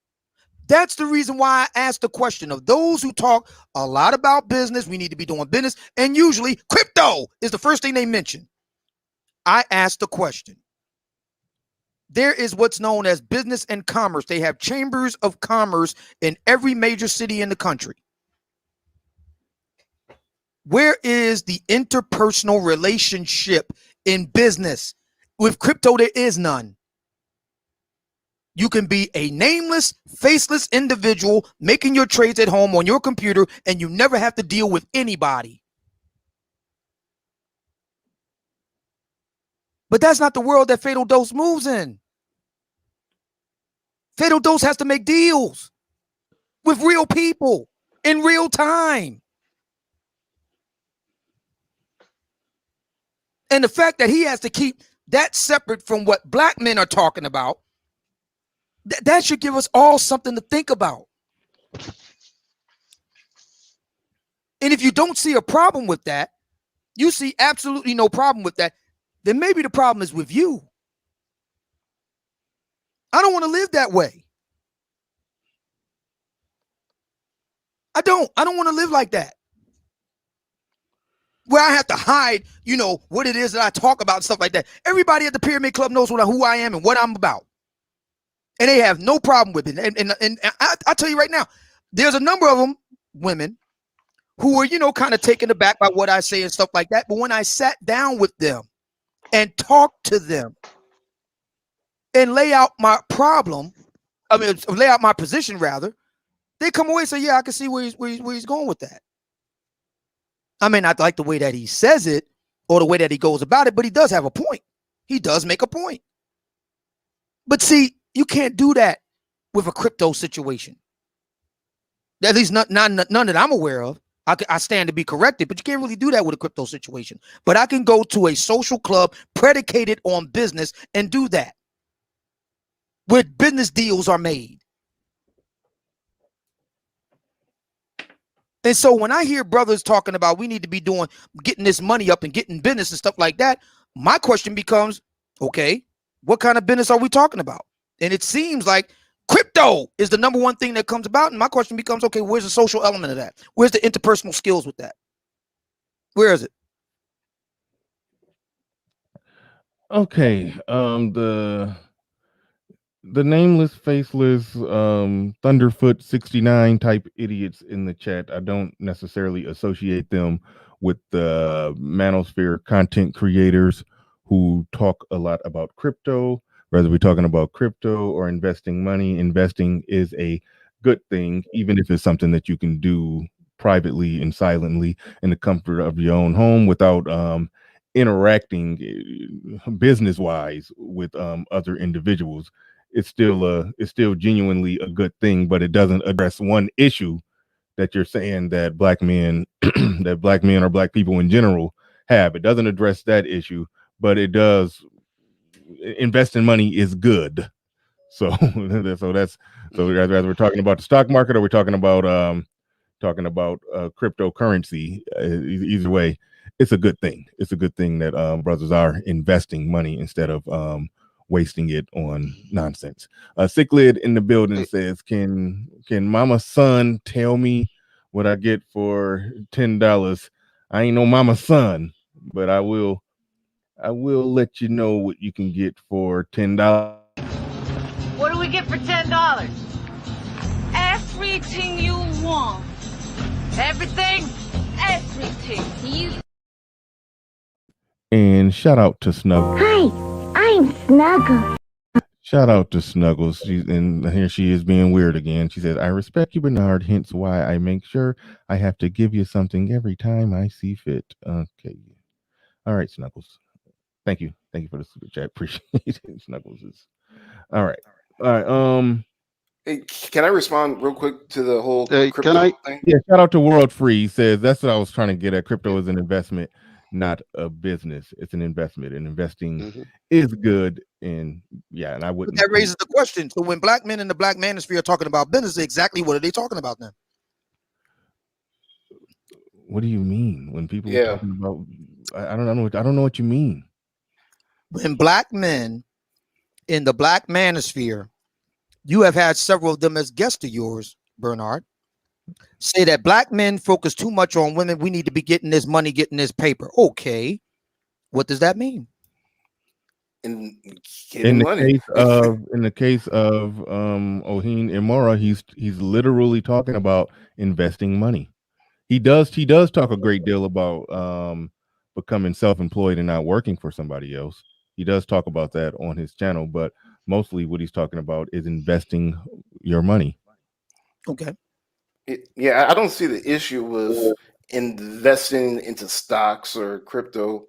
That's the reason why I asked the question of those who talk a lot about business. We need to be doing business. And usually crypto is the first thing they mention. I asked the question. There is what's known as business and commerce. They have chambers of commerce in every major city in the country. Where is the interpersonal relationship in business? With crypto, there is none. You can be a nameless, faceless individual making your trades at home on your computer, and you never have to deal with anybody. But that's not the world that Fatal Dose moves in. Fatal Dose has to make deals with real people in real time. And the fact that he has to keep that separate from what black men are talking about, that should give us all something to think about. And if you don't see a problem with that, you see absolutely no problem with that, then maybe the problem is with you. I don't want to live that way. I don't want to live like that, where I have to hide, what it is that I talk about and stuff like that. Everybody at the Pyramid Club knows who I am and what I'm about. And they have no problem with it. And I'll tell you right now, there's a number of them, women, who are, kind of taken aback by what I say and stuff like that. But when I sat down with them and talked to them and lay out my lay out my position rather, they come away and say, yeah, I can see where he's going with that. I may not like the way that he says it or the way that he goes about it, but he does have a point. He does make a point. But see, you can't do that with a crypto situation. At least none that I'm aware of. I stand to be corrected, but you can't really do that with a crypto situation. But I can go to a social club predicated on business and do that, where business deals are made. And so when I hear brothers talking about we need to be getting this money up and getting business and stuff like that, my question becomes, okay, what kind of business are we talking about? And it seems like crypto is the number one thing that comes about. And my question becomes, okay, where's the social element of that? Where's the interpersonal skills with that? Where is it? Okay. The nameless, faceless, Thunderfoot 69 type idiots in the chat, I don't necessarily associate them with the Manosphere content creators who talk a lot about crypto. Whether we're talking about crypto or investing money, investing is a good thing, even if it's something that you can do privately and silently in the comfort of your own home without interacting business wise with other individuals. It's still genuinely a good thing, but it doesn't address one issue that you're saying that black men that black men or black people in general have. It doesn't address that issue, but it does. Investing money is good. So so rather we're talking about the stock market or we're talking about cryptocurrency. Either way, it's a good thing. It's a good thing that brothers are investing money instead of wasting it on nonsense. Cichlid in the building says, "Can Mama Son tell me what I get for $10? I ain't no Mama Son, but I will let you know what you can get for $10." What do we get for $10? Everything you want. Everything, everything. You. And shout out to Snuggles. Hi, I'm Snuggles. Shout out to Snuggles. And here she is being weird again. She says, "I respect you, Bernard, hence why I make sure I have to give you something every time I see fit." Okay. All right, Snuggles. Thank you. Thank you for the super chat. Appreciate it. Snuggles is all right. All right. Hey, can I respond real quick to the whole Hey, crypto can I? thing? Yeah, shout out to World Free. He says that's what I was trying to get at. Crypto is an investment, not a business. It's an investment, and investing is good. And yeah, and I But wouldn't. that raises the question. So when black men in the black manosphere are talking about business, exactly what are they talking about then? What do you mean when people are Yeah. talking about? I don't know. I don't know what you mean. When black men in the black manosphere, you have had several of them as guests of yours, Bernard, say that black men focus too much on women. We need to be getting this money, getting this paper. Okay, what does that mean? And In getting the money. case of Oheen Imora, he's literally talking about investing money. He does talk a great deal about becoming self-employed and not working for somebody else. He does talk about that on his channel, but mostly what he's talking about is investing your money. Okay. Yeah, I don't see the issue with investing into stocks or crypto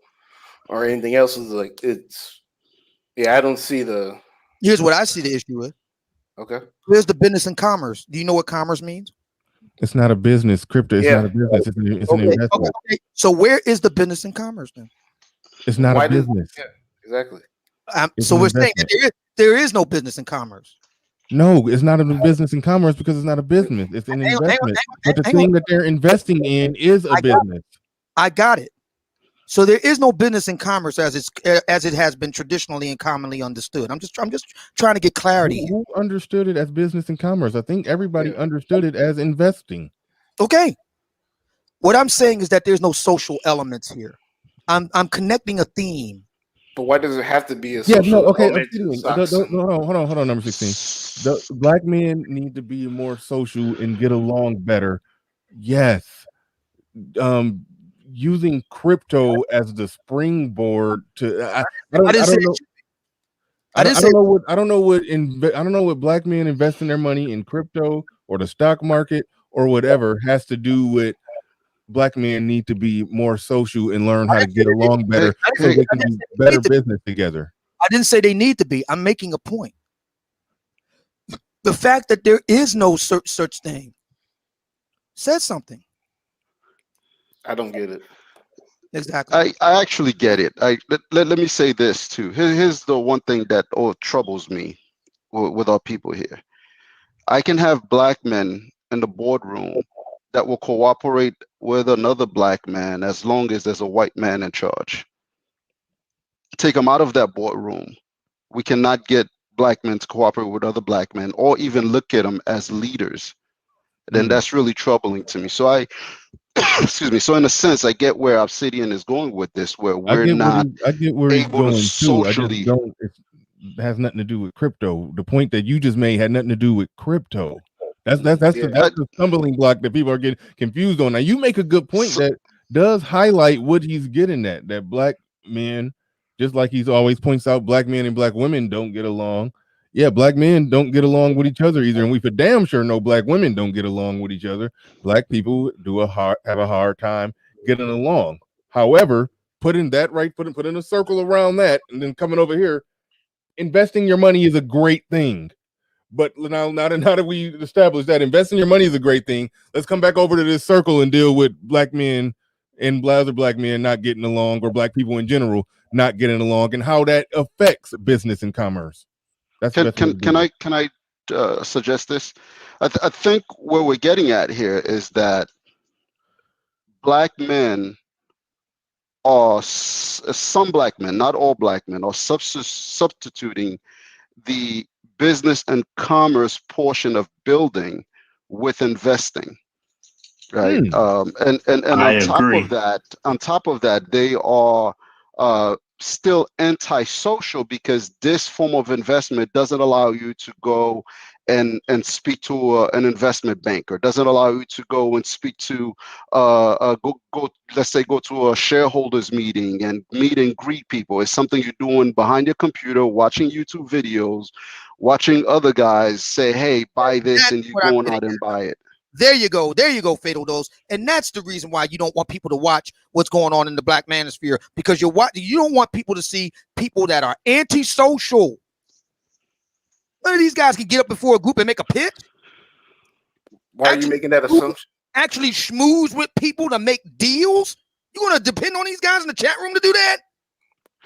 or anything else. Is like it's. Yeah, I don't see the. Here's what I see the issue with. Okay. Here's the business and commerce. Do you know what commerce means? It's not a business. Crypto. It's not a business. It's an investment. Okay. So where is the business and commerce then? It's not a business. Yeah, exactly. It's So an we're saying investment. that there is no business and commerce. No, it's not a business and commerce because it's not a business. It's an investment. But the thing that they're investing in is a business. I got it. So there is no business and commerce as it has been traditionally and commonly understood. I'm just trying to get clarity. Who understood it as business and commerce? I think everybody understood it as investing. Okay. What I'm saying is that there's no social elements here. I'm connecting a theme. But why does it have to be a Yeah, social no, okay. element to stocks? Hold on, number 16. The black men need to be more social and get along better. Yes. Using crypto as the springboard to I don't know what black men investing their money in crypto or the stock market or whatever has to do with black men need to be more social and learn how to get along better so they can do better business together. I didn't say they need to be. I'm making a point. The fact that there is no such thing says something. I don't get it. Exactly. I actually get it. Let me say this too. Here's the one thing that troubles me with our people here. I can have black men in the boardroom that will cooperate with another black man as long as there's a white man in charge. Take them out of that boardroom. We cannot get black men to cooperate with other black men or even look at them as leaders. Then that's really troubling to me. So excuse me. So in a sense, I get where Obsidian is going with this, where we're not I get where he's able to going too. I socially. just don't. It has nothing to do with crypto. The point that you just made had nothing to do with crypto. That's the stumbling block that people are getting confused on. Now you make a good point that does highlight what he's getting at. That black men, just like he's always points out, black men and black women don't get along. Yeah, black men don't get along with each other either, and we for damn sure know black women don't get along with each other. Black people have a hard time getting along. However, putting that right, putting a circle around that, and then coming over here, investing your money is a great thing. But now that we established that investing your money is a great thing, let's come back over to this circle and deal with black men and other black men not getting along, or black people in general not getting along, and how that affects business and commerce. Can I suggest this? I think where we're getting at here is that black men are some black men, not all black men, are substituting the business and commerce portion of building with investing, right? And on top of that, they are still antisocial, because this form of investment doesn't allow you to go and speak to an investment banker, doesn't allow you to go and speak to let's say go to a shareholders meeting and meet and greet people. It's something you're doing behind your computer, watching YouTube videos, watching other guys say, hey, buy this, and you're going out and buy it. There you go, Fatal Dose. And that's the reason why you don't want people to watch what's going on in the black manosphere, because you don't want people to see people that are antisocial. None of these guys can get up before a group and make a pitch. Why are you making that assumption? Actually schmooze with people to make deals? You want to depend on these guys in the chat room to do that?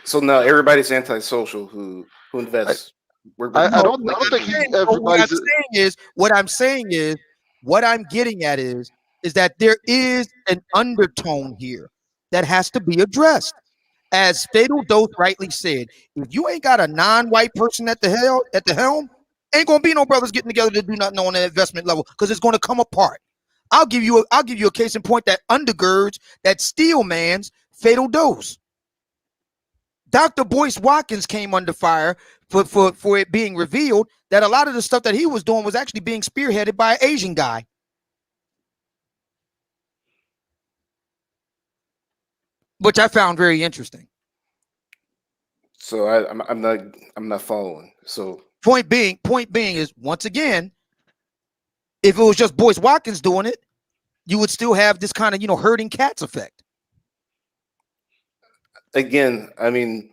So now everybody's antisocial who invests. I don't think everybody's. What I'm saying is, what I'm getting at is that there is an undertone here that has to be addressed. As Fatal Dose rightly said, if you ain't got a non-white person at the helm, ain't gonna be no brothers getting together to do nothing on the investment level, because it's gonna come apart. I'll give you a case in point that undergirds that steel man's Fatal Dose. Dr. Boyce Watkins came under fire for it being revealed that a lot of the stuff that he was doing was actually being spearheaded by an Asian guy. Which I found very interesting. So I'm not following. So point being is, once again, if it was just Boyce Watkins doing it, you would still have this kind of, herding cats effect. Again, I mean,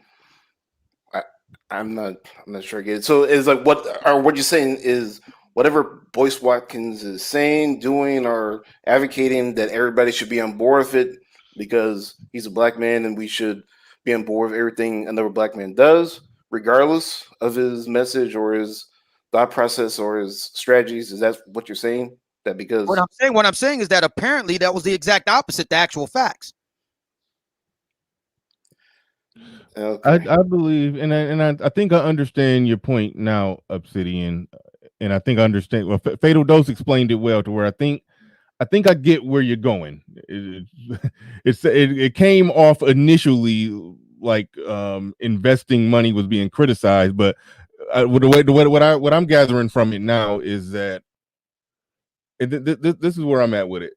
I'm not sure I get it. So it's like what you're saying is whatever Boyce Watkins is saying, doing, or advocating, that everybody should be on board with it because he's a black man and we should be on board with everything another black man does, regardless of his message or his thought process or his strategies. Is that what you're saying? That because what I'm saying is that apparently that was the exact opposite to actual facts. Okay. I believe, and I think I understand your point now, Obsidian, and I think I understand. Well, Fatal Dose explained it well, to where I think I get where you're going. It came off initially like investing money was being criticized, but what I'm gathering from it now is that this is where I'm at with it.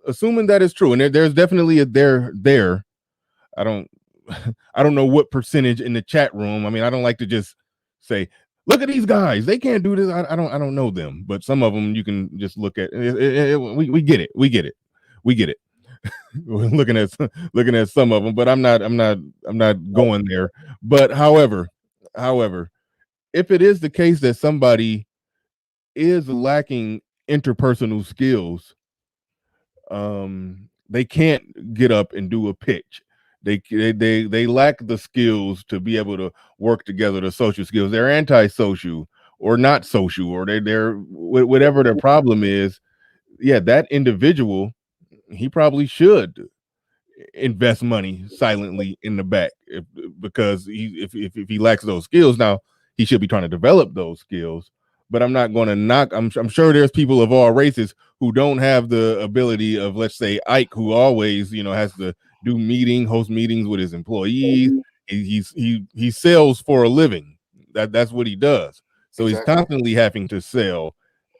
Assuming that is true, and there's definitely a there. I don't know what percentage in the chat room. I mean, I don't like to just say, look at these guys, they can't do this. I don't know them, but some of them you can just look at. We get it. We're looking at some of them, but I'm not going there. But however, if it is the case that somebody is lacking interpersonal skills, they can't get up and do a pitch. They lack the skills to be able to work together, the social skills. They're antisocial or not social, or they're whatever their problem is. Yeah, that individual, he probably should invest money silently in the back, because if he lacks those skills. Now he should be trying to develop those skills, but I'm not going to knock. I'm sure there's people of all races who don't have the ability of, let's say, Ike, who always, has to host meetings with his employees. He sells for a living. That's what he does. So he's constantly having to sell.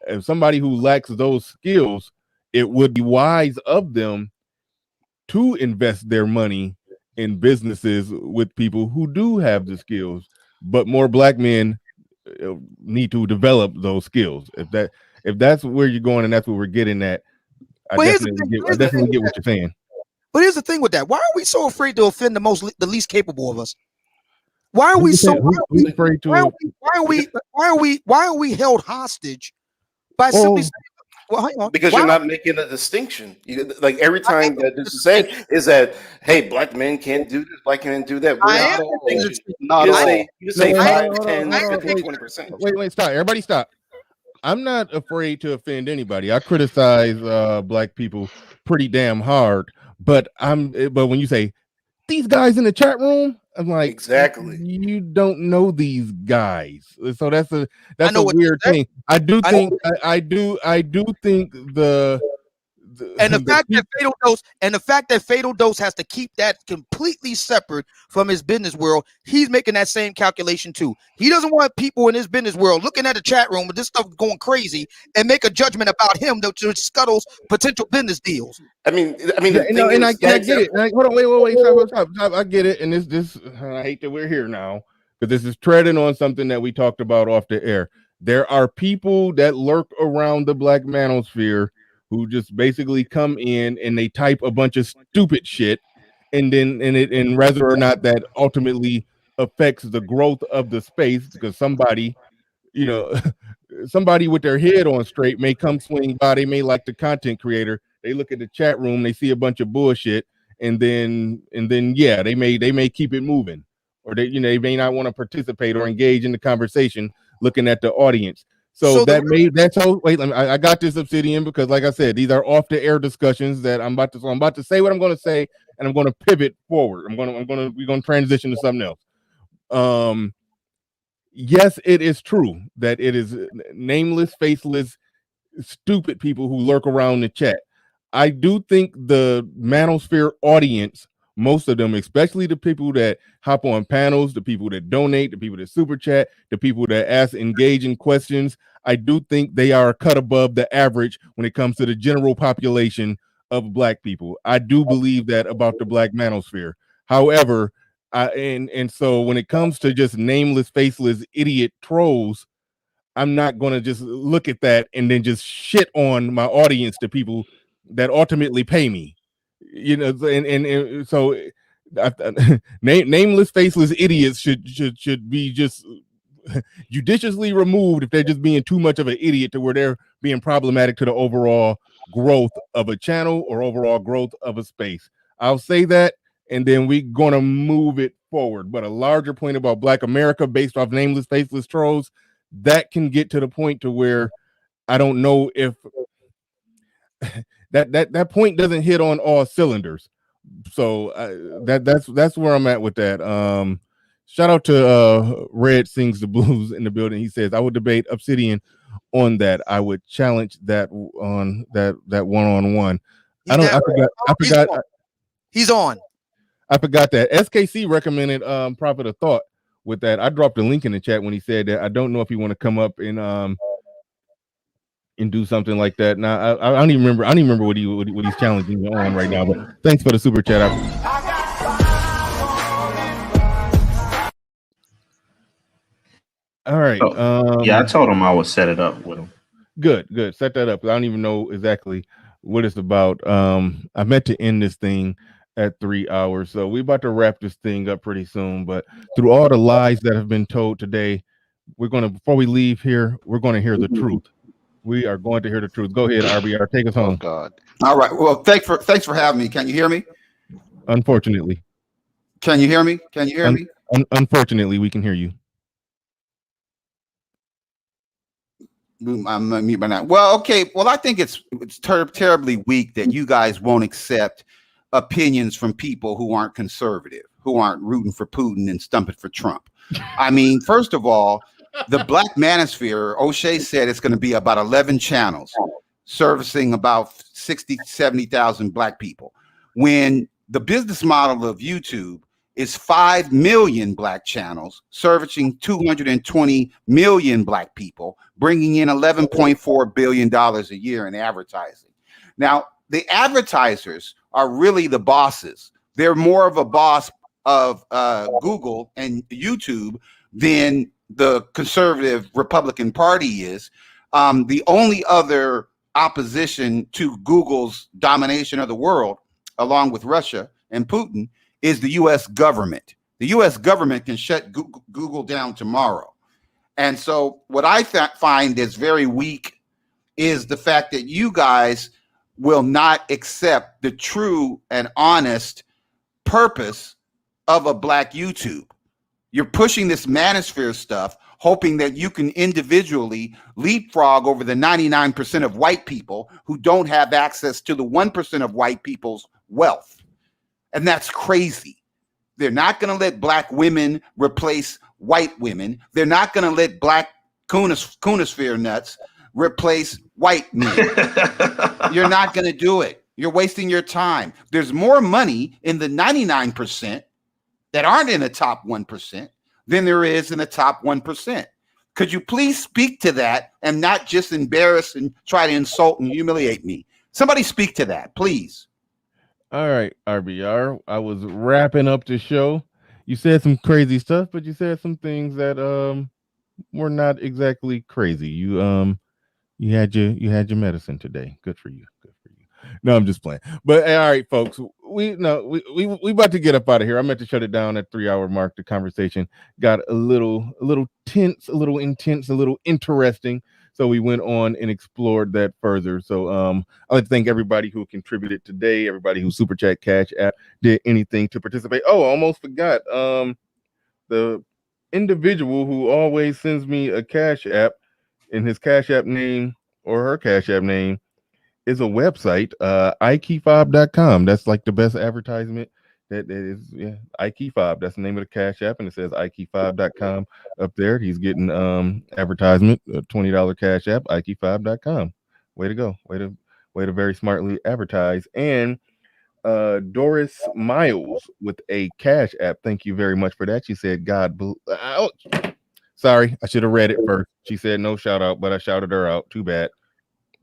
If somebody who lacks those skills, it would be wise of them to invest their money in businesses with people who do have the skills. But more black men need to develop those skills. If that's where you're going and that's what we're getting at, I definitely get what you're saying. But here's the thing with that: why are we so afraid to offend the least capable of us? Why are we so afraid to? Why are we held hostage by simply? Well, hang on. Because you're not making a distinction. Like every time that this is said, is that hey, black men can't do this, black men do that. You say 5, 10, 15, 20%. Wait, stop. Everybody stop. I'm not afraid to offend anybody. I criticize black people pretty damn hard, but when you say these guys in the chat room, I'm like, exactly. You don't know these guys, so that's a weird thing. I do think the fact that Fatal Dose has to keep that completely separate from his business world, he's making that same calculation too. He doesn't want people in his business world looking at the chat room with this stuff going crazy and make a judgment about him that scuttles potential business deals. I mean, I get it. Hold on, wait, stop. I get it, and this I hate that we're here now, but this is treading on something that we talked about off the air. There are people that lurk around the black manosphere who just basically come in and they type a bunch of stupid shit, and whether or not that ultimately affects the growth of the space, because somebody with their head on straight may come swing by. They may like the content creator. They look at the chat room, they see a bunch of bullshit, and then they may keep it moving, or they may not want to participate or engage in the conversation looking at the audience. So I got this, Obsidian, because like I said, these are off the air discussions that I'm about to say what I'm going to say, and I'm going to pivot forward. We're going to transition to something else. Yes, it is true that it is nameless, faceless, stupid people who lurk around the chat. I do think the manosphere audience, most of them, especially the people that hop on panels, the people that donate, the people that super chat, the people that ask engaging questions, I do think they are cut above the average when it comes to the general population of black people. I do believe that about the black manosphere. However, so when it comes to just nameless, faceless, idiot trolls, I'm not going to just look at that and then just shit on my audience, the people that ultimately pay me. So nameless, faceless idiots should be just judiciously removed if they're just being too much of an idiot to where they're being problematic to the overall growth of a channel or overall growth of a space. I'll say that, and then we're going to move it forward. But a larger point about Black America based off nameless, faceless trolls, that can get to the point to where I don't know if that point doesn't hit on all cylinders. So that's where I'm at with that. Shout out to Red Sings the Blues in the building. He says, I would debate Obsidian on that. I would challenge that on that one-on-one. I forgot. He's on. I forgot that SKC recommended Prophet of Thought with that. I dropped a link in the chat when he said that. I don't know if you want to come up and do something like that. Now I don't even remember what he's challenging you on right now. But thanks for the super chat. All right. Yeah, I told him I would set it up with him. Good. Set that up. I don't even know exactly what it's about. I meant to end this thing at 3 hours, so we're about to wrap this thing up pretty soon. But through all the lies that have been told today, before we leave here, we're gonna hear the truth. We are going to hear the truth. Go ahead, RBR. Take us home. Oh God. All right. Well, thanks for having me. Can you hear me? Unfortunately. Can you hear me? Me? Unfortunately, we can hear you. I'm mute by now. Well, okay. Well, I think it's terribly weak that you guys won't accept opinions from people who aren't conservative, who aren't rooting for Putin and stumping for Trump. I mean, first of all, the Black Manosphere, O'Shea said it's going to be about 11 channels servicing about 60, 70,000 Black people. When the business model of YouTube is 5 million Black channels servicing 220 million Black people, bringing in $11.4 billion a year in advertising. Now, the advertisers are really the bosses. They're more of a boss of Google and YouTube than the conservative Republican Party is. The only other opposition to Google's domination of the world, along with Russia and Putin, is the U.S. government. The U.S. government can shut Google down tomorrow. And so what I find is very weak is the fact that you guys will not accept the true and honest purpose of a Black YouTube. You're pushing this manosphere stuff, hoping that you can individually leapfrog over the 99% of white people who don't have access to the 1% of white people's wealth. And that's crazy. They're not going to let Black women replace white women. They're not going to let Black Coonosphere nuts replace white men. You're not going to do it. You're wasting your time. There's more money in the 99% that aren't in the top 1% than there is in the top 1%. Could you please speak to that and not just embarrass and try to insult and humiliate me? Somebody speak to that, please. All right, RBR. I was wrapping up the show. You said some crazy stuff, but you said some things that were not exactly crazy. You had your medicine today. Good for you. Good for you. No, I'm just playing. But all right, folks. We about to get up out of here. I meant to shut it down at 3-hour mark. The conversation got a little tense, a little intense, a little interesting. So we went on and explored that further. So I'd like to thank everybody who contributed today, everybody who Super Chat, Cash App, did anything to participate. Oh, I almost forgot. The individual who always sends me a Cash App, and his Cash App name or her Cash App name is a website, ikeyfob.com. That's like the best advertisement. That is, yeah, ikeyfob. That's the name of the Cash App, and it says ikeyfob.com up there. He's getting advertisement, $20 Cash App, ikeyfob.com. Way to go. Way to very smartly advertise. And Doris Miles with a Cash App. Thank you very much for that. She said, sorry, I should have read it first. She said no shout out, but I shouted her out. Too bad.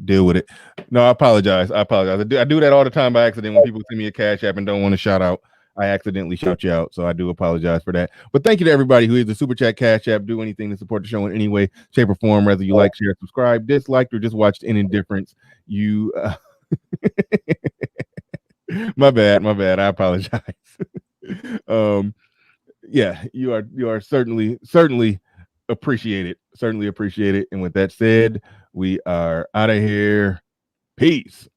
Deal with it. No, I apologize. I do that all the time by accident. When people send me a Cash App and don't want to shout out, I accidentally shout you out. So I do apologize for that. But thank you to everybody who is the Super Chat, Cash App. Do anything to support the show in any way, shape, or form, whether you like, share, subscribe, disliked, or just watched in indifference. You my bad. I apologize. Yeah, you are certainly appreciated. Certainly appreciate it. And with that said, we are out of here. Peace.